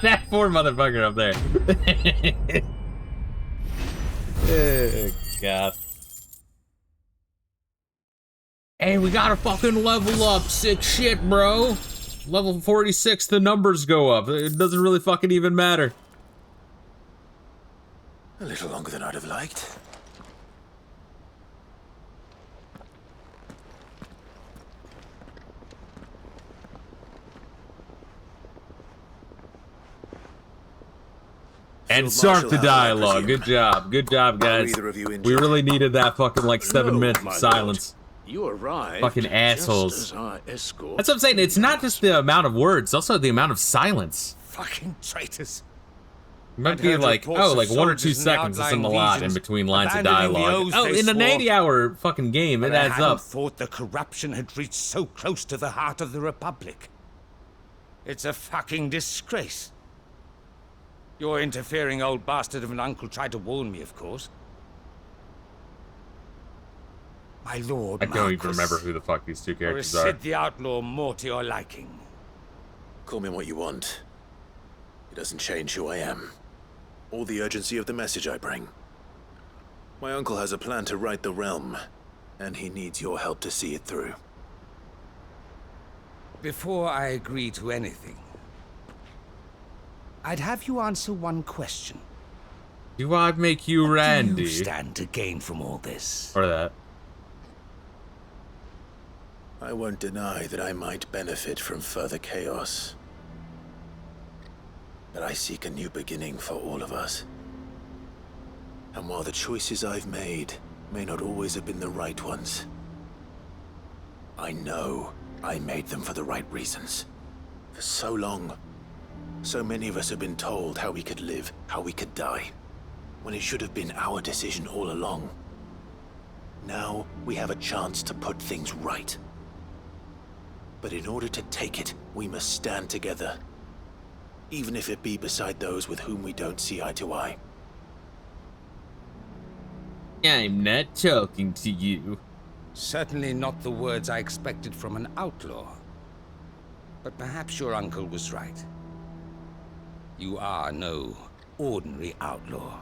that poor motherfucker up there. Oh, God. Hey, we gotta fucking level up. Sick shit, bro. Level 46, the numbers go up. It doesn't really fucking even matter. A little longer than I'd have liked. And start the dialogue. Good job. Good job, guys. We really needed that fucking, like, 7 minutes of silence. You arrived fucking assholes. just as our escort. That's what I'm saying. It's not just the amount of words, it's also the amount of silence. Fucking traitors. It might be like, oh, like 1 or 2 seconds isn't a lot in between lines of dialogue. Oh, in an 80-hour fucking game, it adds up. I thought the corruption had reached so close to the heart of the Republic. It's a fucking disgrace. Your interfering old bastard of an uncle tried to warn me, of course. My lord, I don't even remember who the fuck these two characters or is are. Sid the Outlaw more to your liking? Call me what you want. It doesn't change who I am, or the urgency of the message I bring. My uncle has a plan to right the realm, and he needs your help to see it through. Before I agree to anything, I'd have you answer one question. Do I make you Randy? What do you stand to gain from all this? Or that. I won't deny that I might benefit from further chaos. But I seek a new beginning for all of us. And while the choices I've made may not always have been the right ones, I know I made them for the right reasons. For so long, so many of us have been told how we could live, how we could die, when it should have been our decision all along. Now we have a chance to put things right. But in order to take it, we must stand together. Even if it be beside those with whom we don't see eye to eye. I'm not talking to you. Certainly not the words I expected from an outlaw. But perhaps your uncle was right. You are no ordinary outlaw.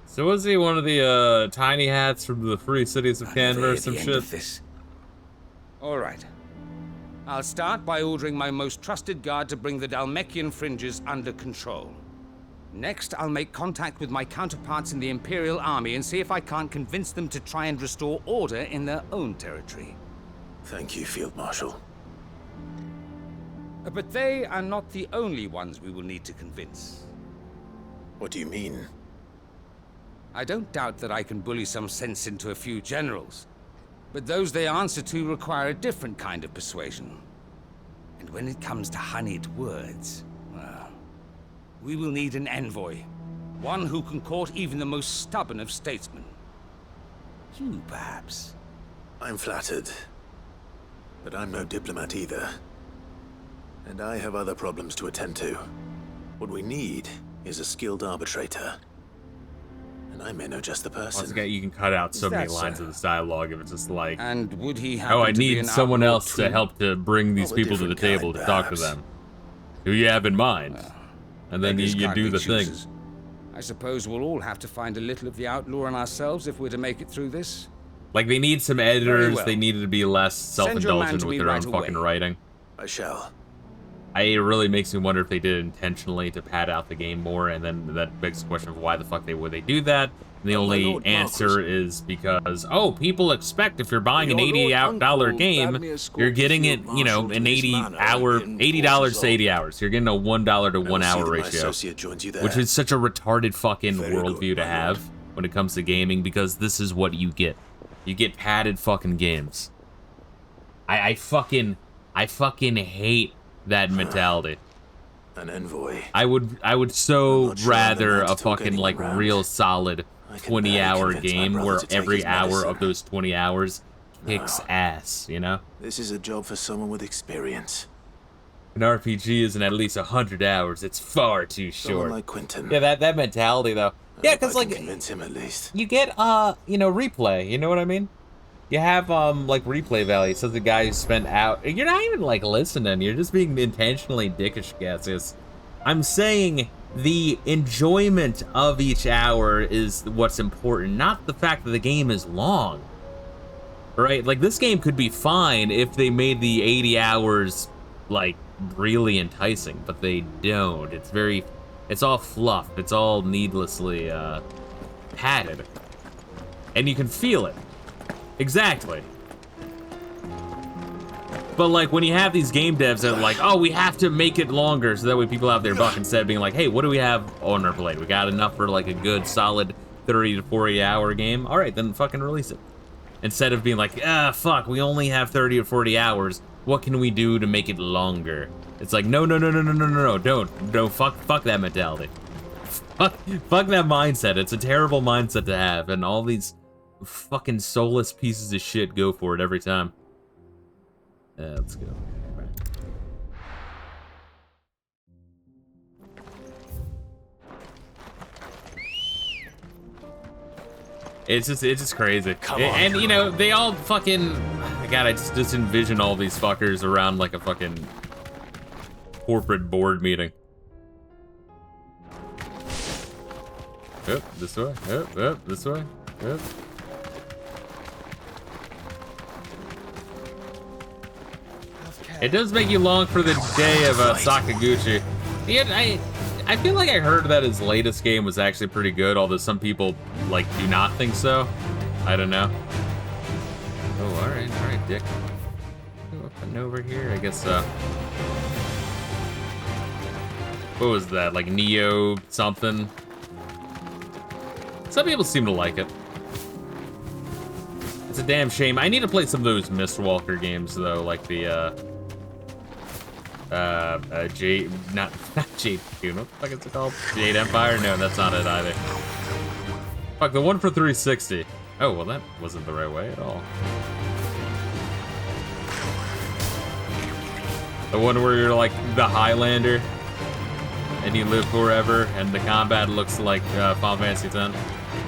So was he one of the tiny hats from the Free Cities of Canberra or some shit? All right. I'll start by ordering my most trusted guard to bring the Dalmekian fringes under control. Next, I'll make contact with my counterparts in the Imperial Army and see if I can't convince them to try and restore order in their own territory. Thank you, Field Marshal. But they are not the only ones we will need to convince. What do you mean? I don't doubt that I can bully some sense into a few generals. But those they answer to require a different kind of persuasion. And when it comes to honeyed words, well, we will need an envoy. One who can court even the most stubborn of statesmen. You, perhaps. I'm flattered. But I'm no diplomat either. And I have other problems to attend to. What we need is a skilled arbitrator. And I may know just the person. Once again, you can cut out so many lines of this dialogue if it's just like, and would he oh, I need someone else to help to bring these people to the table to talk to them. Who you have in mind? And then you do the thing. I suppose we'll all have to find a little of the outlaw in ourselves if we're to make it through this. Like, they need some editors, they needed to be less self-indulgent with their own fucking writing. I shall. It really makes me wonder if they did it intentionally to pad out the game more, and then that begs the question of why the fuck would they do that? And the only answer is because, oh, people expect if you're buying an $80 game, you're getting it, you know, an $80 to 80 hours. You're getting a $1 to 1 hour ratio, which is such a retarded fucking worldview to have when it comes to gaming, because this is what you get. You get padded fucking games. I fucking hate that mentality. An envoy. I would so rather a fucking like real solid 20-hour game where every hour of those 20 hours kicks ass, you know? This is a job for someone with experience. An RPG isn't at least 100 hours. It's far too short. Someone like Quentin. Yeah, that mentality though. Yeah, because like convince him at least. You get you know, replay. You know what I mean? You have like replay value. So the guy who spent out, you're not even like listening. You're just being intentionally dickish, guesses. I'm saying the enjoyment of each hour is what's important, not the fact that the game is long. Right? Like, this game could be fine if they made the 80 hours like really enticing, but they don't. It's all fluff. It's all needlessly padded, and you can feel it. Exactly. But like when you have these game devs that are like, oh, we have to make it longer so that way people out there buck, instead of being like, hey, what do we have on our plate? We got enough for like a good solid 30 to 40 hour game? All right, then fucking release it. Instead of being like, ah, fuck, we only have 30 or 40 hours. What can we do to make it longer? It's like, no, don't, fuck that mentality. Fuck that mindset. It's a terrible mindset to have, and all these fucking soulless pieces of shit go for it every time. Let's go. It's just crazy. And you know, they all fucking, God, I just envision all these fuckers around like a fucking corporate board meeting. Yep, this way. Yep, this way. Yep. It does make you long for the day of Sakaguchi. Yeah, I feel like I heard that his latest game was actually pretty good, although some people like do not think so. I don't know. Oh, all right, Dick. Go up and over here. I guess. What was that? Like Neo something? Some people seem to like it. It's a damn shame. I need to play some of those Mistwalker games though, like the not Jade, what the fuck is it called? Jade Empire? No, that's not it either. Fuck, the one for 360. Oh, well that wasn't the right way at all. The one where you're like the Highlander and you live forever and the combat looks like Final Fantasy X.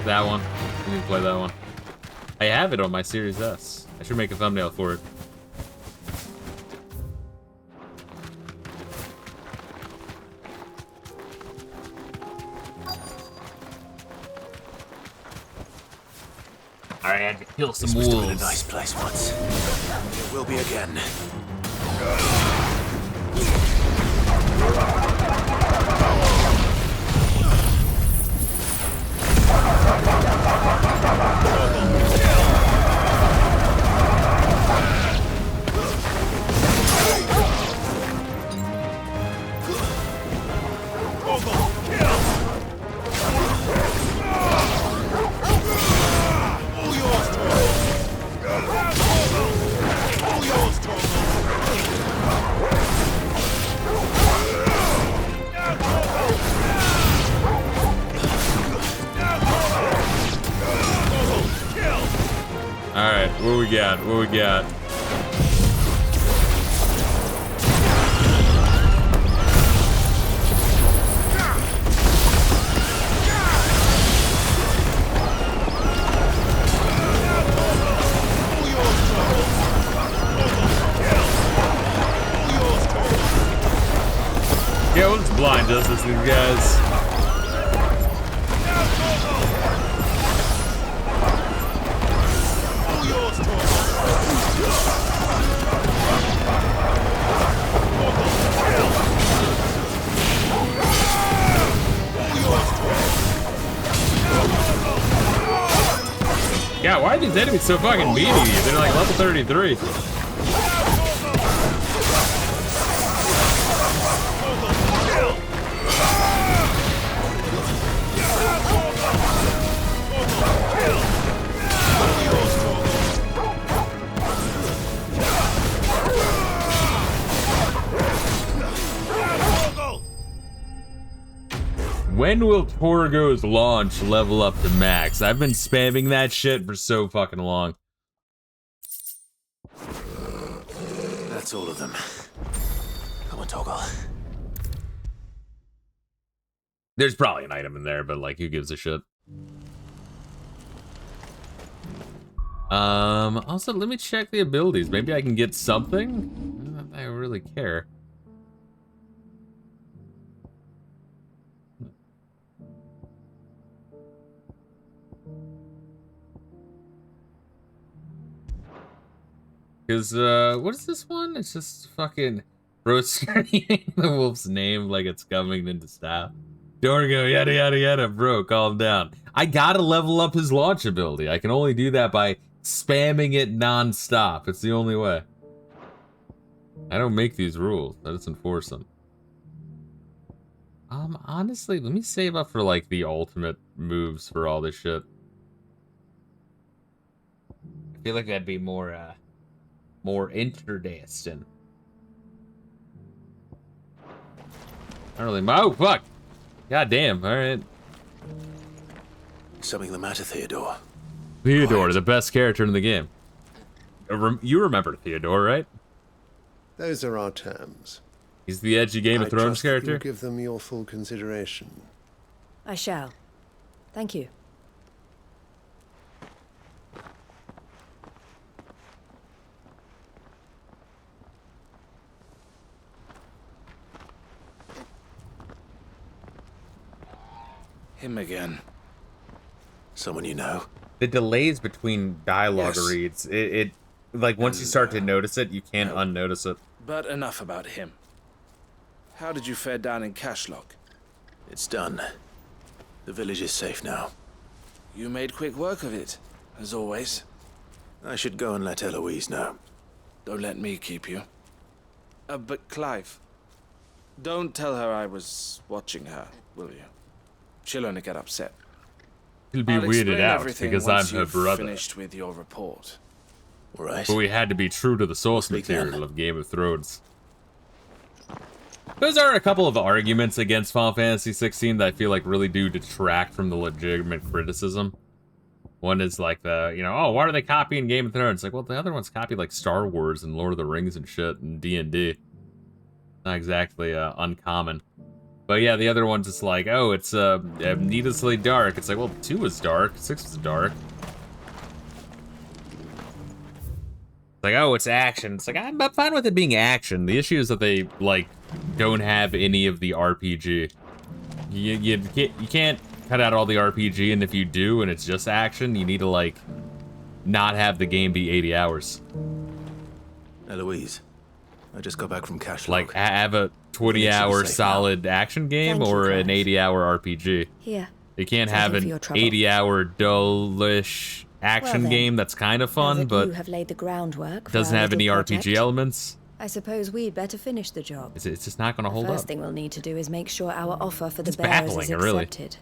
That one. You can play that one. I have it on my Series S. I should make a thumbnail for it. Alright, I had to kill some wolves. This must have been a nice place once. It will be again. Alright, what we got? What we got? Yeah, let's blind justice these guys. Yeah, why are these enemies so fucking meaty? They're like level 33. When will Torgo's launch level up to max? I've been spamming that shit for so fucking long. That's all of them. Come on, Toggle. There's probably an item in there, but like, who gives a shit? Also, let me check the abilities. Maybe I can get something? Not that I really care. Because, what is this one? It's just fucking roasting the wolf's name like it's coming into staff. Dorgo, yada yada yada, bro, calm down. I gotta level up his launch ability. I can only do that by spamming it non-stop. It's the only way. I don't make these rules. I just enforce them. Honestly, let me save up for, like, the ultimate moves for all this shit. I feel like that'd be more interesting. I don't really... Oh, fuck! God damn, alright. Something the matter, Theodore? Theodore, the best character in the game. You remember Theodore, right? Those are our terms. He's the edgy Game of Thrones character? You'll give them your full consideration. I shall. Thank you. Him again. Someone you know? The delays between dialogue Yes. reads, it like, once you start to notice it, you can't unnotice it. But enough about him. How did you fare down in Cashlock? It's done. The village is safe now. You made quick work of it, as always. I should go and let Eloise know. Don't let me keep you. But Clive, don't tell her I was watching her, will you? She'll only get upset. She'll be I'll weirded explain out everything because I'm once her you've brother. Finished with your report. Right. But we had to be true to the source Speak then. material of Game of Thrones. Those are a couple of arguments against Final Fantasy 16 that I feel like really do detract from the legitimate criticism. One is like the, you know, oh, why are they copying Game of Thrones? Like, well, the other ones copy like Star Wars and Lord of the Rings and shit and D&D. Not exactly uncommon. But yeah, the other one's just like, oh, it's needlessly dark. It's like, well, 2 was dark, 6 was dark. It's like, oh, it's action. It's like, I'm fine with it being action. The issue is that they, like, don't have any of the RPG. You can't cut out all the RPG, and if you do, and it's just action, you need to, like, not have the game be 80 hours. Eloise, I just got back from Cashlock. Like, have a 20-hour solid action game Thank you, or an Clive. 80-hour RPG. Here. You can't Something have for an your trouble. 80-hour dullish action Well then, game that's kind of fun, now that but you have laid the groundwork for doesn't our have any little RPG project, elements. I suppose we'd better finish the job. It's just not going to hold First up. thing we'll need to do is make sure our offer for the It's bearers is baffling, really. accepted.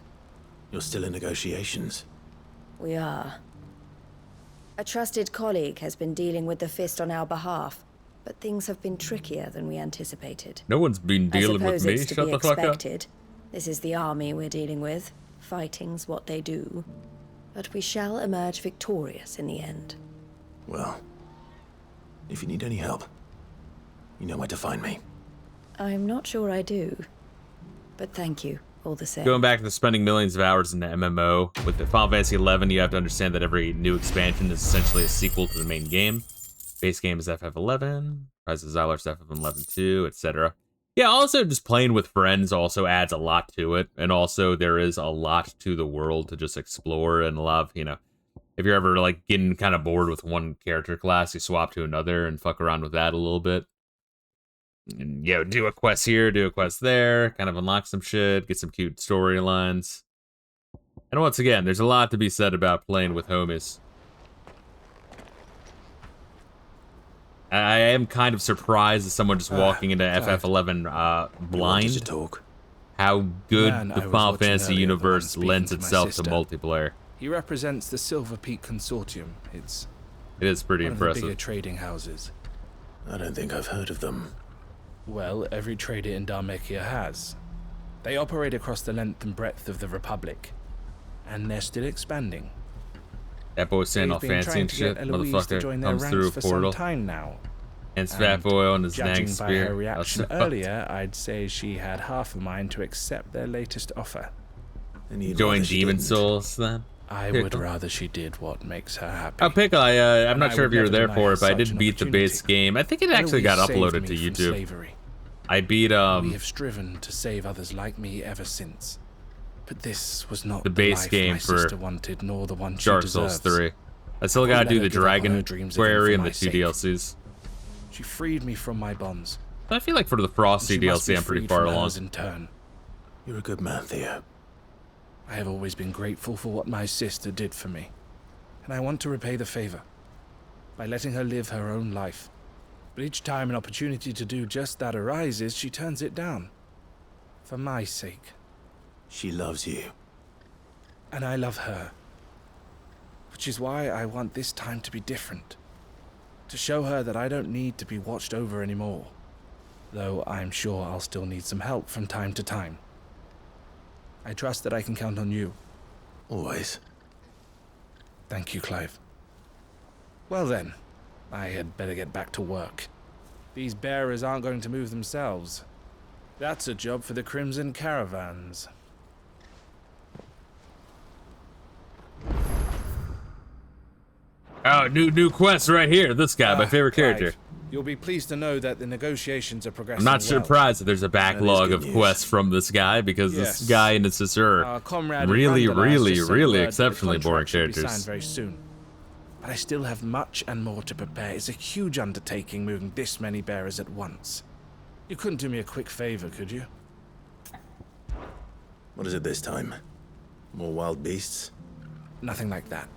You're still in negotiations. We are. A trusted colleague has been dealing with the Fist on our behalf, but things have been trickier than we anticipated. No one's been dealing I with suppose me. it's to Shut be the fuck up. expected. This is the army we're dealing with. Fighting's what they do. But we shall emerge victorious in the end. Well, if you need any help, you know where to find me. I'm not sure I do. But thank you, all the same. Going back to spending millions of hours in the MMO, with the Final Fantasy 11, you have to understand that every new expansion is essentially a sequel to the main game. Base game is FF11, Rise of Xylar is FF11-2, etc. Yeah, also just playing with friends also adds a lot to it, and also there is a lot to the world to just explore and love, you know. If you're ever, like, getting kind of bored with one character class, you swap to another and fuck around with that a little bit. And, you know, do a quest here, do a quest there, kind of unlock some shit, get some cute storylines. And once again, there's a lot to be said about playing with homies. I am kind of surprised as someone just walking into FF11 blind. To talk. How good Man, the I was Final watching Fantasy earlier, the one universe speaking lends to my itself to sister. multiplayer. He represents the Silver Peak Consortium. It is pretty one of the impressive. bigger trading houses. I don't think I've heard of them. Well, every trader in Dharmekia has. They operate across the length and breadth of the Republic, and they're still expanding. That boy saying all They've been fancy trying and to shit, get Eloise to join motherfucker their comes ranks through a for portal. some time now. And Fat Boy on his dang Judging by her spear. reaction That's fucked. earlier, I'd say she had half a mind to accept their latest offer. Join Demon Souls then? I would rather she did what makes her happy. Oh, Pickle, I'm And not I sure would if you were never there deny for her it, but I such did an beat the base game. I think it actually got Eloise uploaded saved to me from YouTube. slavery. I beat We have striven to save others like me ever since. But this was not the base life game my for sister wanted, nor the one she Dark Souls deserves. 3. I still I gotta won't do let the her give up on Dragon her dreams again Quarry for and the my 2 sake. DLCs. She freed me from my bonds. But I feel like for the Frosty and she must DLC, be I'm pretty freed far from along. hers in turn. You're a good man, Theo. I have always been grateful for what my sister did for me, and I want to repay the favor by letting her live her own life. But each time an opportunity to do just that arises, she turns it down. For my sake. She loves you. And I love her. Which is why I want this time to be different. To show her that I don't need to be watched over anymore. Though I'm sure I'll still need some help from time to time. I trust that I can count on you. Always. Thank you, Clive. Well then, I had better get back to work. These bearers aren't going to move themselves. That's a job for the Crimson Caravans. Oh, new quest right here. This guy, my favorite Clive, character. You'll be pleased to know that the negotiations are progressing I'm not well. surprised that there's a backlog of quests from this guy, because this guy and his sister are really, really exceptionally boring characters. Signed very soon. But I still have much and more to prepare. It's a huge undertaking moving this many bearers at once. You couldn't do me a quick favor, could you? What is it this time? More wild beasts? Nothing like that.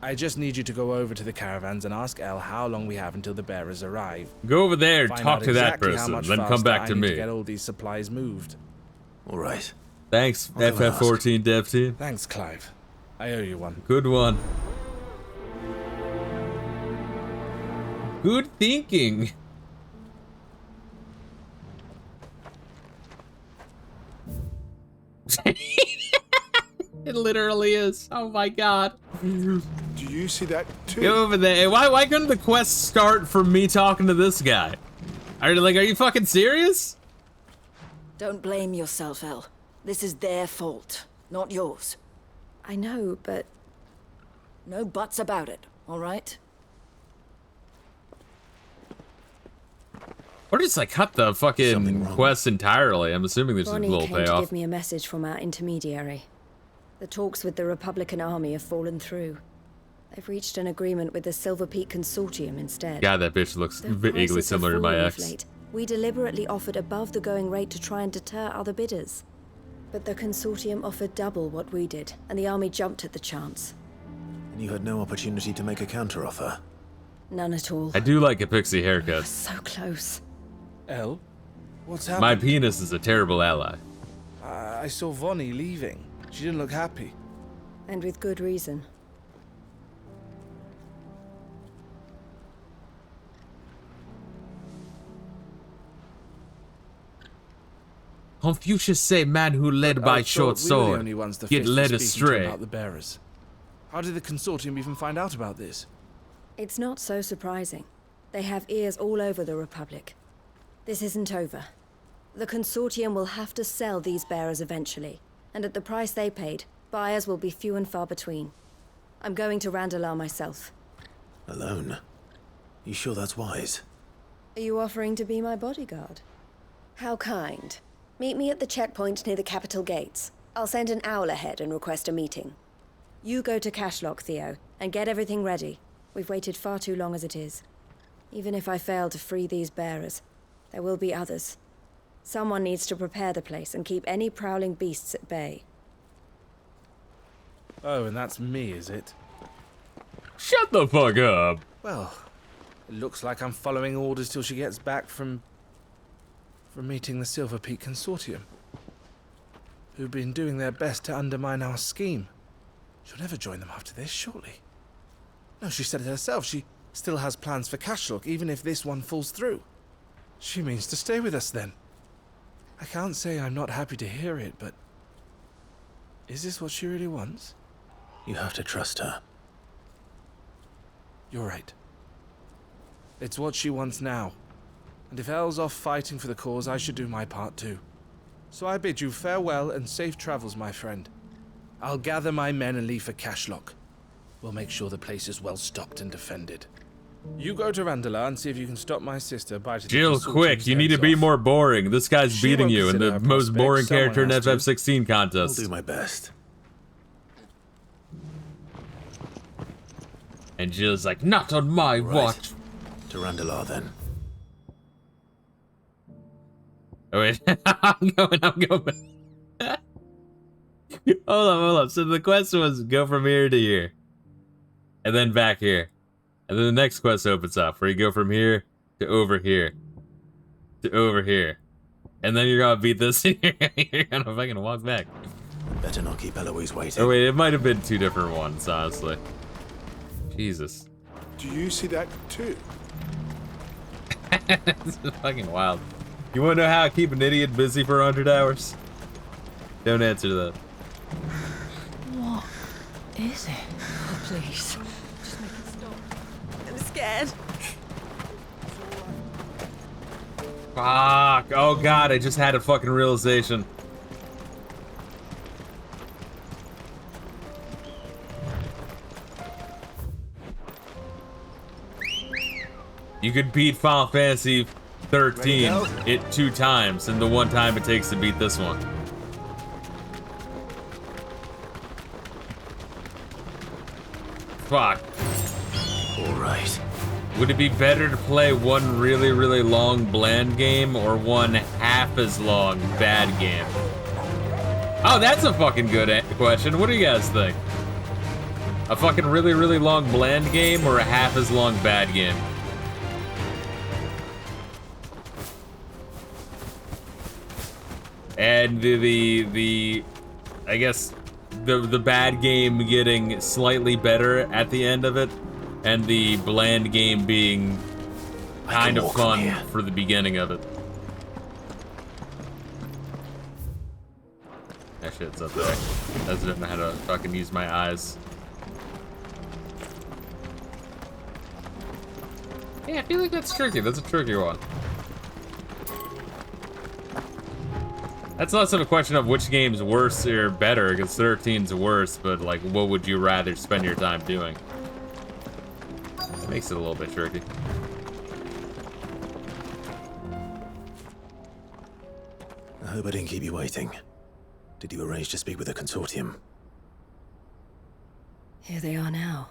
I just need you to go over to the caravans and ask Elle how long we have until the bearers arrive. Go over there, Find talk out to that exactly how person, much then come faster back I to need me. To get all these supplies moved. All right. Thanks, I'll go FF14 dev team. Thanks, Clive. I owe you one. Good one. Good thinking. It literally is. Oh my god. Do you see that too? Go over there. Why couldn't the quest start from me talking to this guy? Are you fucking serious? Don't blame yourself, Elle. This is their fault, not yours. I know, but... No buts about it, all right? Or just like cut the fucking quest entirely. I'm assuming there's Bonnie a little came to payoff. give me a message from our intermediary. The talks with the Republican Army have fallen through. They've reached an agreement with the Silver Peak Consortium instead. God, that bitch looks vaguely similar to my ex. Late. We deliberately offered above the going rate to try and deter other bidders. But the Consortium offered double what we did, and the Army jumped at the chance. And you had no opportunity to make a counteroffer? None at all. I do like a pixie haircut. So close. Elle? What's happened? My penis is a terrible ally. I saw Vonnie leaving. She didn't look happy. And with good reason. Confucius say man who led by short sword get led astray. About the bearers. How did the Consortium even find out about this? It's not so surprising. They have ears all over the Republic. This isn't over. The Consortium will have to sell these bearers eventually, and at the price they paid, buyers will be few and far between. I'm going to Randalar myself. Alone? You sure that's wise? Are you offering to be my bodyguard? How kind. Meet me at the checkpoint near the capital gates. I'll send an owl ahead and request a meeting. You go to Cashlock, Theo, and get everything ready. We've waited far too long as it is. Even if I fail to free these bearers, there will be others. Someone needs to prepare the place and keep any prowling beasts at bay. Oh, and that's me, is it? Shut the fuck up. Well, it looks like I'm following orders till she gets back from meeting the Silver Peak Consortium, who've been doing their best to undermine our scheme. She'll never join them after this, surely. No, she said it herself. She still has plans for Cashlock, even if this one falls through. She means to stay with us, then. I can't say I'm not happy to hear it, but... is this what she really wants? You have to trust her. You're right. It's what she wants now. And if Elle's off fighting for the cause, I should do my part too. So I bid you farewell and safe travels, my friend. I'll gather my men and leave for Cashlock. We'll make sure the place is well stocked and defended. You go to Randalar and see if you can stop my sister biting Jill, quick, you need to be more boring. This guy's beating you in the most boring character in FF16 contest. I'll do my best. And Jill's like, not on my watch. To Randalar, then. Oh, wait. I'm going. Hold up. So the quest was go from here to here. And then back here. And then the next quest opens up, where you go from here to over here. To over here. And then you're gonna beat this here. You're gonna fucking walk back. Better not keep Eloise waiting. Oh wait, it might have been 2 different ones, honestly. Jesus. Do you see that too? This is fucking wild. You wanna know how I keep an idiot busy for 100 hours? Don't answer that. What is it? Oh, please. Just make it stop. I'm scared. Fuck. Oh god, I just had a fucking realization. You could beat Final Fantasy 13 it 2 times in the 1 time it takes to beat this one. Fuck. Alright. Would it be better to play one really, really long bland game or one half as long bad game? Oh, that's a fucking good question. What do you guys think? A fucking really, really long bland game or a half as long bad game? And I guess the bad game getting slightly better at the end of it, and the bland game being kind of fun for the beginning of it. That shit's up there. I just didn't know how to fucking use my eyes. Yeah, I feel like that's tricky. That's a tricky one. That's less of a question of which game's worse or better, because 13's worse, but like, what would you rather spend your time doing? It makes it a little bit tricky. I hope I didn't keep you waiting. Did you arrange to speak with the consortium? Here they are now.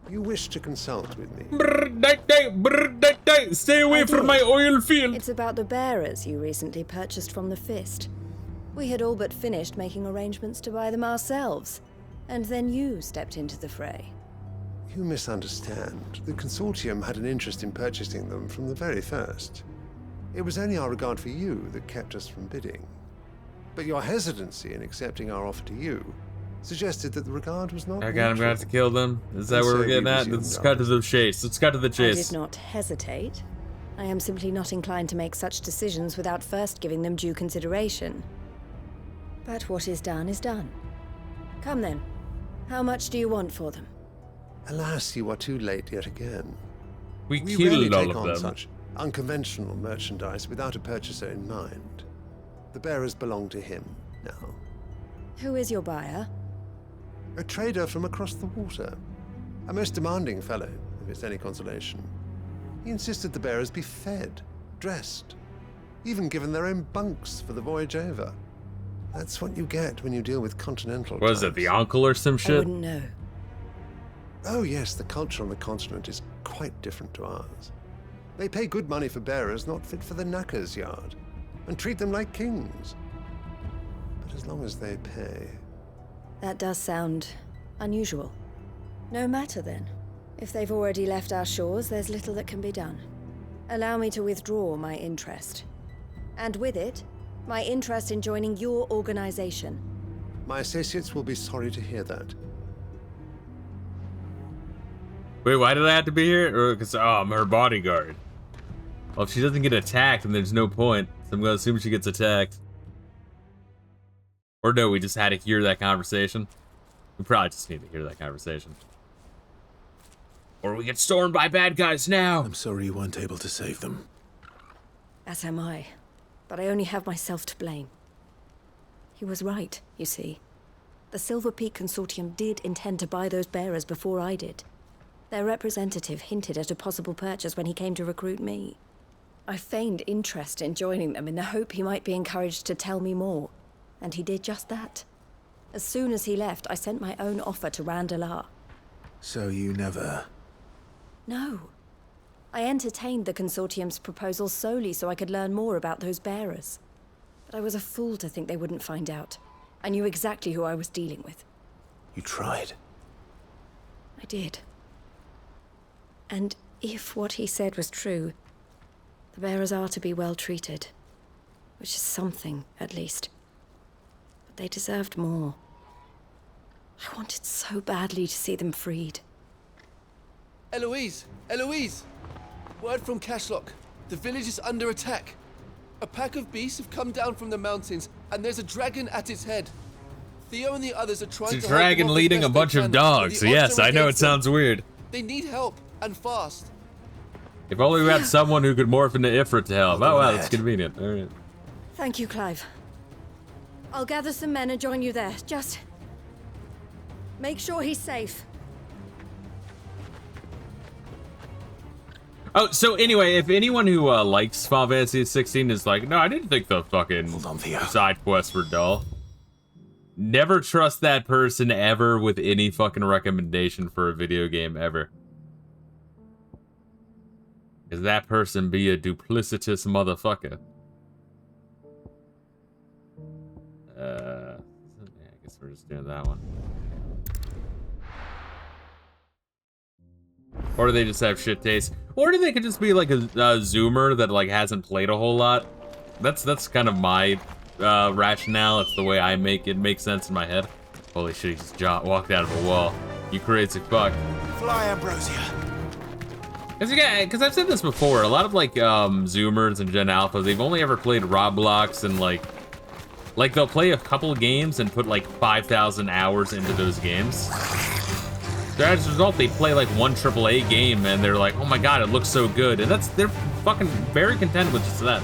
You wish to consult with me? Stay away from my oil field! It's about the bearers you recently purchased from the Fist. We had all but finished making arrangements to buy them ourselves, and then you stepped into the fray. You misunderstand. The consortium had an interest in purchasing them from the very first. It was only our regard for you that kept us from bidding. But your hesitancy in accepting our offer to you suggested that the regard was not I got him, gonna have to kill them. Is that where we're getting at? Let's cut to the chase. Let's cut to the chase. I did not hesitate. I am simply not inclined to make such decisions without first giving them due consideration. But what is done is done. Come then. How much do you want for them? Alas, you are too late yet again. We rarely killed all take of on them. such unconventional merchandise without a purchaser in mind. The bearers belong to him now. Who is your buyer? A trader from across the water. A most demanding fellow, if it's any consolation. He insisted the bearers be fed, dressed, even given their own bunks for the voyage over. That's what you get when you deal with continental What is it, the uncle or some I shit? wouldn't know. Oh yes, the culture on the continent is quite different to ours. They pay good money for bearers not fit for the knacker's yard, and treat them like kings. But as long as they pay... That does sound unusual. No matter then. If they've already left our shores, there's little that can be done. Allow me to withdraw my interest. And with it, my interest in joining your organization. My associates will be sorry to hear that. Wait, why did I have to be here? Because, oh, I'm her bodyguard. Well, if she doesn't get attacked, then there's no point. So I'm going to assume she gets attacked. Or no, we just had to hear that conversation. We probably just need to hear that conversation. Or we get stormed by bad guys now. I'm sorry you weren't able to save them. As am I. But I only have myself to blame. He was right, you see. The Silver Peak Consortium did intend to buy those bearers before I did. Their representative hinted at a possible purchase when he came to recruit me. I feigned interest in joining them in the hope he might be encouraged to tell me more. And he did just that. As soon as he left, I sent my own offer to Randalar. So you never... No. I entertained the Consortium's proposal solely so I could learn more about those bearers. But I was a fool to think they wouldn't find out. I knew exactly who I was dealing with. You tried. I did. And if what he said was true, the bearers are to be well treated. Which is something, at least. But they deserved more. I wanted so badly to see them freed. Eloise! Eloise! Word from Cashlock. The village is under attack. A pack of beasts have come down from the mountains, and there's a dragon at its head. Theo and the others are trying It's to a dragon leading a bunch of dogs. Yes, I know it sounds weird. They need help, and fast. If only we had someone who could morph into Ifrit to help. Oh wow, that's convenient. All right. Thank you, Clive. I'll gather some men and join you there. Just make sure he's safe. Oh, so anyway, if anyone who likes Final Fantasy 16 is like, no, I didn't think the fucking side quests were dull. Never trust that person ever with any fucking recommendation for a video game ever. Because that person be a duplicitous motherfucker. I guess we're just doing that one. Or do they just have shit taste? Or do they could just be like a zoomer that like hasn't played a whole lot? That's kind of my rationale. It's the way I make it make sense in my head. Holy shit, he just walked out of a wall. You crazy fuck. Fly, Ambrosia. Because I've said this before, a lot of like zoomers and Gen Alphas, they've only ever played Roblox and like they'll play a couple of games and put like 5,000 hours into those games. So as a result, they play like one AAA game and they're like, oh my god, it looks so good. And they're fucking very content with just that.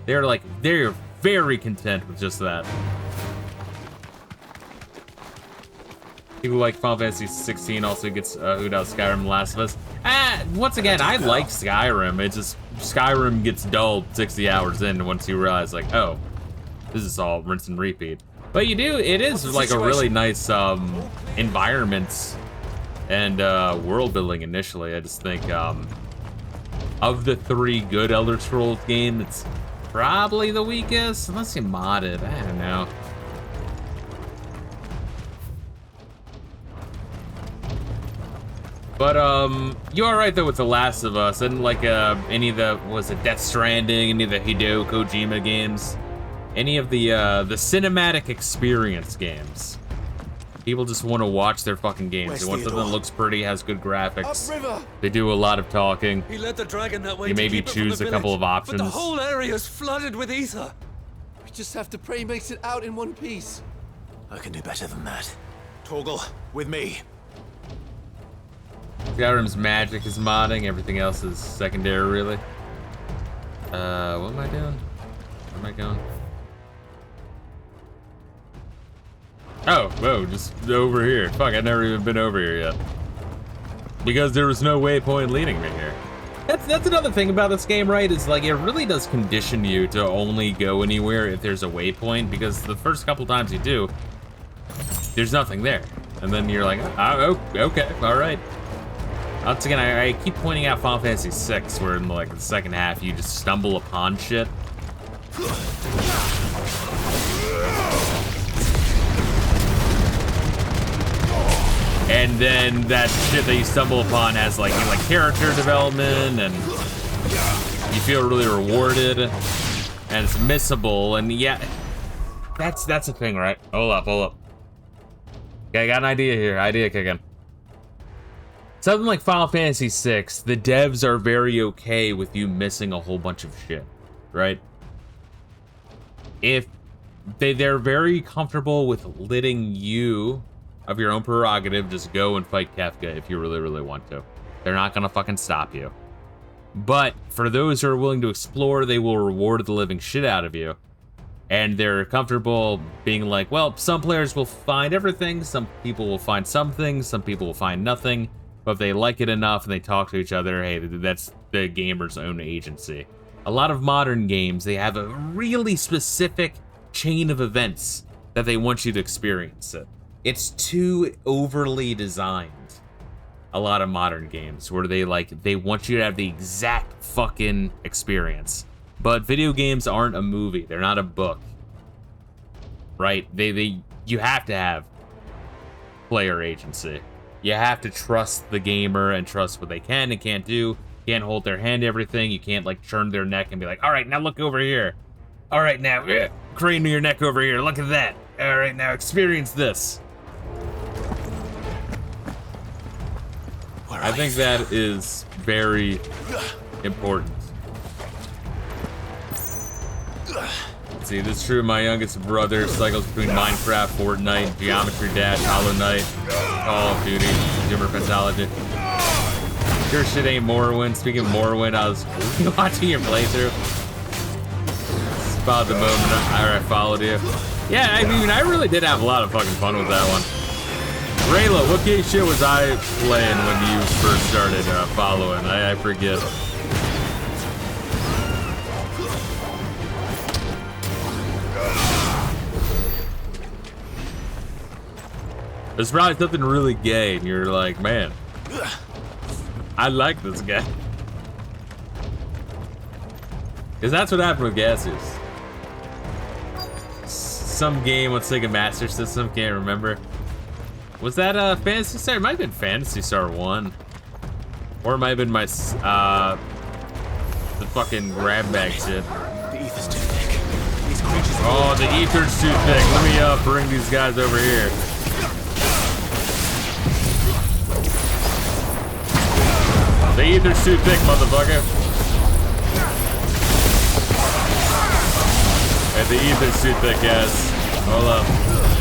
They're very content with just that. People like Final Fantasy 16 also gets who'd out Skyrim and Last of Us. Once again, I like Skyrim. It's just Skyrim gets dull 60 hours in once you realize like, oh, this is all rinse and repeat. But it is like a really nice environments and world building initially. I just think of the 3 good Elder Scrolls games, it's probably the weakest, unless you mod it. I don't know. But you are right though with The Last of Us. I didn't like any of the Death Stranding, any of the Hideo Kojima games, any of the cinematic experience games. People just want to watch their fucking games. They want something that looks pretty, has good graphics. Upriver. They do a lot of talking. He led the dragon that way. You maybe choose a couple of options. But the whole area is flooded with ether. We just have to pray he makes it out in one piece. I can do better than that. Torgal, with me. Skyrim's magic is modding, everything else is secondary, really. What am I doing? Where am I going? Oh, whoa, just over here. Fuck, I've never even been over here yet. Because there was no waypoint leading me here. That's another thing about this game, right? Is like, it really does condition you to only go anywhere if there's a waypoint, because the first couple times you do, there's nothing there. And then you're like, oh, okay, all right. Once again, I keep pointing out Final Fantasy VI, where in like the second half you just stumble upon shit. And then that shit that you stumble upon has like character development, and you feel really rewarded, and it's missable. And yeah, that's a thing, right? Hold up. Okay, I got an idea here. Idea kicking. Something like Final Fantasy VI, the devs are very okay with you missing a whole bunch of shit, right? If they're very comfortable with letting you, of your own prerogative, just go and fight Kefka if you really, really want to. They're not gonna fucking stop you. But for those who are willing to explore, they will reward the living shit out of you. And they're comfortable being like, well, some players will find everything, some people will find some things, some people will find nothing. But if they like it enough and they talk to each other, hey, that's the gamer's own agency. A lot of modern games, they have a really specific chain of events that they want you to experience it. It's too overly designed. A lot of modern games where they want you to have the exact fucking experience. But video games aren't a movie. They're not a book. Right? You have to have player agency. You have to trust the gamer and trust what they can and can't do. You can't hold their hand to everything. You can't like turn their neck and be like, all right, now look over here. All right, now crane your neck over here. Look at that. All right, now experience this. I think that is very important. See, this is true. My youngest brother cycles between Minecraft, Fortnite, Geometry Dash, Hollow Knight, Call of Duty, Zoomer Pentology. Sure shit ain't Morrowind. Speaking of Morrowind, I was watching your playthrough. It's about the moment I followed you. Yeah, I mean, I really did have a lot of fucking fun with that one. Rayla, what gay shit was I playing when you first started following? I forget. There's probably something really gay, and you're like, man, I like this guy. Because that's what happened with Gaseous. Some game on Sega Master System, can't remember. Was that Phantasy Star? It might have been Phantasy Star 1. Or it might have been my, the fucking grab bag shit. The ether's too thick. These creatures. Oh, the ether's too thick. Let me bring these guys over here. The ether's too thick, motherfucker. Hey, the ether's too thick, guys. Hold up.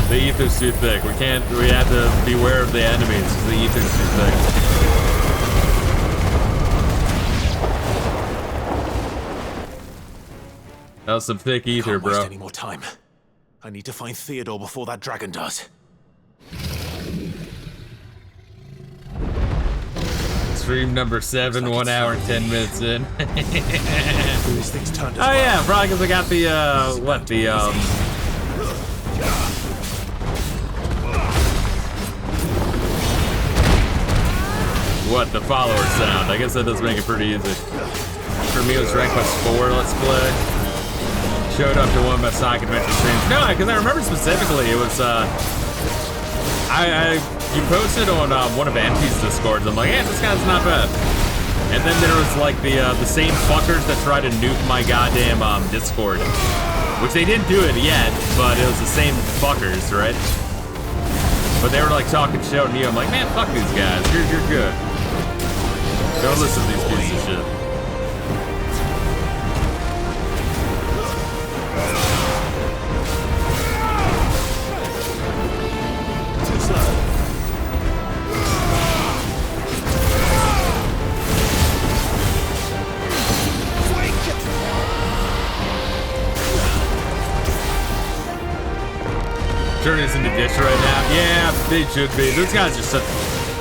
The ether's too thick. We have to beware of the enemies because the ether's too thick. That was some thick ether, bro. Can't waste any more time. I need to find Theodore before that dragon does. Stream number 7, 1 hour and 10 minutes in. These things turned Oh yeah, probably because I got the the follower sound. I guess that does make it pretty easy. For me, it was Rank Quest 4 Let's Play. Showed up to one of my Sonic Adventure streams. No, because I remember specifically it was you posted on one of Anti's Discords. I'm like, yeah, this guy's not bad. And then there was like the same fuckers that tried to nuke my goddamn Discord, which they didn't do it yet, but it was the same fuckers, right? But they were like talking shit on you. I'm like, man, fuck these guys. You're good. Don't listen to these pieces of shit. Turn this into dish right now. Yeah, they should be. Those guys are such.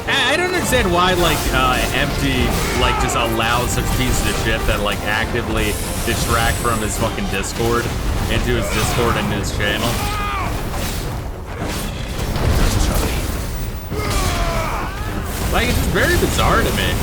I don't understand why like Empty like just allows such pieces of shit that like actively distract from his fucking Discord into his Discord and his channel. Like it's just very bizarre to me.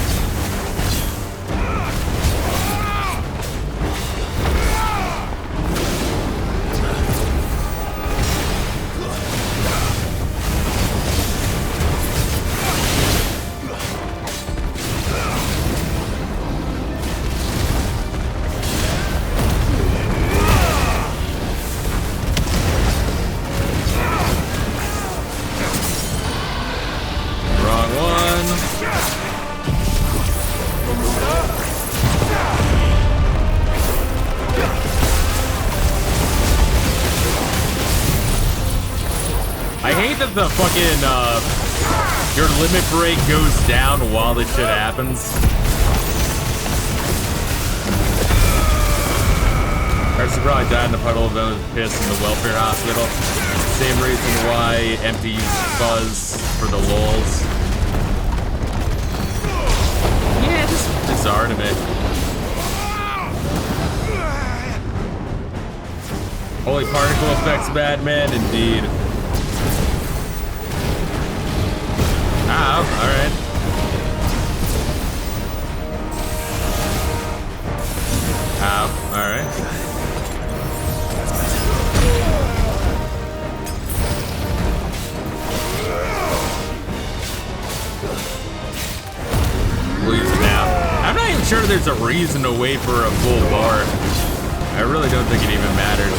The fucking your limit break goes down while this shit happens. Carson probably died in a puddle of piss in the welfare hospital. Same reason why Empty used Fuzz for the lulz. Yeah, just bizarre to me. Holy particle effects, Batman, indeed. Ow, alright. Ow, alright. there's a reason to wait for a full bar. I really don't think it even matters.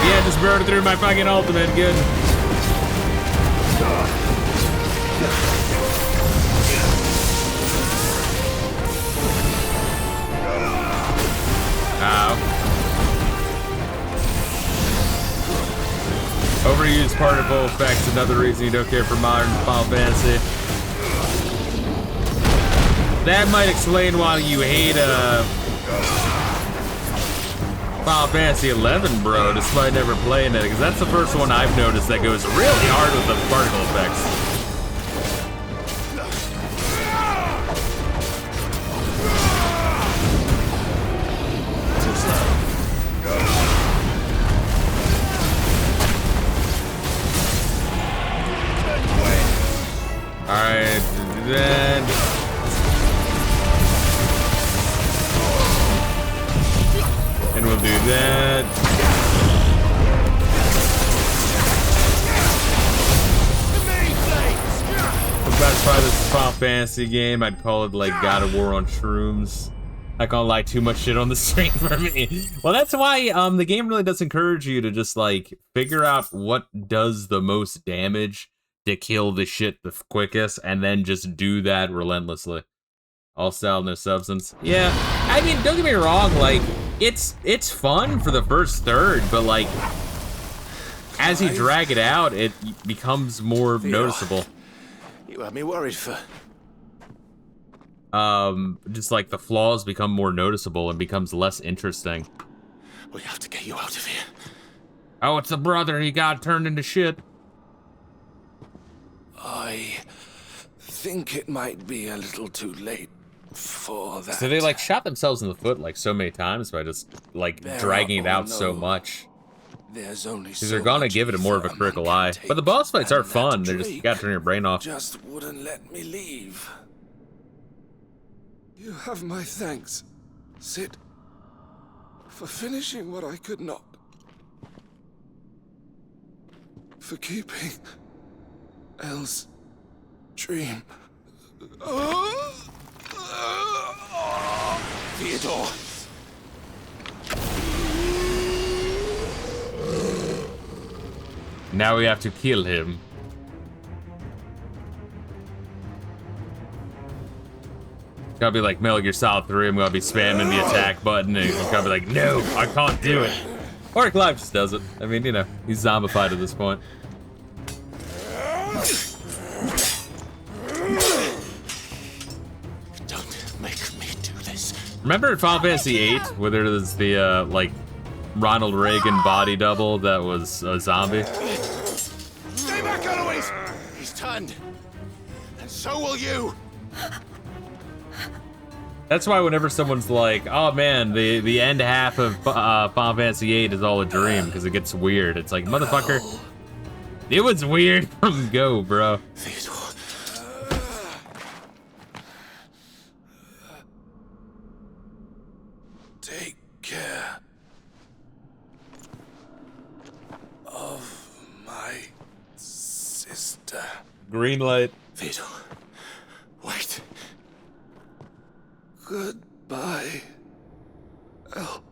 Yeah, just burned through my fucking ultimate. Good. Ow. Overused particle effects, another reason you don't care for modern Final Fantasy. That might explain why you hate Final Fantasy 11, bro, despite never playing it, because that's the first one I've noticed that goes really hard with the particle effects. Alright, then. And we'll do that. If that's probably this Final Fantasy game, I'd call it like God of War on shrooms. Not gonna lie, too much shit on the stream for me. Well, that's why the game really does encourage you to just like figure out what does the most damage to kill the shit the quickest, and then just do that relentlessly. All style, no substance. Yeah, I mean, don't get me wrong, like, it's fun for the first third, but like, as you drag it out, it becomes more noticeable. You had me worried for... Just like the flaws become more noticeable and becomes less interesting. We have to get you out of here. Oh, it's the brother, he got turned into shit. I think it might be a little too late for that. So they like shot themselves in the foot like so many times by just like dragging it out so much. There's only Because they're gonna give it more of a critical eye. But the boss fights are fun. They're just, you gotta turn your brain off. Just wouldn't let me leave. You have my thanks, Sid, for finishing what I could not. For keeping Elle's dream. Theodore! Now we have to kill him. Gotta be like Metal Gear Solid 3, I'm gonna be spamming the attack button and he's gonna be like, no, I can't do it. Or Clive just does it. I mean, you know, he's zombified at this point. Don't make me do this. Remember in Final Fantasy VIII, where there was the, like, Ronald Reagan body double that was a zombie? Stay back, Eloise! He's turned. And so will you! That's why whenever someone's like, oh man, the end half of Final Fantasy VIII is all a dream, because it gets weird. It's like, motherfucker, it was weird from go, bro. Take care of my sister. Green light. Vito, wait. Goodbye, Elle.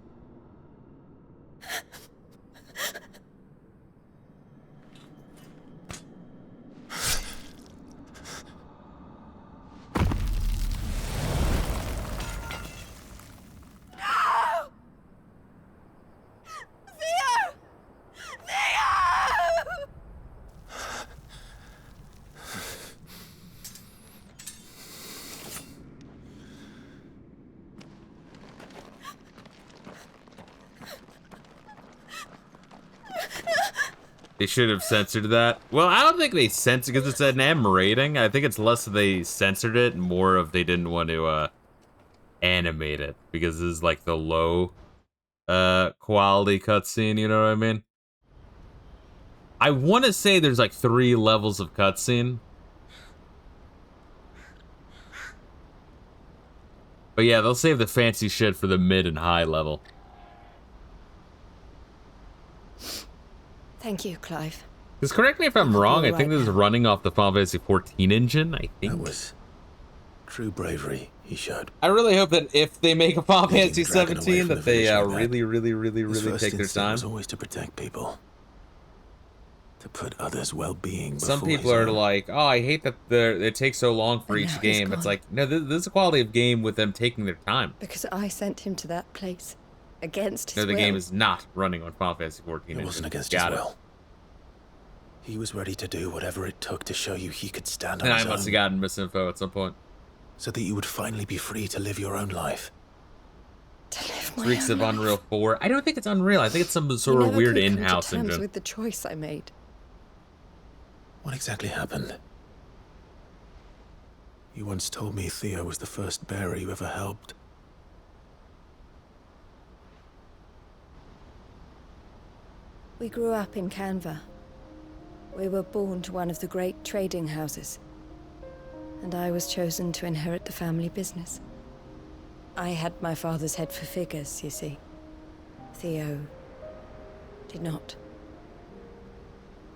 They should have censored that. Well, I don't think they censored because it's an M rating. I think it's less that they censored it and more of they didn't want to animate it because this is like the low quality cutscene, you know what I mean? I want to say there's like 3 levels of cutscene, But yeah, they'll save the fancy shit for the mid and high level. Thank you, Clive. Just correct me if I'm wrong. I think this is running off the Final Fantasy 14 engine. I think that was true bravery he showed. I really hope that if they make a Final Leading Fantasy the dragon away 17, from the that they village like that. really take their His first instinct time. was always to protect people, to put others' well-being before Some people his are own. like, oh, I hate that it takes so long for And each now he's game. It's gone. like, no, this is a quality of game with them taking their time. Because I sent him to that place. Against his No, the will. game is not running on Final Fantasy 14. It wasn't against Got his it. will. He was ready to do whatever it took to show you he could stand on And I his must own, have gotten misinfo at some point. so that you would finally be free to live your own life. Freaks of Unreal 4. I don't think it's Unreal. I think it's some sort You of never weird could come to in-house terms engine. with the choice I made. What exactly happened? You once told me Theo was the first bearer you ever helped. We grew up in Canva. We were born to one of the great trading houses. And I was chosen to inherit the family business. I had my father's head for figures, you see. Theo did not.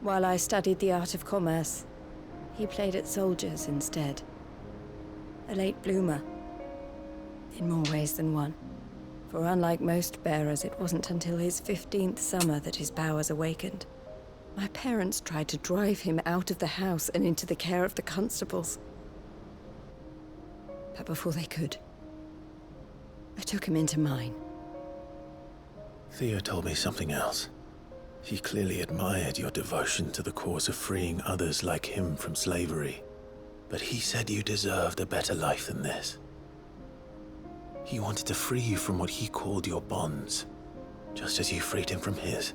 While I studied the art of commerce, he played at soldiers instead. A late bloomer, in more ways than one. For unlike most bearers, it wasn't until his 15th summer that his powers awakened. My parents tried to drive him out of the house and into the care of the constables. But before they could, I took him into mine. Theo told me something else. He clearly admired your devotion to the cause of freeing others like him from slavery. But he said you deserved a better life than this. He wanted to free you from what he called your bonds, just as you freed him from his.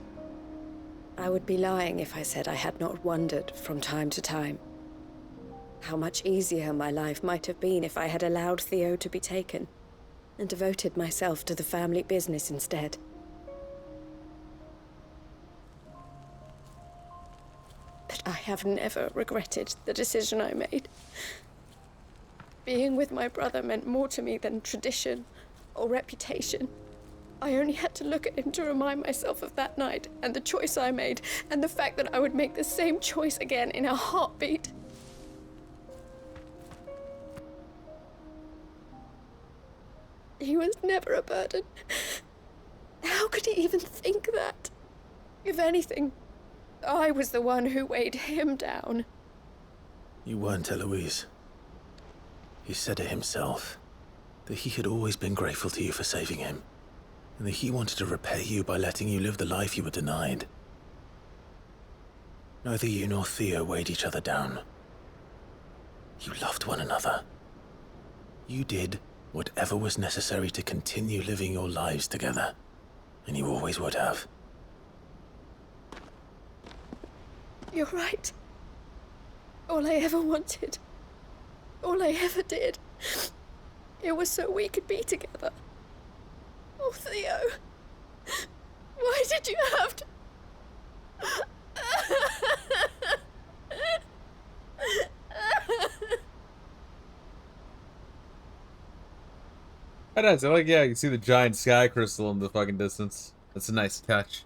I would be lying if I said I had not wondered from time to time how much easier my life might have been if I had allowed Theo to be taken and devoted myself to the family business instead. But I have never regretted the decision I made. Being with my brother meant more to me than tradition or reputation. I only had to look at him to remind myself of that night and the choice I made and the fact that I would make the same choice again in a heartbeat. He was never a burden. How could he even think that? If anything, I was the one who weighed him down. You weren't, Eloise. He said it himself, that he had always been grateful to you for saving him, and that he wanted to repay you by letting you live the life you were denied. Neither you nor Theo weighed each other down. You loved one another. You did whatever was necessary to continue living your lives together, and you always would have. You're right. All I ever wanted, all I ever did, it was so we could be together. Oh, Theo, why did you have to... I don't know, like, yeah, you can see the giant sky crystal in the fucking distance. That's a nice touch.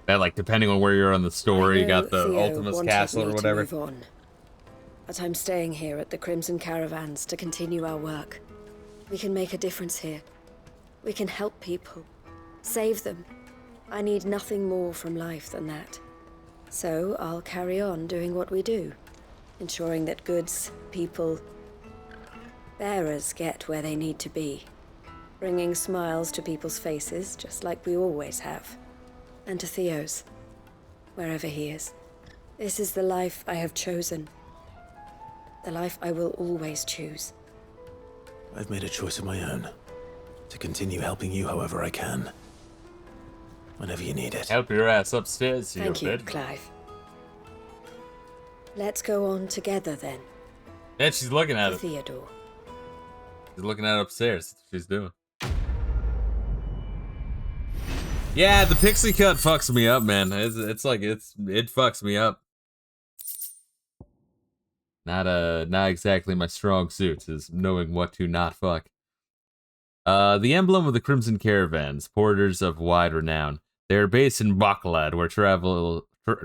That, like, depending on where you're on the story, you got the Theo Ultimus wanted Castle or me to whatever. move on. But I'm staying here at the Crimson Caravans to continue our work. We can make a difference here. We can help people. Save them. I need nothing more from life than that. So I'll carry on doing what we do. Ensuring that goods, people, bearers get where they need to be. Bringing smiles to people's faces, just like we always have. And to Theo's, wherever he is. This is the life I have chosen. The life I will always choose. I've made a choice of my own, to continue helping you however I can. Whenever you need it. Help your ass upstairs to Thank your you, bed. Clive. Let's go on together then. And she's looking at To it. Theodore. She's looking at it upstairs. That's what she's doing. Yeah, the pixie cut fucks me up, man. It fucks me up. Not exactly my strong suit, is knowing what to not fuck. The emblem of the Crimson Caravans, porters of wide renown. They are based in Baklad, where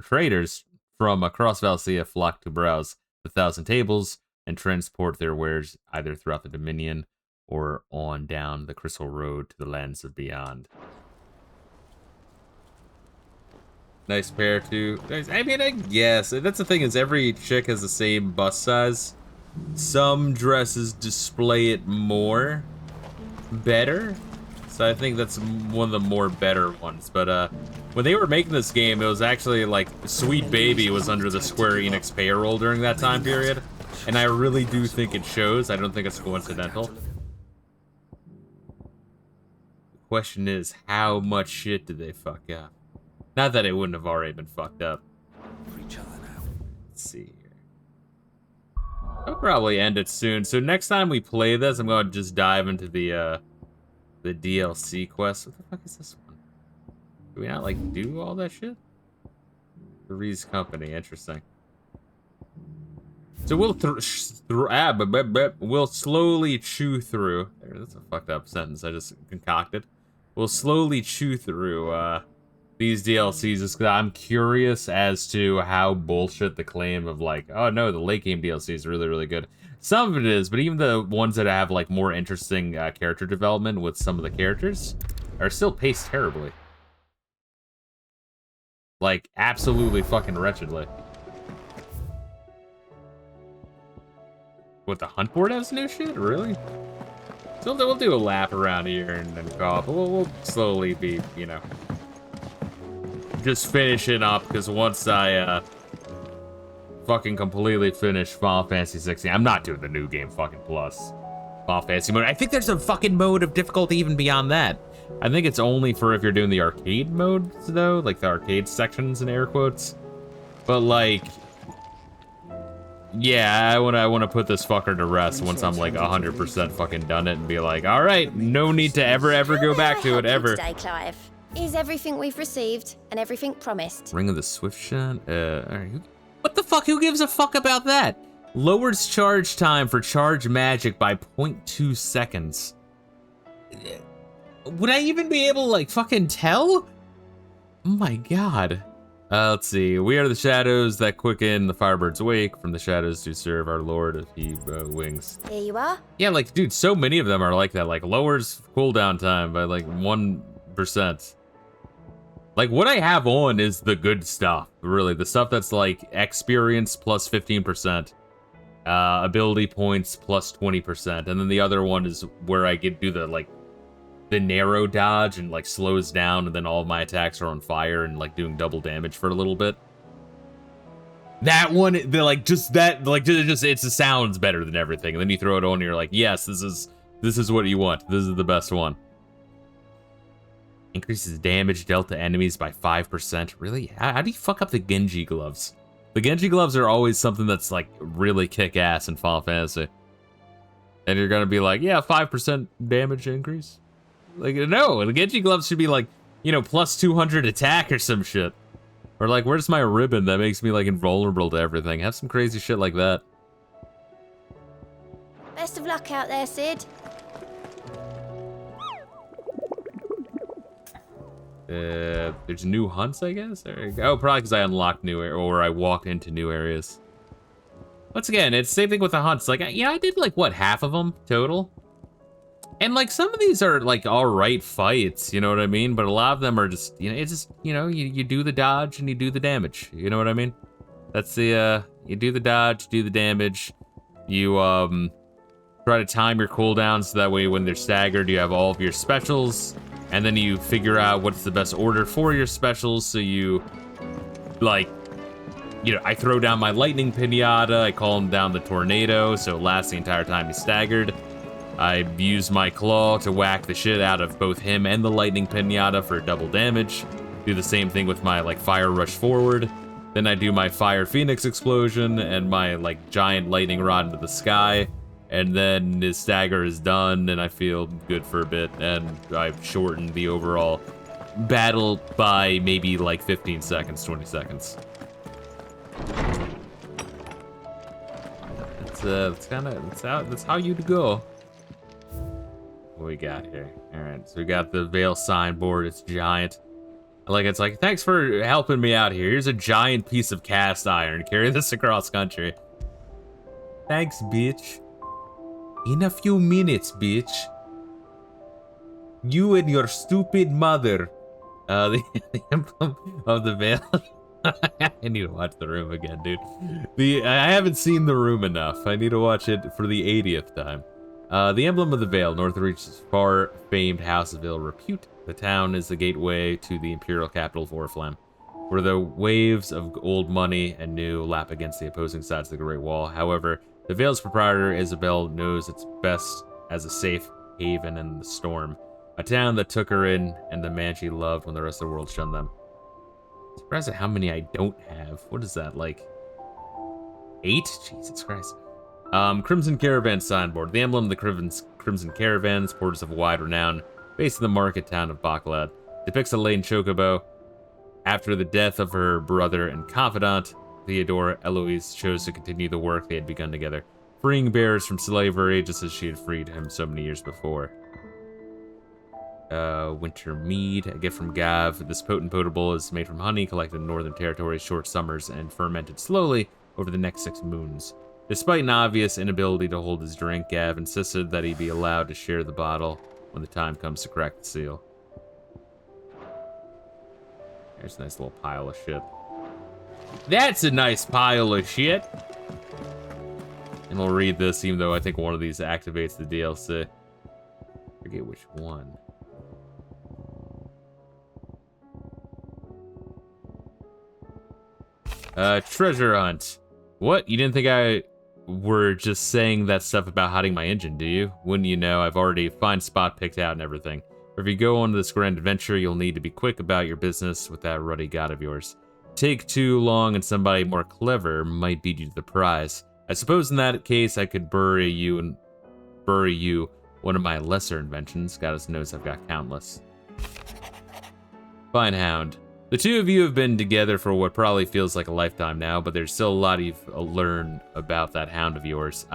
traders from across Valsia flock to browse the Thousand Tables and transport their wares either throughout the Dominion or on down the Crystal Road to the lands of beyond. Nice pair too. I mean, I guess that's the thing, is every chick has the same bust size. Some dresses display it more better, so I think that's one of the more better ones. But when they were making this game, it was actually like Sweet Baby was under the Square Enix payroll during that time period, and I really do think it shows. I don't think it's coincidental. The question is, how much shit did they fuck up? Not that it wouldn't have already been fucked up. Let's see here. I'll probably end it soon. So next time we play this, I'm going to just dive into the DLC quest. What the fuck is this one? Do we not, like, do all that shit? Three's Company. Interesting. So we'll we'll slowly chew through. That's a fucked up sentence I just concocted. We'll slowly chew through these DLCs just because I'm curious as to how bullshit the claim of like, oh no, the late game DLC is really, really good. Some of it is, but even the ones that have like more interesting character development with some of the characters are still paced terribly. Like, absolutely fucking wretchedly. What, the hunt board has new shit? Really? So we'll do a lap around here and then go off. We'll slowly be, you know, just finishing up, because once I fucking completely finish Final Fantasy 16, I'm not doing the new game fucking plus Final Fantasy mode. I think there's a fucking mode of difficulty even beyond that. I think it's only for if you're doing the arcade modes though, like the arcade sections in air quotes. But like, yeah, I wanna put this fucker to rest once I'm like 100% fucking done it and be like, all right, no need to ever go back to it ever. Today, Clive. Is everything we've received and everything promised? Ring of the Swift Shot? What the fuck? Who gives a fuck about that? Lowers charge time for charge magic by 0.2 seconds. Would I even be able to, like, fucking tell? Oh my god. Let's see. We are the shadows that quicken the Firebird's wake. From the shadows to serve our lord if he wings. Here you are. Yeah, like, dude, so many of them are like that. Like, lowers cooldown time by, like, 1%. Like, what I have on is the good stuff, really. The stuff that's, like, experience plus 15%, ability points plus 20%, and then the other one is where I do the, like, the narrow dodge and, like, slows down, and then all of my attacks are on fire and, like, doing double damage for a little bit. That one, like, just that, like, it sounds better than everything, and then you throw it on and you're like, yes, this is what you want. This is the best one. Increases damage dealt to enemies by 5%. Really? How do you fuck up the Genji gloves? The Genji gloves are always something that's like really kick-ass in Final Fantasy. And you're gonna be like, yeah, 5% damage increase? Like, no, the Genji gloves should be like, you know, plus 200 attack or some shit. Or like, where's my ribbon that makes me like invulnerable to everything? Have some crazy shit like that. Best of luck out there, Sid. There's new hunts, I guess? Oh, probably because I unlocked new areas, or I walked into new areas. Once again, it's the same thing with the hunts. Like, yeah, I did, like, what, half of them total? And, like, some of these are, like, alright fights, you know what I mean? But a lot of them are just, you know, it's just, you know, you do the dodge and you do the damage. You know what I mean? That's the, you do the dodge, do the damage. You, try to time your cooldowns so that way when they're staggered, you have all of your specials. And then you figure out what's the best order for your specials, so you, like, you know, I throw down my lightning pinata, I call him down the tornado, so it lasts the entire time he's staggered. I use my claw to whack the shit out of both him and the lightning pinata for double damage. Do the same thing with my, like, fire rush forward. Then I do my fire phoenix explosion and my, like, giant lightning rod into the sky. And then his stagger is done, and I feel good for a bit, and I've shortened the overall battle by maybe like 15 seconds, 20 seconds. That's how you go. What we got here? All right, so we got the Veil signboard. It's giant. It's like, thanks for helping me out here. Here's a giant piece of cast iron. Carry this across country. Thanks, bitch. In a few minutes, bitch. You and your stupid mother. The emblem of the Veil. I need to watch The Room again, dude. I haven't seen The Room enough. I need to watch it for the 80th time. The emblem of the Veil, Northreach's far-famed House of Ill Repute. The town is the gateway to the imperial capital of Oriflamme, where the waves of old money and new lap against the opposing sides of the Great Wall. However, the Veil's proprietor, Isabel, knows it's best as a safe haven in the storm. A town that took her in, and the man she loved when the rest of the world shunned them. Surprised at how many I don't have. What is that, like 8? Jesus Christ. Crimson Caravan signboard. The emblem of the Crimson Caravans, porters of wide renown, based in the market town of Baklad, depicts a lane chocobo. After the death of her brother and confidant, Theodore, Eloise chose to continue the work they had begun together, freeing bears from slavery just as she had freed him so many years before. Winter mead, a gift from Gav. This potent potable is made from honey collected in Northern Territory's short summers and fermented slowly over the next 6 moons. Despite an obvious inability to hold his drink, Gav insisted that he be allowed to share the bottle when the time comes to crack the seal. There's a nice little pile of shit. That's a nice pile of shit! And we'll read this, even though I think one of these activates the DLC. I forget which one. Treasure hunt. What? You didn't think I were just saying that stuff about hiding my engine, do you? Wouldn't you know, I've already a fine spot picked out and everything. If you go on this grand adventure, you'll need to be quick about your business with that ruddy god of yours. Take too long and somebody more clever might beat you to the prize. I suppose in that case I could bury you, one of my lesser inventions. Goddess knows I've got countless. Fine, Hound. The two of you have been together for what probably feels like a lifetime now, but there's still a lot you've learned about that hound of yours.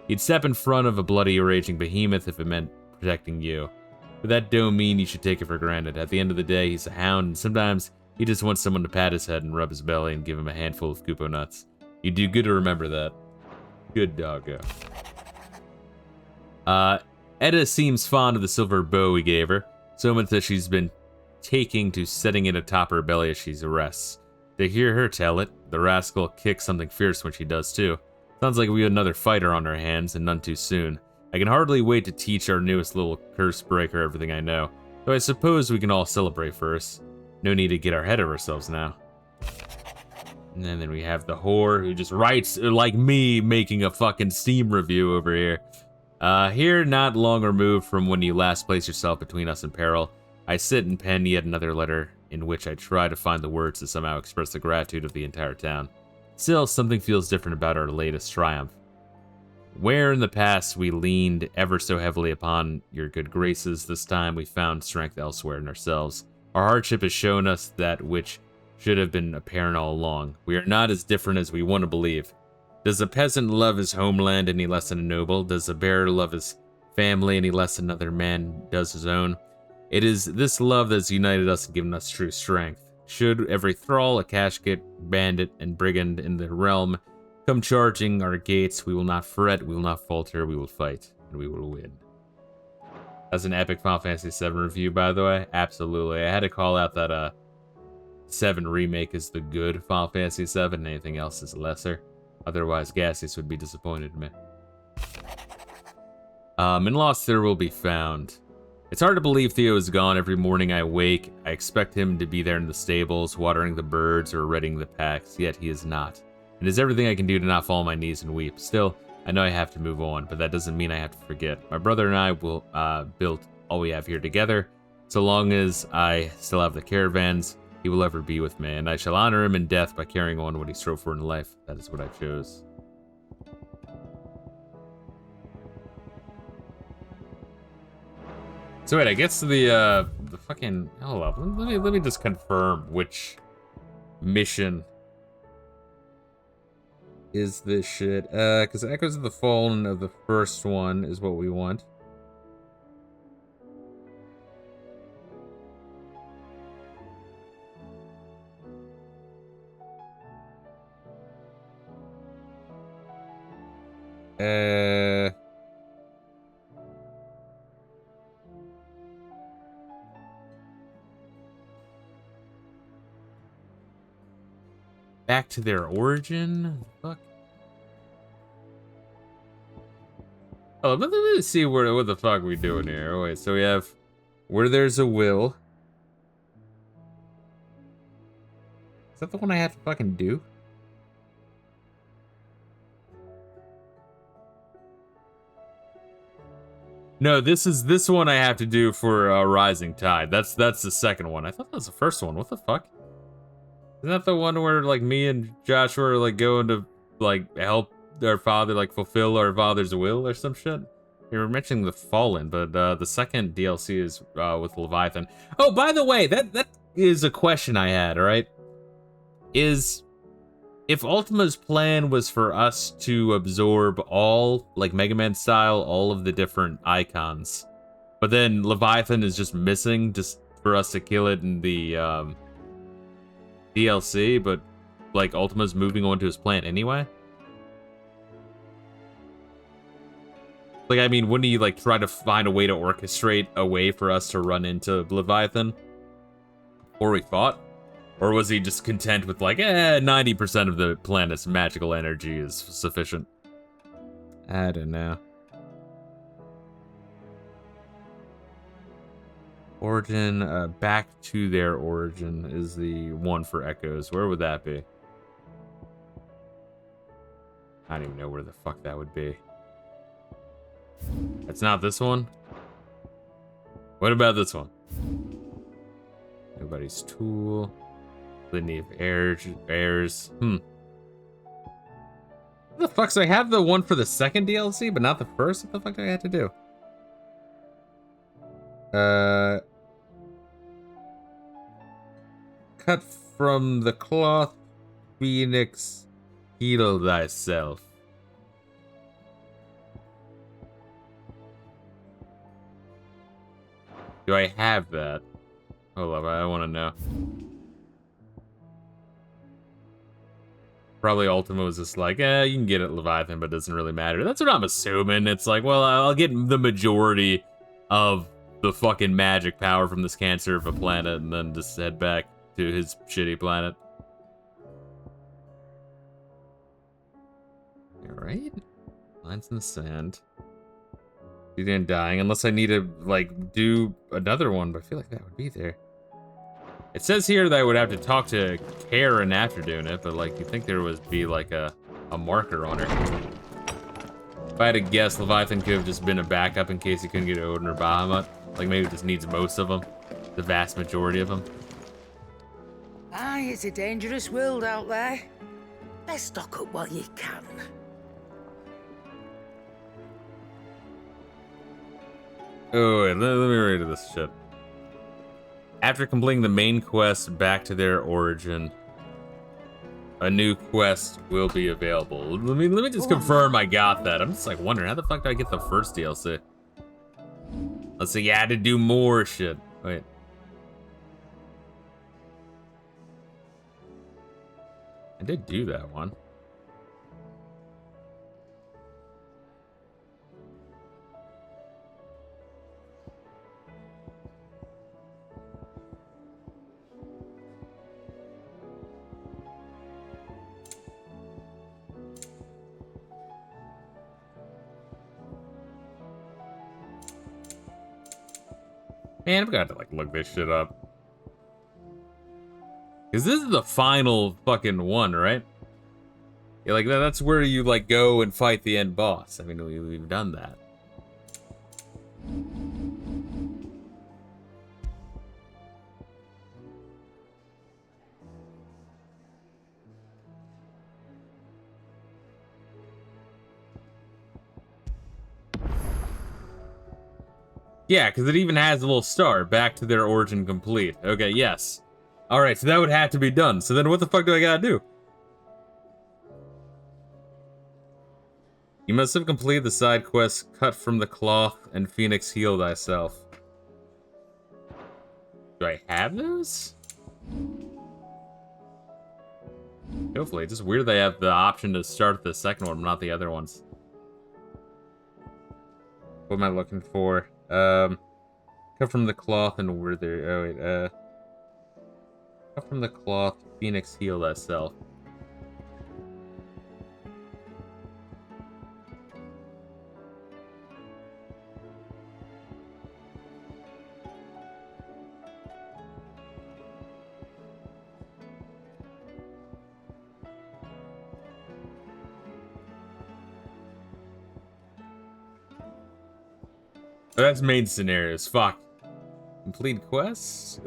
He'd step in front of a bloody raging behemoth if it meant protecting you. But that don't mean you should take it for granted. At the end of the day, he's a hound, and sometimes he just wants someone to pat his head and rub his belly and give him a handful of Kupo nuts. You do good to remember that. Good doggo. Edda seems fond of the silver bow we gave her, so much that she's been taking to setting it atop her belly as she rests. To hear her tell it, the rascal kicks something fierce when she does too. Sounds like we have another fighter on our hands, and none too soon. I can hardly wait to teach our newest little curse breaker everything I know, though I suppose we can all celebrate first. No need to get our head of ourselves now. And then we have the whore who just writes like me making a fucking Steam review over here. Here, not long removed from when you last placed yourself between us and peril, I sit and pen yet another letter in which I try to find the words to somehow express the gratitude of the entire town. Still, something feels different about our latest triumph. Where in the past we leaned ever so heavily upon your good graces, this time we found strength elsewhere in ourselves. Our hardship has shown us that which should have been apparent all along. We are not as different as we want to believe. Does a peasant love his homeland any less than a noble? Does a bearer love his family any less than another man does his own? It is this love that has united us and given us true strength. Should every thrall, a casket, bandit, and brigand in the realm come charging our gates, we will not fret, we will not falter, we will fight, and we will win. That's an epic Final Fantasy VII review, by the way. Absolutely. I had to call out that 7 Remake is the good Final Fantasy VII, and anything else is lesser. Otherwise, Gassius would be disappointed in me. In Lost there will be found. It's hard to believe Theo is gone. Every morning I wake, I expect him to be there in the stables, watering the birds or readying the packs, yet he is not. It is everything I can do to not fall on my knees and weep. Still, I know I have to move on, but that doesn't mean I have to forget. My brother and I will build all we have here together. So long as I still have the caravans, he will ever be with me, and I shall honor him in death by carrying on what he strove for in life. That is what I chose. So wait, I guess the fucking, hold up, let me just confirm which mission is this shit? Because Echoes of the Fallen of the first one is what we want. Back to their origin? Fuck. Oh, let me see what the fuck we doing here. Wait, so we have Where There's a Will. Is that the one I have to fucking do? No, this one I have to do for Rising Tide. That's the second one. I thought that was the first one. What the fuck? Isn't that the one where like me and Joshua are like going to like help our father like fulfill our father's will or some shit? You were mentioning the Fallen, but the second DLC is with Leviathan. Oh, by the way, that is a question I had. All right, is if Ultima's plan was for us to absorb all, like Mega Man style, all of the different icons, but then Leviathan is just missing just for us to kill it in the DLC, but like Ultima's moving on to his plan anyway? Like, I mean, wouldn't he like try to find a way to orchestrate a way for us to run into Leviathan? Or we fought? Or was he just content with like, 90% of the planet's magical energy is sufficient? I don't know. Origin, back to their origin is the one for Echoes. Where would that be? I don't even know where the fuck that would be. It's not this one? What about this one? Nobody's Tool. Litany of Heirs. What the fuck? So I have the one for the second DLC, but not the first? What the fuck do I have to do? Cut from the cloth, Phoenix, heal thyself. Do I have that? Hold up, I want to know. Probably Ultima was just like, you can get it Leviathan, but it doesn't really matter. That's what I'm assuming. It's like, well, I'll get the majority of the fucking magic power from this cancer of a planet and then just head back to his shitty planet. Alright. Lines in the sand. He didn't dying, unless I need to, like, do another one, but I feel like that would be there. It says here that I would have to talk to Karen after doing it, but, like, you'd think there would be, like, a marker on her. If I had to guess, Leviathan could have just been a backup in case he couldn't get Odin or Bahamut. Like, maybe it just needs most of them. The vast majority of them. Aye, it's a dangerous world out there. Let's stock up while you can. Oh, wait, let me read this shit. After completing the main quest back to their origin, a new quest will be available. Let me just confirm I got that. I'm just like wondering, how the fuck did I get the first DLC? Let's see, yeah, I had to do more shit. Wait. I did do that one. Man, I've got to like look this shit up. Cause this is the final fucking one, right? Yeah, like that's where you like go and fight the end boss. I mean, we've done that. Yeah, because it even has a little star, back to their origin complete. Okay, yes. Alright, so that would have to be done. So then what the fuck do I gotta do? You must have completed the side quest, cut from the cloth, and Phoenix heal thyself. Do I have those? Hopefully. It's just weird they have the option to start the second one, but not the other ones. What am I looking for? Cut from the cloth and were there... Oh, wait, cut from the cloth, Phoenix heal thyself. Oh, that's main scenarios. Fuck. Complete quests?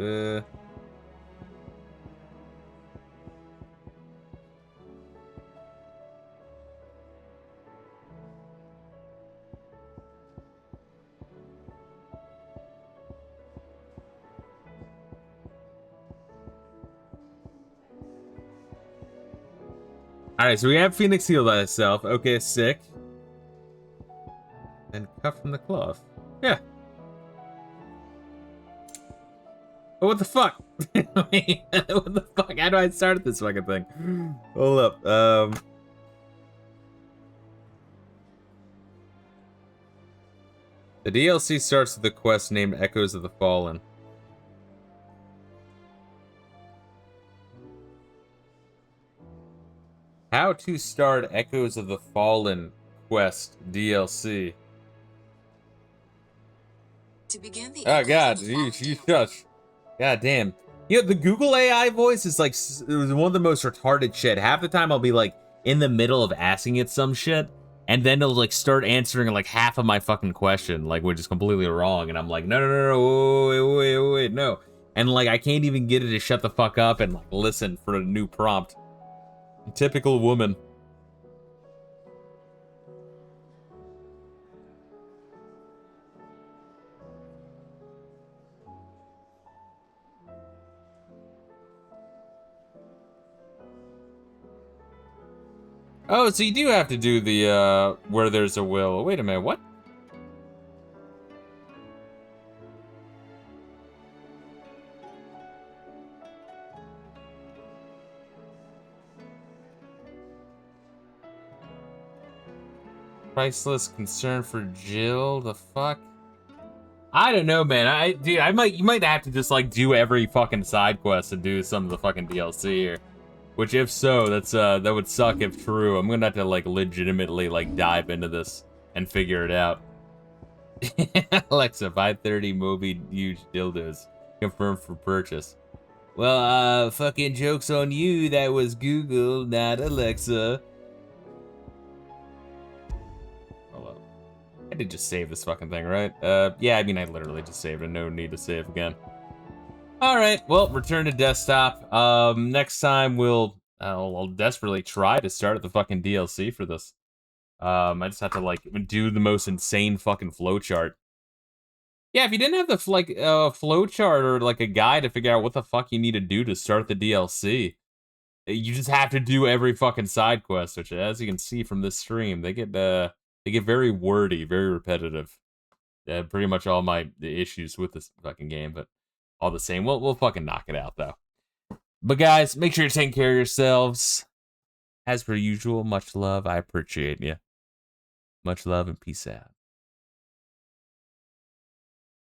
Alright, so we have Phoenix heal thyself. Okay, sick. And cut from the cloth. Yeah. Oh, what the fuck? Wait, what the fuck? How do I start this fucking thing? Hold up. The DLC starts with a quest named Echoes of the Fallen. How to start Echoes of the Fallen quest DLC. To begin the Oh god, you shush. God damn. You know, the Google AI voice is like one of the most retarded shit. Half the time I'll be like in the middle of asking it some shit, and then it'll like start answering like half of my fucking question, like which is completely wrong, and I'm like, no, wait, no. And like I can't even get it to shut the fuck up and like listen for a new prompt. Typical woman. Oh, so you do have to do the, where there's a will. Wait a minute, what? Priceless concern for Jill, the fuck? I don't know, man. Dude, you might have to just, like, do every fucking side quest and do some of the fucking DLC here. Which, if so, that would suck if true. I'm gonna have to, like, legitimately, like, dive into this and figure it out. Alexa, 530 Moby huge dildos. Confirmed for purchase. Well, fucking joke's on you. That was Google, not Alexa. Hold up. I did just save this fucking thing, right? Yeah, I mean, I literally just saved it. No need to save again. Alright, well, return to desktop. Next time I'll desperately try to start the fucking DLC for this. I just have to, like, do the most insane fucking flowchart. Yeah, if you didn't have the, like, flowchart or, like, a guide to figure out what the fuck you need to do to start the DLC, you just have to do every fucking side quest, which, as you can see from this stream, they get very wordy, very repetitive. Pretty much all my issues with this fucking game, but all the same, we'll fucking knock it out, though. But guys, make sure you're taking care of yourselves. As per usual, much love. I appreciate you. Much love and peace out.